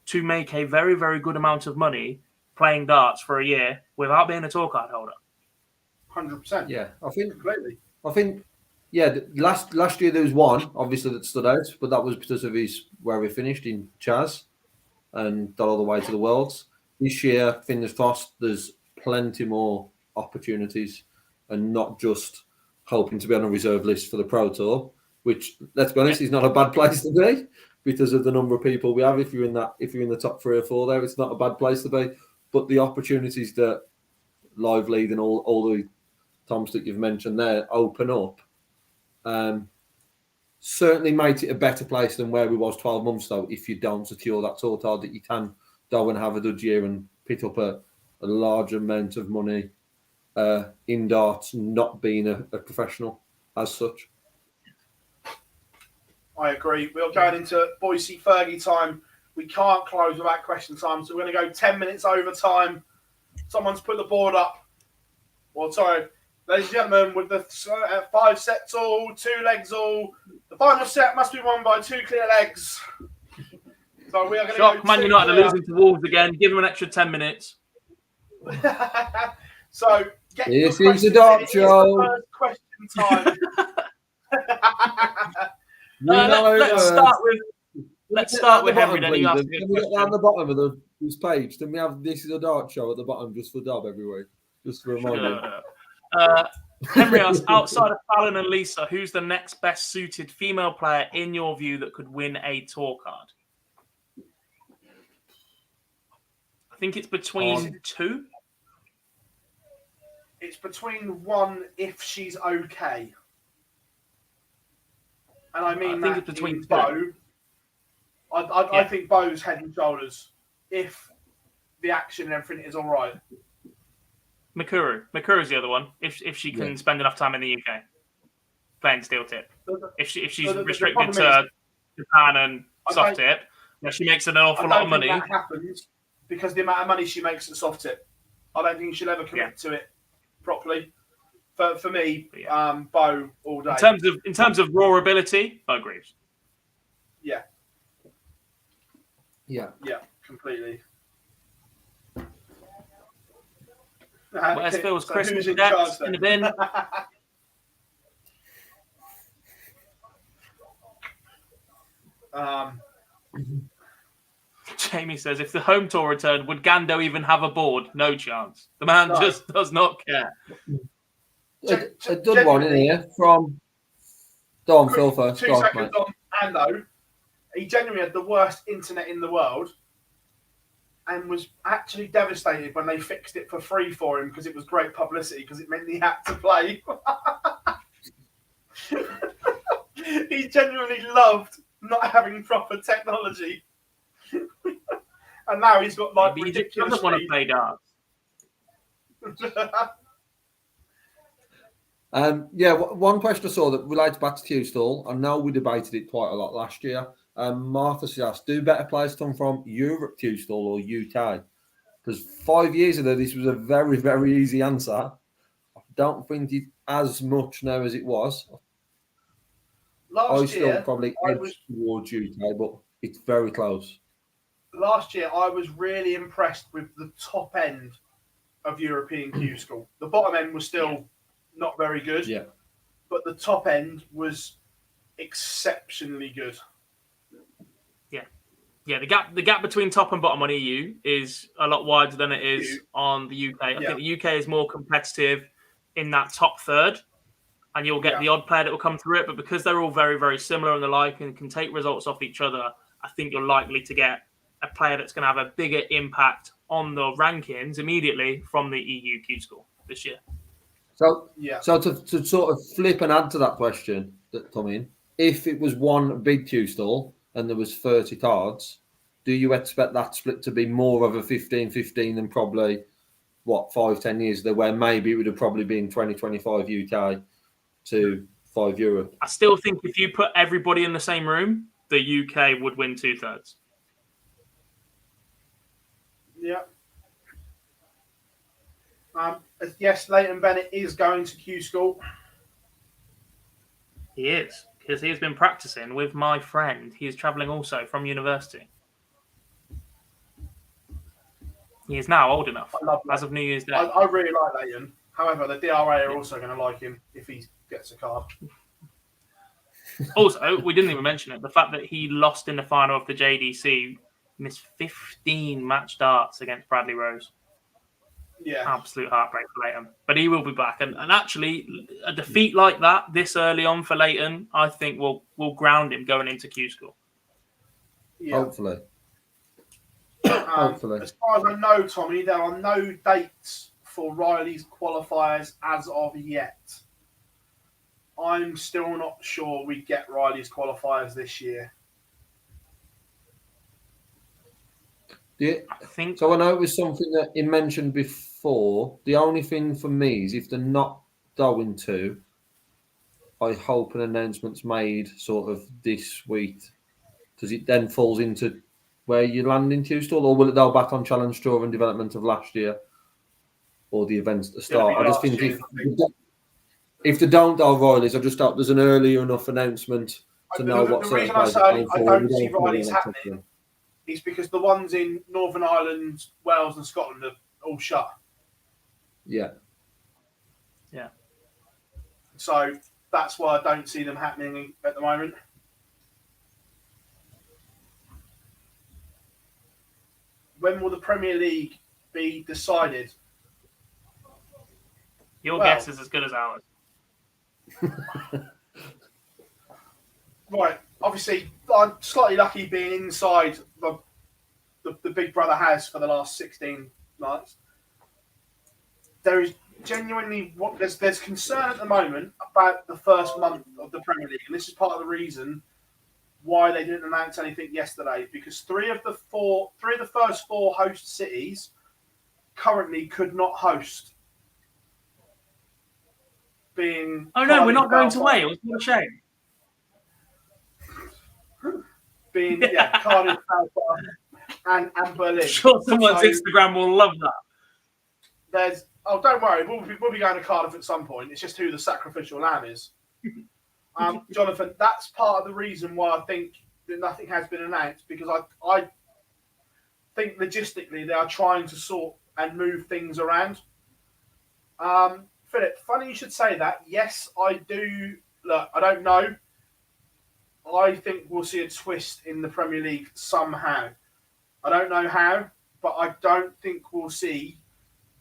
to make a very, very good amount of money playing darts for a year without being a tour card holder. 100%. Yeah, I think Completely. Yeah, last year there was one obviously that stood out, but that was because of where we finished in Chaz and got all the way to the Worlds. This year, fingers crossed, there's plenty more opportunities, and not just hoping to be on a reserve list for the Pro Tour, which, let's be honest, is not a bad place to be because of the number of people we have. If you're in the top 3 or 4 there, it's not a bad place to be. But the opportunities that Live League and all the Toms that you've mentioned there open up, certainly made it a better place than where we was 12 months ago. If you don't secure that tour card, that you can go and have a good year and pick up a large amount of money in darts, not being a professional as such. I agree. We're going into Boise Fergie time. We can't close without question time, so we're going to go 10 minutes over time. Someone's put the board up. Well, sorry. Ladies and gentlemen, with the 5 sets all, 2 legs all, the final set must be won by 2 clear legs. So we are going to Shock, go Man United are losing to Wolves again. Give them an extra 10 minutes. So get your This is the questions Dart in. Show. It's the first question time. Let's start with Henry. Then Can you ask we get down the bottom of this page? Then we have This is a Dart Show at the bottom just for Dob every week, just for a moment. Henry asks, outside of Fallon and Lisa, who's the next best suited female player in your view that could win a tour card? I think it's between 2. It's between 1 if she's okay. And I mean, I think it's between 2. Bo. I think Bo's head and shoulders if the action and everything is all right. Makuru's the other one. If she can spend enough time in the UK playing steel tip. If she's restricted to Japan and soft tip, she makes an awful lot of money. That happens because the amount of money she makes at soft tip. I don't think she'll ever commit to it properly. For me, Bo all day. In terms of raw ability, Bo Greaves. Yeah, completely. Where's Phil's so Christmas who's in decks charge in the bin? Jamie says, if the home tour returned, would Gando even have a board? No chance. The man just does not care. A good one in here from Don Phil first. 2 seconds on Ando. He genuinely had the worst internet in the world and was actually devastated when they fixed it for free for him because it was great publicity because it meant he had to play. He genuinely loved not having proper technology. And now he's got like Maybe ridiculous. He doesn't want to play darts. One question I saw that relates back to Q-Stall. I know we debated it quite a lot last year. Martha asked, do better players come from Europe Q-Stall or UK? Because 5 years ago, this was a very, very easy answer. I don't think it's as much now as it was. Last year, probably edge towards UK, but it's very close. Last year, I was really impressed with the top end of European Q School. The bottom end was still not very good, but the top end was exceptionally good. Yeah, the gap between top and bottom on EU is a lot wider than it is on the UK. I think the UK is more competitive in that top third, and you'll get the odd player that will come through it. But because they're all very, very similar and the like and can take results off each other, I think you're likely to get a player that's going to have a bigger impact on the rankings immediately from the EU Q School this year. So to sort of flip and add to that question that come in, if it was one big Q stall and there was 30 cards, do you expect that split to be more of a 15-15 than probably, 5-10 years ago, where maybe it would have probably been 20-25 UK to 5 Europe? I still think if you put everybody in the same room, the UK would win 2/3. Yeah. yes, Leighton Bennett is going to Q School. He is, because he has been practicing with my friend. He is travelling also from university. He is now old enough, I love as of New Year's Day. I really like Leighton. However, the DRA are also going to like him if he gets a card. Also, we didn't even mention it, the fact that he lost in the final of the JDC, missed 15 match darts against Bradley Rose. Yeah. Absolute heartbreak for Leighton. But he will be back. And actually, a defeat like that this early on for Leighton, I think will ground him going into Q School. Yeah. Hopefully. Hopefully. As far as I know, Tommy, there are no dates for Riley's qualifiers as of yet. I'm still not sure we get Riley's qualifiers this year. Yeah. I think So I know it was something that he mentioned before. The only thing for me is if they're not going to, I hope an announcement's made sort of this week. Does it then falls into where you land in Q School, or will it go back on Challenge Tour and development of last year, or the events at the start? I just think if they don't go Riley's, I just hope there's an early enough announcement to know what the reason I say I don't see Riley's happening is because the ones in Northern Ireland, Wales, and Scotland are all shut. Yeah. Yeah. So that's why I don't see them happening at the moment. When will the Premier League be decided? Your guess is as good as ours. Right. Obviously, I'm slightly lucky being inside the Big Brother has for the last 16 nights. There is genuinely there's concern at the moment about the first month of the Premier League, and this is part of the reason why they didn't announce anything yesterday, because three of the first four host cities currently could not host. Being we're not going to Wales. What a shame. Being Cardiff, and Berlin. I'm sure someone's Instagram will love that. Don't worry, we'll be going to Cardiff at some point. It's just who the sacrificial lamb is. Jonathan, that's part of the reason why I think that nothing has been announced, because I think logistically they are trying to sort and move things around. Philip, funny you should say that. Yes, I do. Look, I don't know. I think we'll see a twist in the Premier League somehow. I don't know how, but I don't think we'll see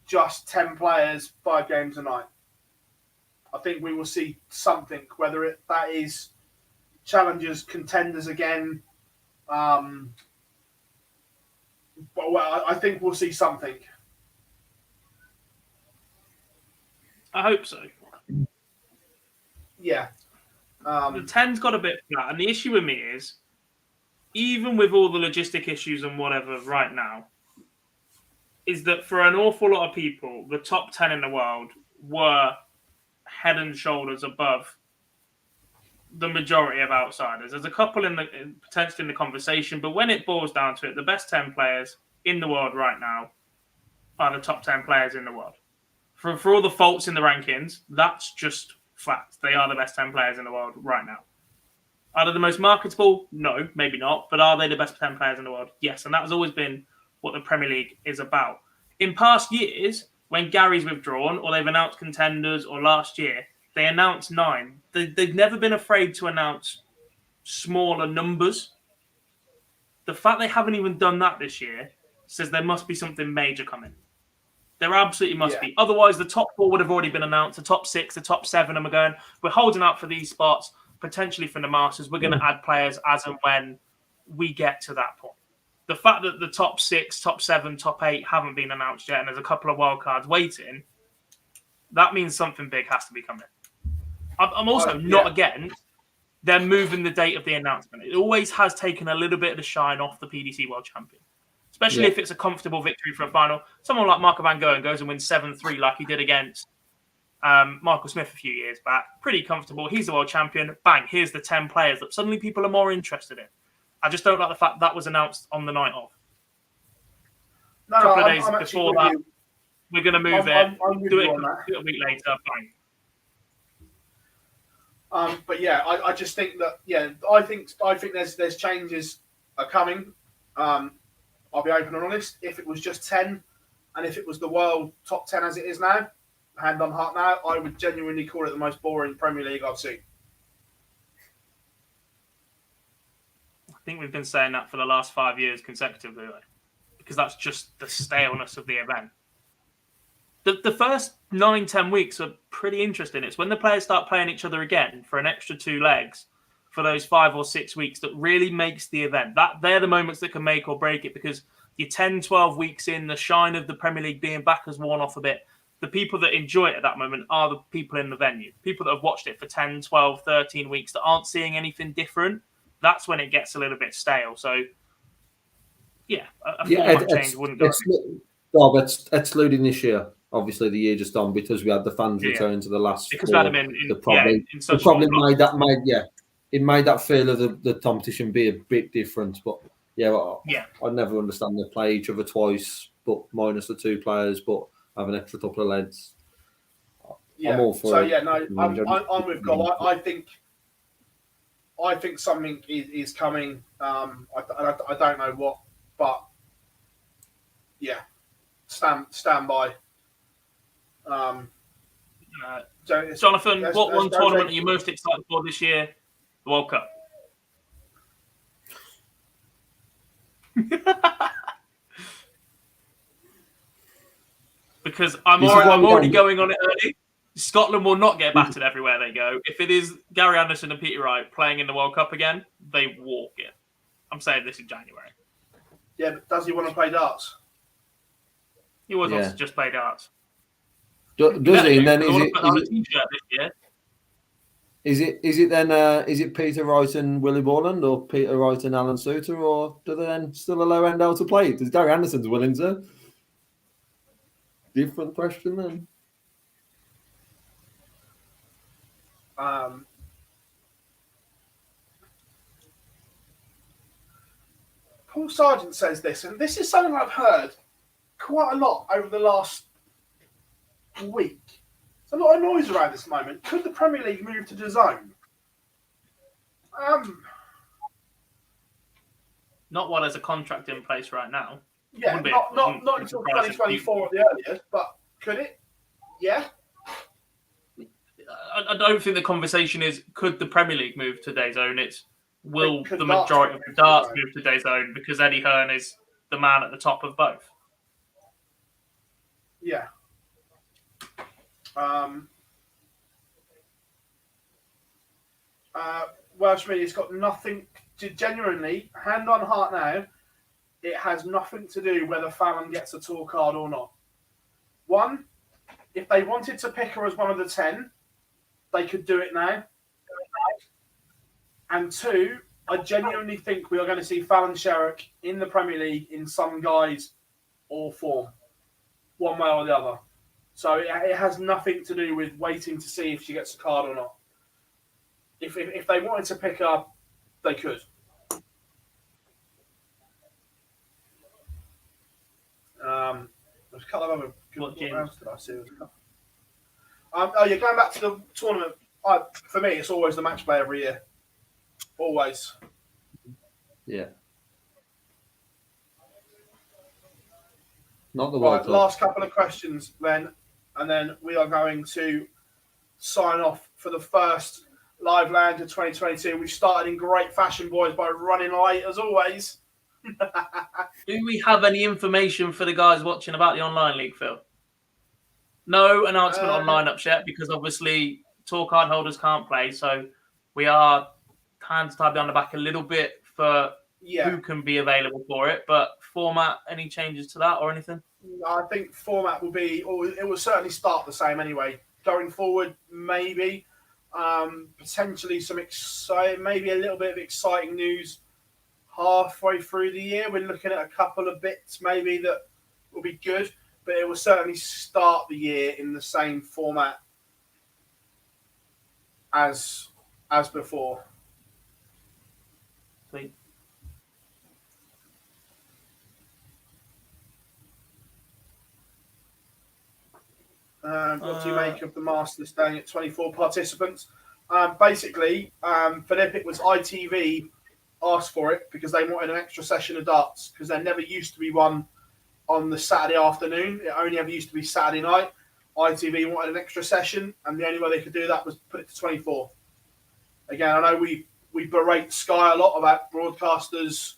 just 10 players, 5 games a night. I think we will see something, whether that is challengers, contenders again. But I think we'll see something. I hope so. Yeah. The 10's got a bit flat, and the issue with me is, even with all the logistic issues and whatever right now, is that for an awful lot of people, the top 10 in the world were head and shoulders above the majority of outsiders. There's a couple potentially in the conversation, but when it boils down to it, the best 10 players in the world right now are the top 10 players in the world. For all the faults in the rankings, that's just fact. They are the best 10 players in the world right now. Are they the most marketable? No, maybe not. But are they the best 10 players in the world? Yes. And that has always been what the Premier League is about. In past years, when Gary's withdrawn or they've announced contenders, or last year, they announced 9. They've never been afraid to announce smaller numbers. The fact they haven't even done that this year says there must be something major coming. There absolutely must be. Otherwise, the top 4 would have already been announced, the top 6, the top 7, and we're holding out for these spots, potentially from the Masters. We're going to add players as and when we get to that point. The fact that the top 6, top 7, top 8 haven't been announced yet, and there's a couple of wild cards waiting, that means something big has to be coming. I'm also not against them moving the date of the announcement. It always has taken a little bit of the shine off the PDC World Champion. Especially if it's a comfortable victory for a final. Someone like Marco van Goen goes and wins 7-3 like he did against Michael Smith a few years back. Pretty comfortable. He's the world champion. Bang, here's the 10 players that suddenly people are more interested in. I just don't like the fact that was announced on the night of. No, a couple of days before that. we're going to move I'm with do you it on that. a week later. Fine. But yeah, I just think that I think there's changes are coming. I'll be open and honest. If it was just 10, and if it was the world top 10 as it is now, hand on heart now, I would genuinely call it the most boring Premier League I've seen. I think we've been saying that for the last 5 years consecutively, because that's just the staleness of the event. The first 9-10 weeks are pretty interesting. It's when the players start playing each other again for an extra 2 legs for those 5 or 6 weeks that really makes the event. They're the moments that can make or break it, because you're 10, 12 weeks in, the shine of the Premier League being back has worn off a bit. The people that enjoy it at that moment are the people in the venue. People that have watched it for 10, 12, 13 weeks that aren't seeing anything different. That's when it gets a little bit stale. So, yeah, a format change wouldn't do it. Excluding this year, obviously the year just on, because we had the fans return to the last because four. that It probably made that feel of the competition be a bit different. But I never understand they play each other twice, but minus the 2 players, but have an extra couple of legs. Yeah. I'm all for it. I'm with Gob. I think something is coming. I don't know what, but yeah, stand by. Jonathan, what one tournament are you most excited for this year? The World Cup. Because I'm already going on it early. Scotland will not get battered everywhere they go. If it is Gary Anderson and Peter Wright playing in the World Cup again, they walk it. I'm saying this in January. Yeah, but does he want to play darts? He always wants to just play darts. Does he? And then is it Peter Wright and Willie Borland, or Peter Wright and Alan Suter, or do they then still allow Endo to play? Does Gary Anderson's willing to? Different question then. Paul Sargent says this, and this is something I've heard quite a lot over the last week. There's a lot of noise around this moment. Could the Premier League move to DAZN? Not while there's a contract in place right now. Yeah, not until 2024 at the earliest, but could it? Yeah. I don't think the conversation is could the Premier League move to DAZN. It's will the majority of the darts move to DAZN, because Eddie Hearn is the man at the top of both. Yeah. Welsh Media's got nothing to genuinely, hand on heart now, it has nothing to do whether Fallon gets a tour card or not. One, if they wanted to pick her as one of the 10, they could do it now. And 2, I genuinely think we are going to see Fallon Sherrock in the Premier League in some guise or form, one way or the other. So it has nothing to do with waiting to see if she gets a card or not. If they wanted to pick her, they could. There's a couple of other good rounds that I see. Going back to the tournament. For me, it's always the match play every year. Always. Yeah. Not the World Cup. Last couple of questions then, and then we are going to sign off for the first live land of 2022. We started in great fashion, boys, by running late as always. Do we have any information for the guys watching about the online league, Phil? No announcement on lineups yet, because obviously tour card holders can't play. So we are hands tied behind the back a little bit for who can be available for it. But format, any changes to that or anything? I think format will be, or it will certainly start the same anyway. Going forward, maybe potentially some maybe a little bit of exciting news halfway through the year. We're looking at a couple of bits maybe that will be good, but it will certainly start the year in the same format as before. Sweet. What do you make of the Masters staying at 24 participants? Basically, Philip, it was ITV asked for it because they wanted an extra session of darts because there never used to be one on the Saturday afternoon. It only ever used to be Saturday night. ITV wanted an extra session, and the only way they could do that was put it to 24. Again, I know we berate Sky a lot about broadcasters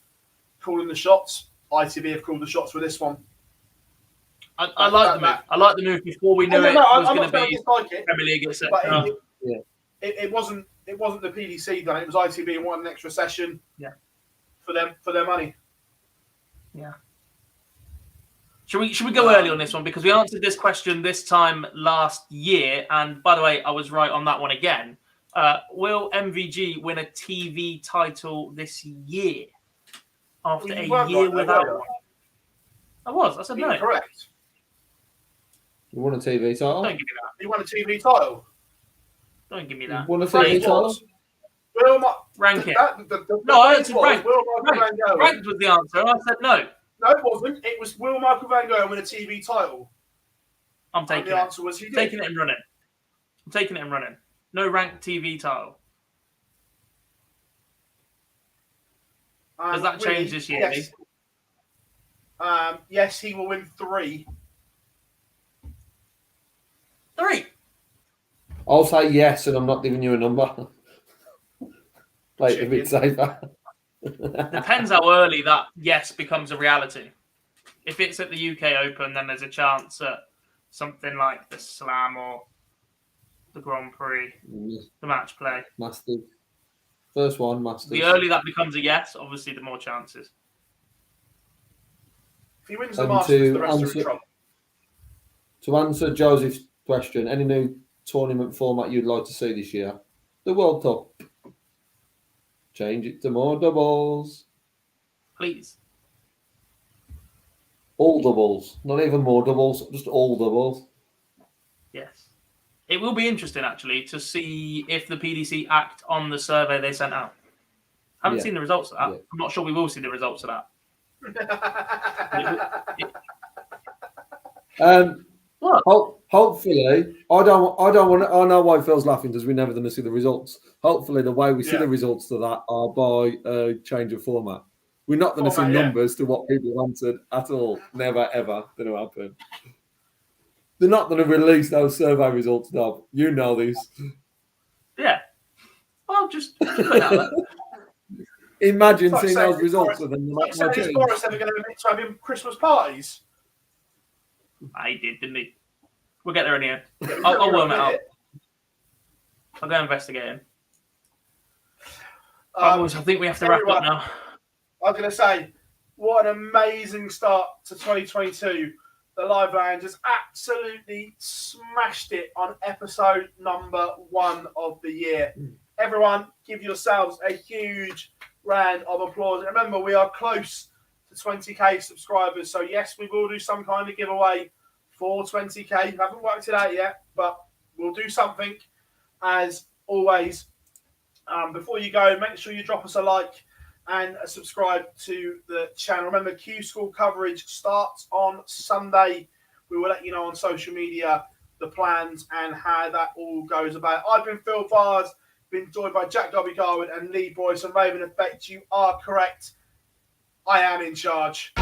calling the shots. ITV have called the shots with this one. I like the move. I like the move before we knew it was going to be Premier League, etc. It wasn't the PDC done. It was ITV and wanted an extra session. Yeah. For their money. Yeah. Should we go early on this one because we answered this question this time last year, and by the way, I was right on that one again. Will MVG win a TV title this year after a year without one? I said no. Correct. You won a TV title? Don't give me that. He won a TV title. Don't give me that. You won a TV title? Rank it. No, I answered rank. Ranked was the answer. I said no. No, it wasn't. It was will Michael Van Gogh win a TV title? I'm taking the answer was he did. Taking it and running. I'm taking it and running. No ranked TV title. Does that change this year? Yes. Yes, he will win 3. 3. I'll say yes, and I'm not giving you a number. Play it a bit safer. Depends how early that yes becomes a reality. If it's at the UK Open, then there's a chance at something like the Slam or the Grand Prix, the match play. Masters. First one, Masters. The earlier that becomes a yes, obviously the more chances. If he wins the Masters, the rest are in trouble. To answer Joseph's question, any new tournament format you'd like to see this year? The World Cup. Change it to more doubles. Please. All doubles. Not even more doubles, just all doubles. Yes. It will be interesting, actually, to see if the PDC act on the survey they sent out. I haven't seen the results of that. Yeah. I'm not sure we will see the results of that. Hopefully, I don't want to. I know why Phil's laughing because we're never going to see the results. Hopefully, the way we see the results to that are by a change of format. We're not going to see numbers to what people answered at all. Never, ever going to happen. They're not going to release those survey results, Dob. You know this. Yeah. Well, just put it out there. Imagine seeing those results and then is Boris ever going to admit to having Christmas parties? I did, didn't he? We'll get there in the end. I'll worm it out. I'll go investigate him. I think we have to wrap up now. I was going to say, what an amazing start to 2022. The Live Lounge has absolutely smashed it on episode number 1 of the year. Everyone, give yourselves a huge round of applause. And remember, we are close to 20k subscribers. So, yes, we will do some kind of giveaway for 20k. Haven't worked it out yet, but we'll do something. As always, before you go, make sure you drop us a like and subscribe to the channel. Remember, Q School coverage starts on Sunday. We will let you know on social media the plans and how that all goes about. I've been Phill Fars, been joined by Jack Dobby Garwood and Lee Boyce and Raven Effect. You are correct. I am in charge.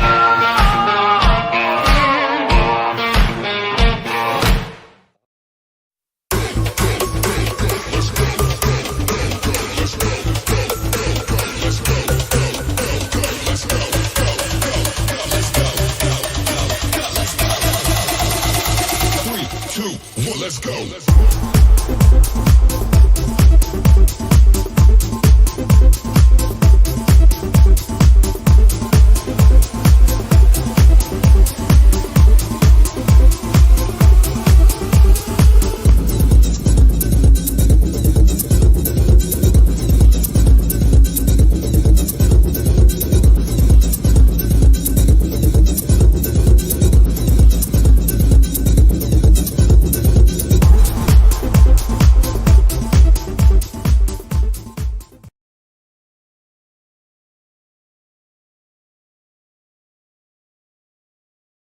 Let's go.